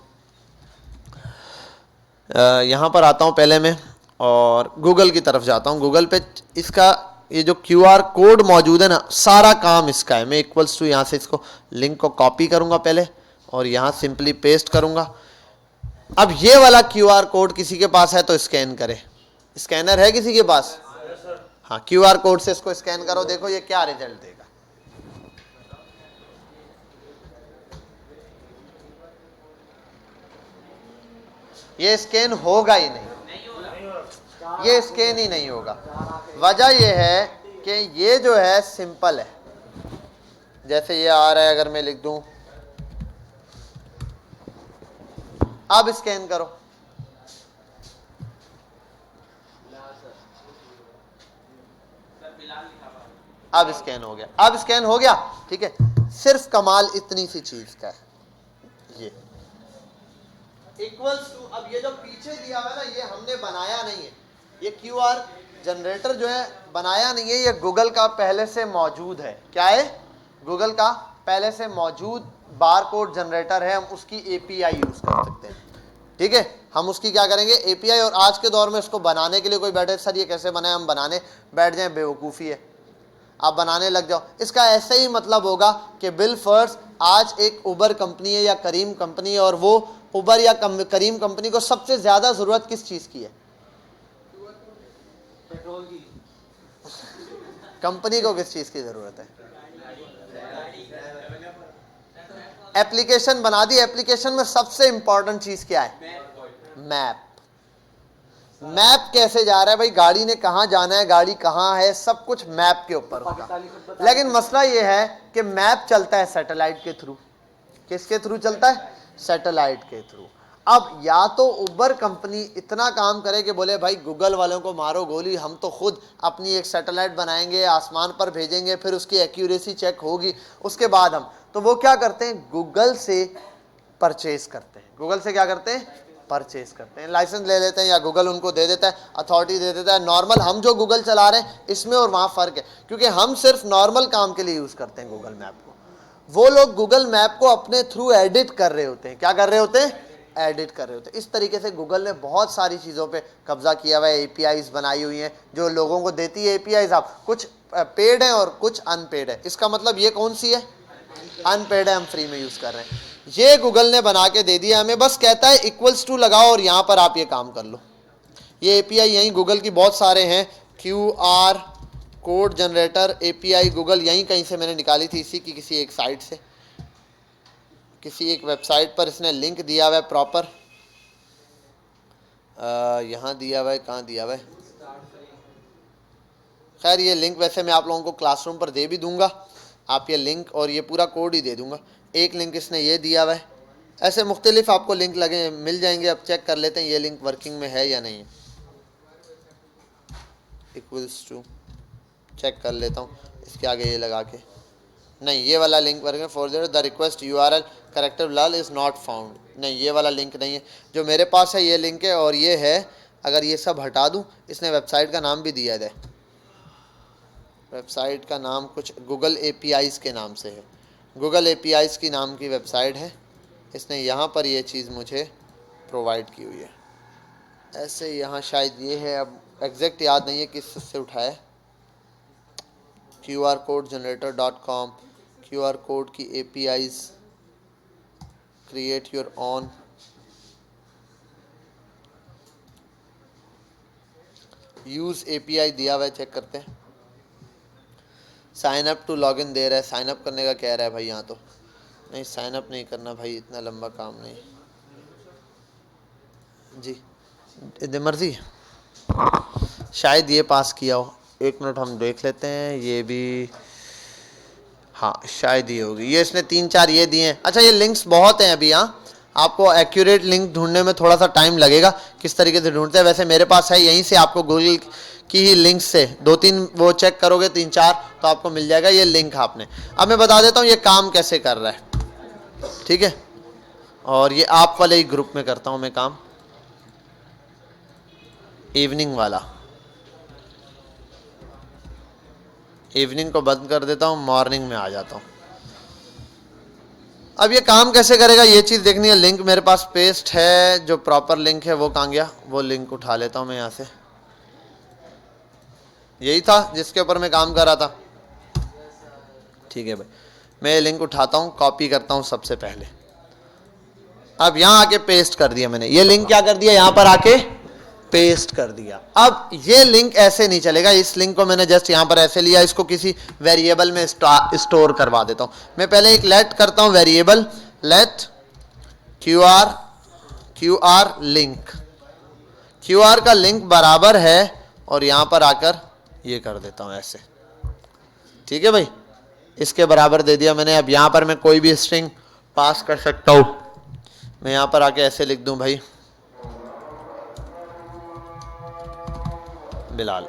यहां पर आता हूं पहले मैं, और गूगल की तरफ जाता हूं। गूगल पे इसका ये जो QR कोड मौजूद है ना, सारा काम इसका है। मैं इक्वल्स टू यहाँ से इसको लिंक को कॉपी करूंगा पहले, और यहाँ सिंपली पेस्ट करूंगा। अब ये वाला QR कोड किसी के पास है तो स्कैन करे। स्कैनर है किसी के पास? हाँ, QR कोड से इसको स्कैन करो, देखो ये क्या रिजल्ट देगा। ये स्कैन होगा ही नहीं, ये स्कैन ही नहीं होगा। वजह यह है कि ये जो है सिंपल है। जैसे ये आ रहा है, अगर मैं लिख दूं अब स्कैन करो, अब स्कैन हो गया, अब स्कैन हो गया, ठीक है। सिर्फ कमाल इतनी सी चीज का है, ये इक्वल्स टू। अब ये जो पीछे दिया हुआ है ना, ये हमने बनाया नहीं है। ये QR जनरेटर जो है बनाया नहीं है, ये गूगल का पहले से मौजूद है। क्या है? गूगल का पहले से मौजूद बार कोड जनरेटर है। हम उसकी API यूज कर सकते हैं, ठीक है। हम उसकी क्या करेंगे? API। और आज के दौर में इसको बनाने के लिए कोई बैठे सर ये कैसे बनाए, हम बनाने बैठ जाए, बेवकूफ़ी है। आप बनाने लग जाओ। इसका ऐसे ही मतलब होगा कि बिल फर्स आज एक उबर कंपनी है या करीम कंपनी है, और वो उबर या करीम कंपनी को सबसे ज्यादा जरूरत किस चीज की है? पेट्रोल की। कंपनी को किस चीज की जरूरत है? एप्लीकेशन बना दी। एप्लीकेशन में सबसे इंपॉर्टेंट चीज क्या है? मैप। मैप कैसे जा रहा है भाई, गाड़ी ने कहाँ जाना है, गाड़ी कहाँ है, सब कुछ मैप के ऊपर होगा। लेकिन मसला ये है कि मैप चलता है सैटेलाइट के थ्रू। किसके थ्रू चलता है? सैटेलाइट के थ्रू। अब या तो उबर कंपनी इतना काम करे कि बोले भाई गूगल वालों को मारो गोली, हम तो खुद अपनी एक सैटेलाइट बनाएंगे, आसमान पर भेजेंगे, फिर उसकी एक्यूरेसी चेक होगी, उसके बाद हम, तो वो क्या करते हैं, गूगल से परचेज करते हैं। गूगल से क्या करते हैं, परचेज करते हैं, लाइसेंस ले लेते हैं, या गूगल उनको दे देता है, अथॉरिटी दे देता है। नॉर्मल हम जो गूगल चला रहे हैं इसमें और वहाँ फ़र्क है, क्योंकि हम सिर्फ नॉर्मल काम के लिए यूज़ करते हैं गूगल मैप को, वो लोग गूगल मैप को अपने थ्रू एडिट कर रहे होते हैं। क्या कर रहे होते हैं, एडिट कर रहे होते हैं। इस तरीके से गूगल ने बहुत सारी चीज़ों पे कब्जा किया हुआ है, एपीआईज बनाई हुई हैं जो लोगों को देती है एपीआईज। आप कुछ पेड हैं और कुछ अनपेड है। इसका मतलब ये कौन सी है, अनपेड है, हम फ्री में यूज़ कर रहे हैं। ये गूगल ने बना के दे दिया हमें, बस कहता है इक्वल्स टू लगाओ और यहाँ पर आप ये काम कर लो। ये एपीआई यहीं गूगल की बहुत सारे हैं, QR code generator API Google यहीं कहीं से मैंने निकाली थी, इसी की किसी एक साइट से, किसी एक वेबसाइट पर इसने लिंक दिया हुआ है प्रॉपर, यहाँ दिया हुआ है, कहाँ दिया हुआ है, खैर ये लिंक वैसे मैं आप लोगों को क्लासरूम पर दे भी दूंगा, आप ये लिंक और ये पूरा कोड ही दे दूंगा। एक लिंक इसने ये दिया हुआ है, ऐसे मुख्तलिफ आपको लिंक लगे मिल जाएंगे। अब चेक कर लेते हैं ये लिंक वर्किंग में है या नहीं है। इक्वल्स टू चेक कर लेता हूँ, इसके आगे ये लगा के, नहीं ये वाला link working, for the request URL character Lal is not found, नहीं ये वाला लिंक नहीं है। जो मेरे पास है ये लिंक है, और ये है, अगर ये सब हटा दूँ, इसने वेबसाइट का नाम भी दिया है, वेबसाइट का नाम कुछ गूगल APIs के नाम से है, गूगल APIs की नाम की वेबसाइट है, इसने यहाँ पर ये चीज़ मुझे प्रोवाइड की हुई है। ऐसे यहाँ शायद ये है, अब एग्जैक्ट याद नहीं है किस से उठाया है, QR कोड जनरेटर.com, QR कोड की APIs, create your on, use API दिया हुआ है, चेक करते हैं। साइन अप टू लॉगिन दे रहा है, साइन अप करने का कह रहा है भाई, यहाँ तो नहीं, साइन अप नहीं करना भाई, इतना लंबा काम नहीं जी, इधर मर्जी, शायद ये पास किया हो, एक मिनट हम देख लेते हैं, ये भी, हाँ शायद ये होगी, ये इसने 3-4 ये दिए हैं। अच्छा ये लिंक्स बहुत हैं अभी, यहाँ आपको एक्यूरेट लिंक ढूंढने में थोड़ा सा टाइम लगेगा, किस तरीके से ढूंढते हैं, वैसे मेरे पास है, यहीं से आपको गूगल की ही लिंक से 2-3 वो चेक करोगे, 3-4 तो आपको मिल जाएगा ये लिंक आपने। अब मैं बता देता हूँ ये काम कैसे कर रहा है, ठीक है, और ये आप वाले ही ग्रुप में करता हूँ मैं काम, इवनिंग वाला, इवनिंग को बंद कर देता हूँ, मॉर्निंग में आ जाता हूँ। अब ये काम कैसे करेगा ये चीज़ देखनी है। लिंक मेरे पास पेस्ट है, जो प्रॉपर लिंक है वो कहाँ गया, वो लिंक उठा लेता हूँ मैं यहाँ से, यही था जिसके ऊपर मैं काम कर रहा था, ठीक है भाई, मैं ये लिंक उठाता हूँ, कॉपी करता हूँ सबसे पहले, अब यहाँ आके पेस्ट कर दिया मैंने, ये लिंक क्या कर दिया, यहाँ पर आके पेस्ट कर दिया। अब ये लिंक ऐसे नहीं चलेगा, इस लिंक को मैंने जस्ट यहाँ पर ऐसे लिया, इसको किसी वेरिएबल में स्टोर करवा देता हूँ। मैं पहले एक लेट करता हूँ variable, let QR link, QR का लिंक बराबर है, और यहाँ पर आकर ये कर देता हूँ ऐसे, ठीक है भाई, इसके बराबर दे दिया मैंने। अब यहाँ पर मैं कोई भी स्ट्रिंग पास कर सकता हूँ, मैं यहाँ पर आके ऐसे लिख दूँ भाई बिलाल,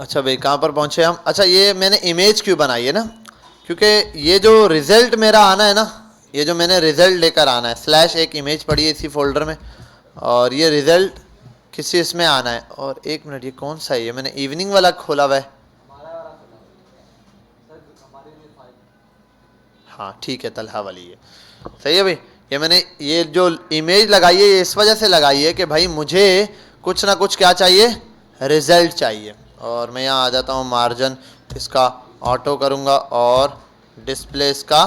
अच्छा भाई कहाँ पर पहुँचे हम? अच्छा ये मैंने इमेज क्यों बनाई है ना, क्योंकि ये जो रिजल्ट मेरा आना है ना, ये जो मैंने रिजल्ट लेकर आना है, स्लैश एक इमेज पड़ी है इसी फोल्डर में, और ये रिजल्ट किसी इसमें आना है। और एक मिनट, ये कौन सा है? ये मैंने इवनिंग वाला खोला हुआ है। हाँ ठीक है, तलहा वाली है, सही है भाई। ये मैंने ये जो इमेज लगाई है ये इस वजह से लगाई है कि भाई मुझे कुछ ना कुछ क्या चाहिए, रिजल्ट चाहिए। और मैं यहाँ आ जाता हूँ, मार्जिन इसका ऑटो करूँगा और डिस्प्ले इसका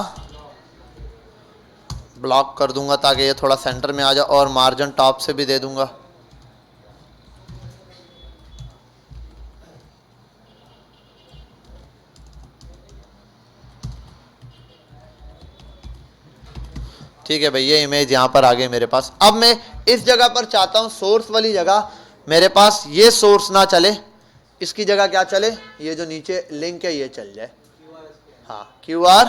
ब्लॉक कर दूंगा ताकि ये थोड़ा सेंटर में आ जाए, और मार्जिन टॉप से भी दे दूंगा। ठीक है भाई, ये इमेज यहाँ पर आ गई मेरे पास। अब मैं इस जगह पर चाहता हूँ, सोर्स वाली जगह मेरे पास ये सोर्स ना चले, इसकी जगह क्या चले, ये जो नीचे लिंक है ये चल जाए। हाँ, QR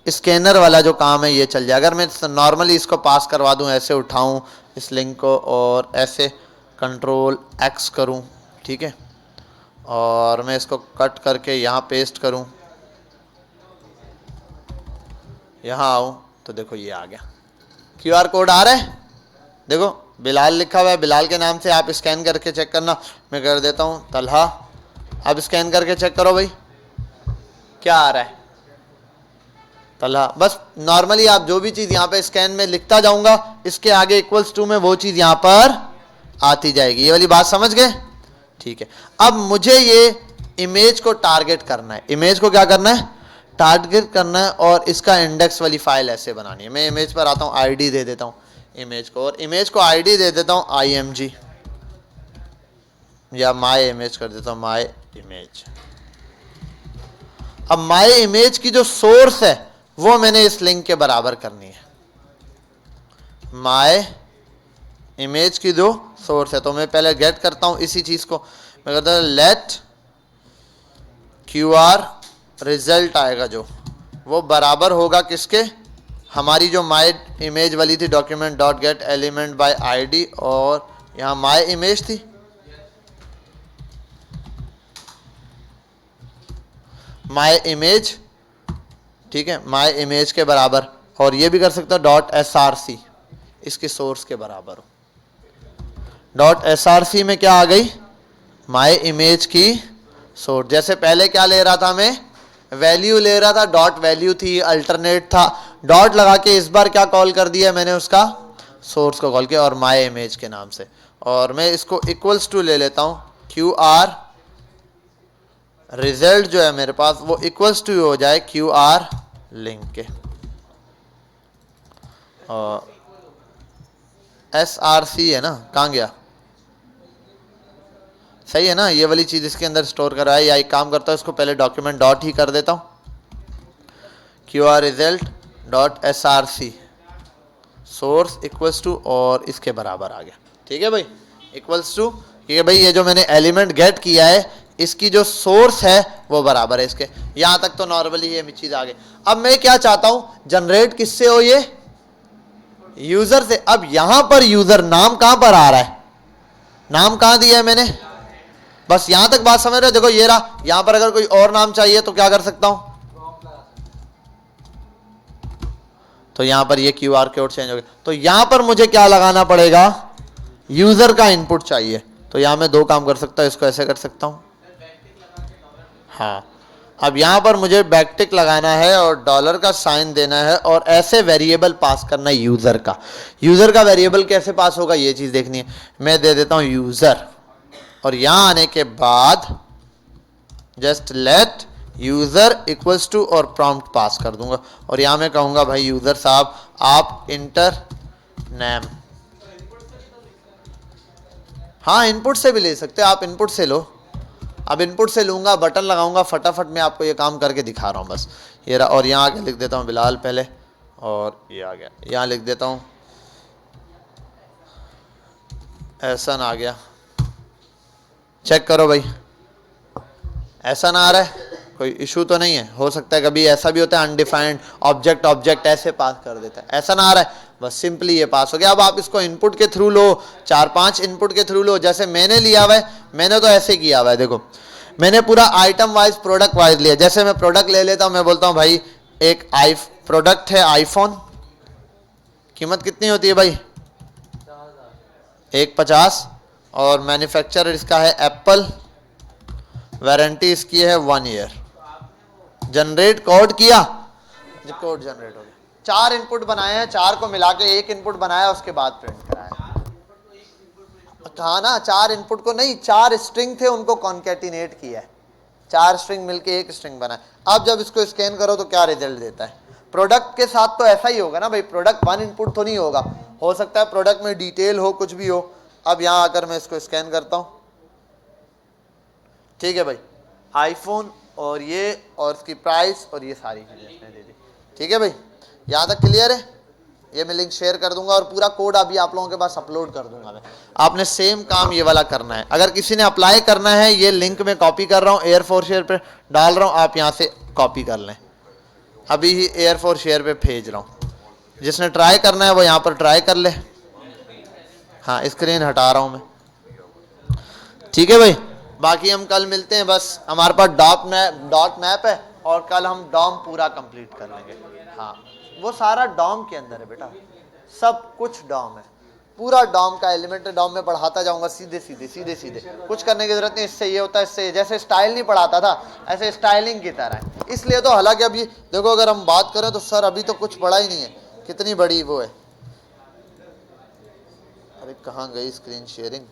स्कैनर वाला जो काम है ये चल जाए। अगर मैं नॉर्मली इसको पास करवा दूँ, ऐसे उठाऊँ इस लिंक को और ऐसे कंट्रोल X करूँ, ठीक है, और मैं इसको कट करके यहाँ पेस्ट करूँ, यहाँ आऊँ तो देखो ये आ गया, QR कोड आ रहा है, देखो बिलाल लिखा हुआ है, बिलाल के नाम से आप स्कैन करके चेक करना। मैं कर देता हूँ तलहा, अब स्कैन करके चेक करो भाई क्या आ रहा है, तलहा। बस नॉर्मली आप जो भी चीज़ यहाँ पे स्कैन में लिखता जाऊंगा, इसके आगे इक्वल्स टू में वो चीज़ यहाँ पर आती जाएगी। ये वाली बात समझ गए? ठीक है, अब मुझे ये इमेज को टारगेट करना है। इमेज को क्या करना है? टारगेट करना है, और इसका इंडेक्स वाली फाइल ऐसे बनानी है। मैं इमेज पर आता हूँ, ID दे देता हूँ इमेज को, और इमेज को ID दे देता हूँ IMG, या माई इमेज कर देता हूँ, माई इमेज। अब माई इमेज की जो सोर्स है वो मैंने इस लिंक के बराबर करनी है। माई इमेज की जो सोर्स है, तो मैं पहले गेट करता हूं इसी चीज को, मैं कहता हूं लेट QR रिजल्ट आएगा जो, वो बराबर होगा किसके? हमारी जो माई इमेज वाली थी, document dot get element by ID, और यहाँ माई इमेज थी, माई इमेज, ठीक है, माई इमेज के बराबर। और ये भी कर सकता हूँ .src, इसके सोर्स के बराबर हो। .src में क्या आ गई? माई इमेज की सोर्स। जैसे पहले क्या ले रहा था मैं? वैल्यू ले रहा था, डॉट वैल्यू थी, अल्टरनेट था, डॉट लगा के इस बार क्या कॉल कर दिया मैंने? उसका सोर्स को कॉल किया, और माई इमेज के नाम से। और मैं इसको इक्वल्स टू ले लेता हूँ, QR रिजल्ट जो है मेरे पास वो इक्वल्स टू हो जाए QR लिंक के। और SRC है ना, कहाँ गया? सही है ना, ये वाली चीज इसके अंदर स्टोर करा है। या एक काम करता हूँ, इसको पहले डॉक्यूमेंट डॉट ही कर देता हूँ, QR result dot SRC source equals to, और इसके बराबर आ गया। ठीक है भाई, इक्वल्स टू, ठीक है भाई, ये जो मैंने एलिमेंट गेट किया है इसकी जो सोर्स है वो बराबर है इसके। यहां तक तो नॉर्मली ये चीज आ गई। अब मैं क्या चाहता हूं, जनरेट किससे हो? ये यूजर से। अब यहां पर यूजर नाम कहां पर आ रहा है? नाम कहां दिया है मैंने? बस यहां तक बात समझ रहे हो? देखो ये रहा, यहां पर अगर कोई और नाम चाहिए तो क्या कर सकता हूं? तो यहां पर ये QR कोड चेंज हो गया। तो यहां पर मुझे क्या लगाना पड़ेगा? यूजर का इनपुट चाहिए। तो यहां मैं दो काम कर सकता हूं, इसको ऐसे कर सकता हूं, हाँ। अब यहां पर मुझे बैकटिक लगाना है और डॉलर का साइन देना है, और ऐसे वेरिएबल पास करना है यूजर का। यूजर का वेरिएबल कैसे पास होगा ये चीज देखनी है। मैं दे देता हूं यूजर, और यहां आने के बाद just let user equals to और प्रॉम्प्ट पास कर दूंगा। और यहां मैं कहूंगा भाई यूजर साहब आप इंटर नेम। हाँ, इनपुट से भी ले सकते हो आप, इनपुट से लो। अब इनपुट से लूंगा, बटन लगाऊंगा, फटाफट मैं आपको ये काम करके दिखा रहा हूँ बस। ये रहा, और यहाँ आके लिख देता हूँ बिलाल पहले, और ये आ गया। यहाँ लिख देता हूँ एहसन, आ गया। चेक करो भाई, ऐसा ना आ रहा है? कोई इशू तो नहीं है? हो सकता है कभी ऐसा भी होता है अनडिफाइंड ऑब्जेक्ट ऑब्जेक्ट ऐसे पास कर देता है, ऐसा ना आ रहा है? बस सिंपली ये पास हो गया। अब आप इसको इनपुट के थ्रू लो, 4-5 इनपुट के थ्रू लो, जैसे मैंने लिया हुआ है। मैंने तो ऐसे किया हुआ है, देखो मैंने पूरा आइटम वाइज प्रोडक्ट वाइज लिया। जैसे मैं प्रोडक्ट ले लेता हूं, मैं बोलता हूं भाई एक प्रोडक्ट है आईफोन, कीमत कितनी होती है भाई? 150। और मैन्युफैक्चरर इसका है एप्पल, वारंटी इसकी है 1 ईयर। जनरेट कोड किया, कोड जनरेट हो गया। 4 इनपुट बनाए हैं, 4 को मिला के 1 इनपुट बनाया, उसके बाद प्रिंट कराया। कहा ना 4 इनपुट को नहीं, 4 स्ट्रिंग थे उनको कॉन्केटिनेट किया है, 4 स्ट्रिंग मिलके 1 स्ट्रिंग बना। अब जब इसको स्कैन करो तो क्या रिजल्ट देता है? प्रोडक्ट के साथ तो ऐसा ही होगा ना भाई, प्रोडक्ट 1 इनपुट तो नहीं होगा, हो सकता है प्रोडक्ट में डिटेल हो, कुछ भी हो। अब यहां आकर मैं इसको स्कैन करता हूं, ठीक है भाई, आईफोन और ये और इसकी प्राइस और ये सारी चीजें इसने दे दी। ठीक है भाई, यहां तक क्लियर है? ये मैं लिंक शेयर कर दूंगा और पूरा कोड अभी आप लोगों के पास अपलोड कर दूंगा मैं। आपने सेम काम ये वाला करना है। अगर किसी ने अप्लाई करना है, ये लिंक मैं कॉपी कर रहा हूँ, एयर4 शेयर पे डाल रहा हूँ, आप यहाँ से कॉपी कर लें। अभी ही एयर4 शेयर पे भेज रहा हूँ, जिसने ट्राई करना है वो यहाँ पर ट्राई कर ले। हाँ, स्क्रीन हटा रहा हूँ मैं। ठीक है भाई, बाकी हम कल मिलते हैं। बस हमारे पास डॉट मैप है और कल हम डॉम पूरा कंप्लीट कर लेंगे। हाँ, वो सारा डॉम के अंदर है बेटा, सब कुछ डॉम है, पूरा डॉम का एलिमेंट है। डॉम में पढ़ाता जाऊंगा सीधे सीधे सीधे सीधे, कुछ करने की जरूरत नहीं। इससे ये होता है, इससे जैसे स्टाइल नहीं पढ़ाता था ऐसे स्टाइलिंग की तरह है। इसलिए तो, हालांकि अभी देखो अगर हम बात करें तो सर अभी तो कुछ पढ़ा ही नहीं है, कितनी बड़ी वो है। अरे कहाँ गई स्क्रीन शेयरिंग?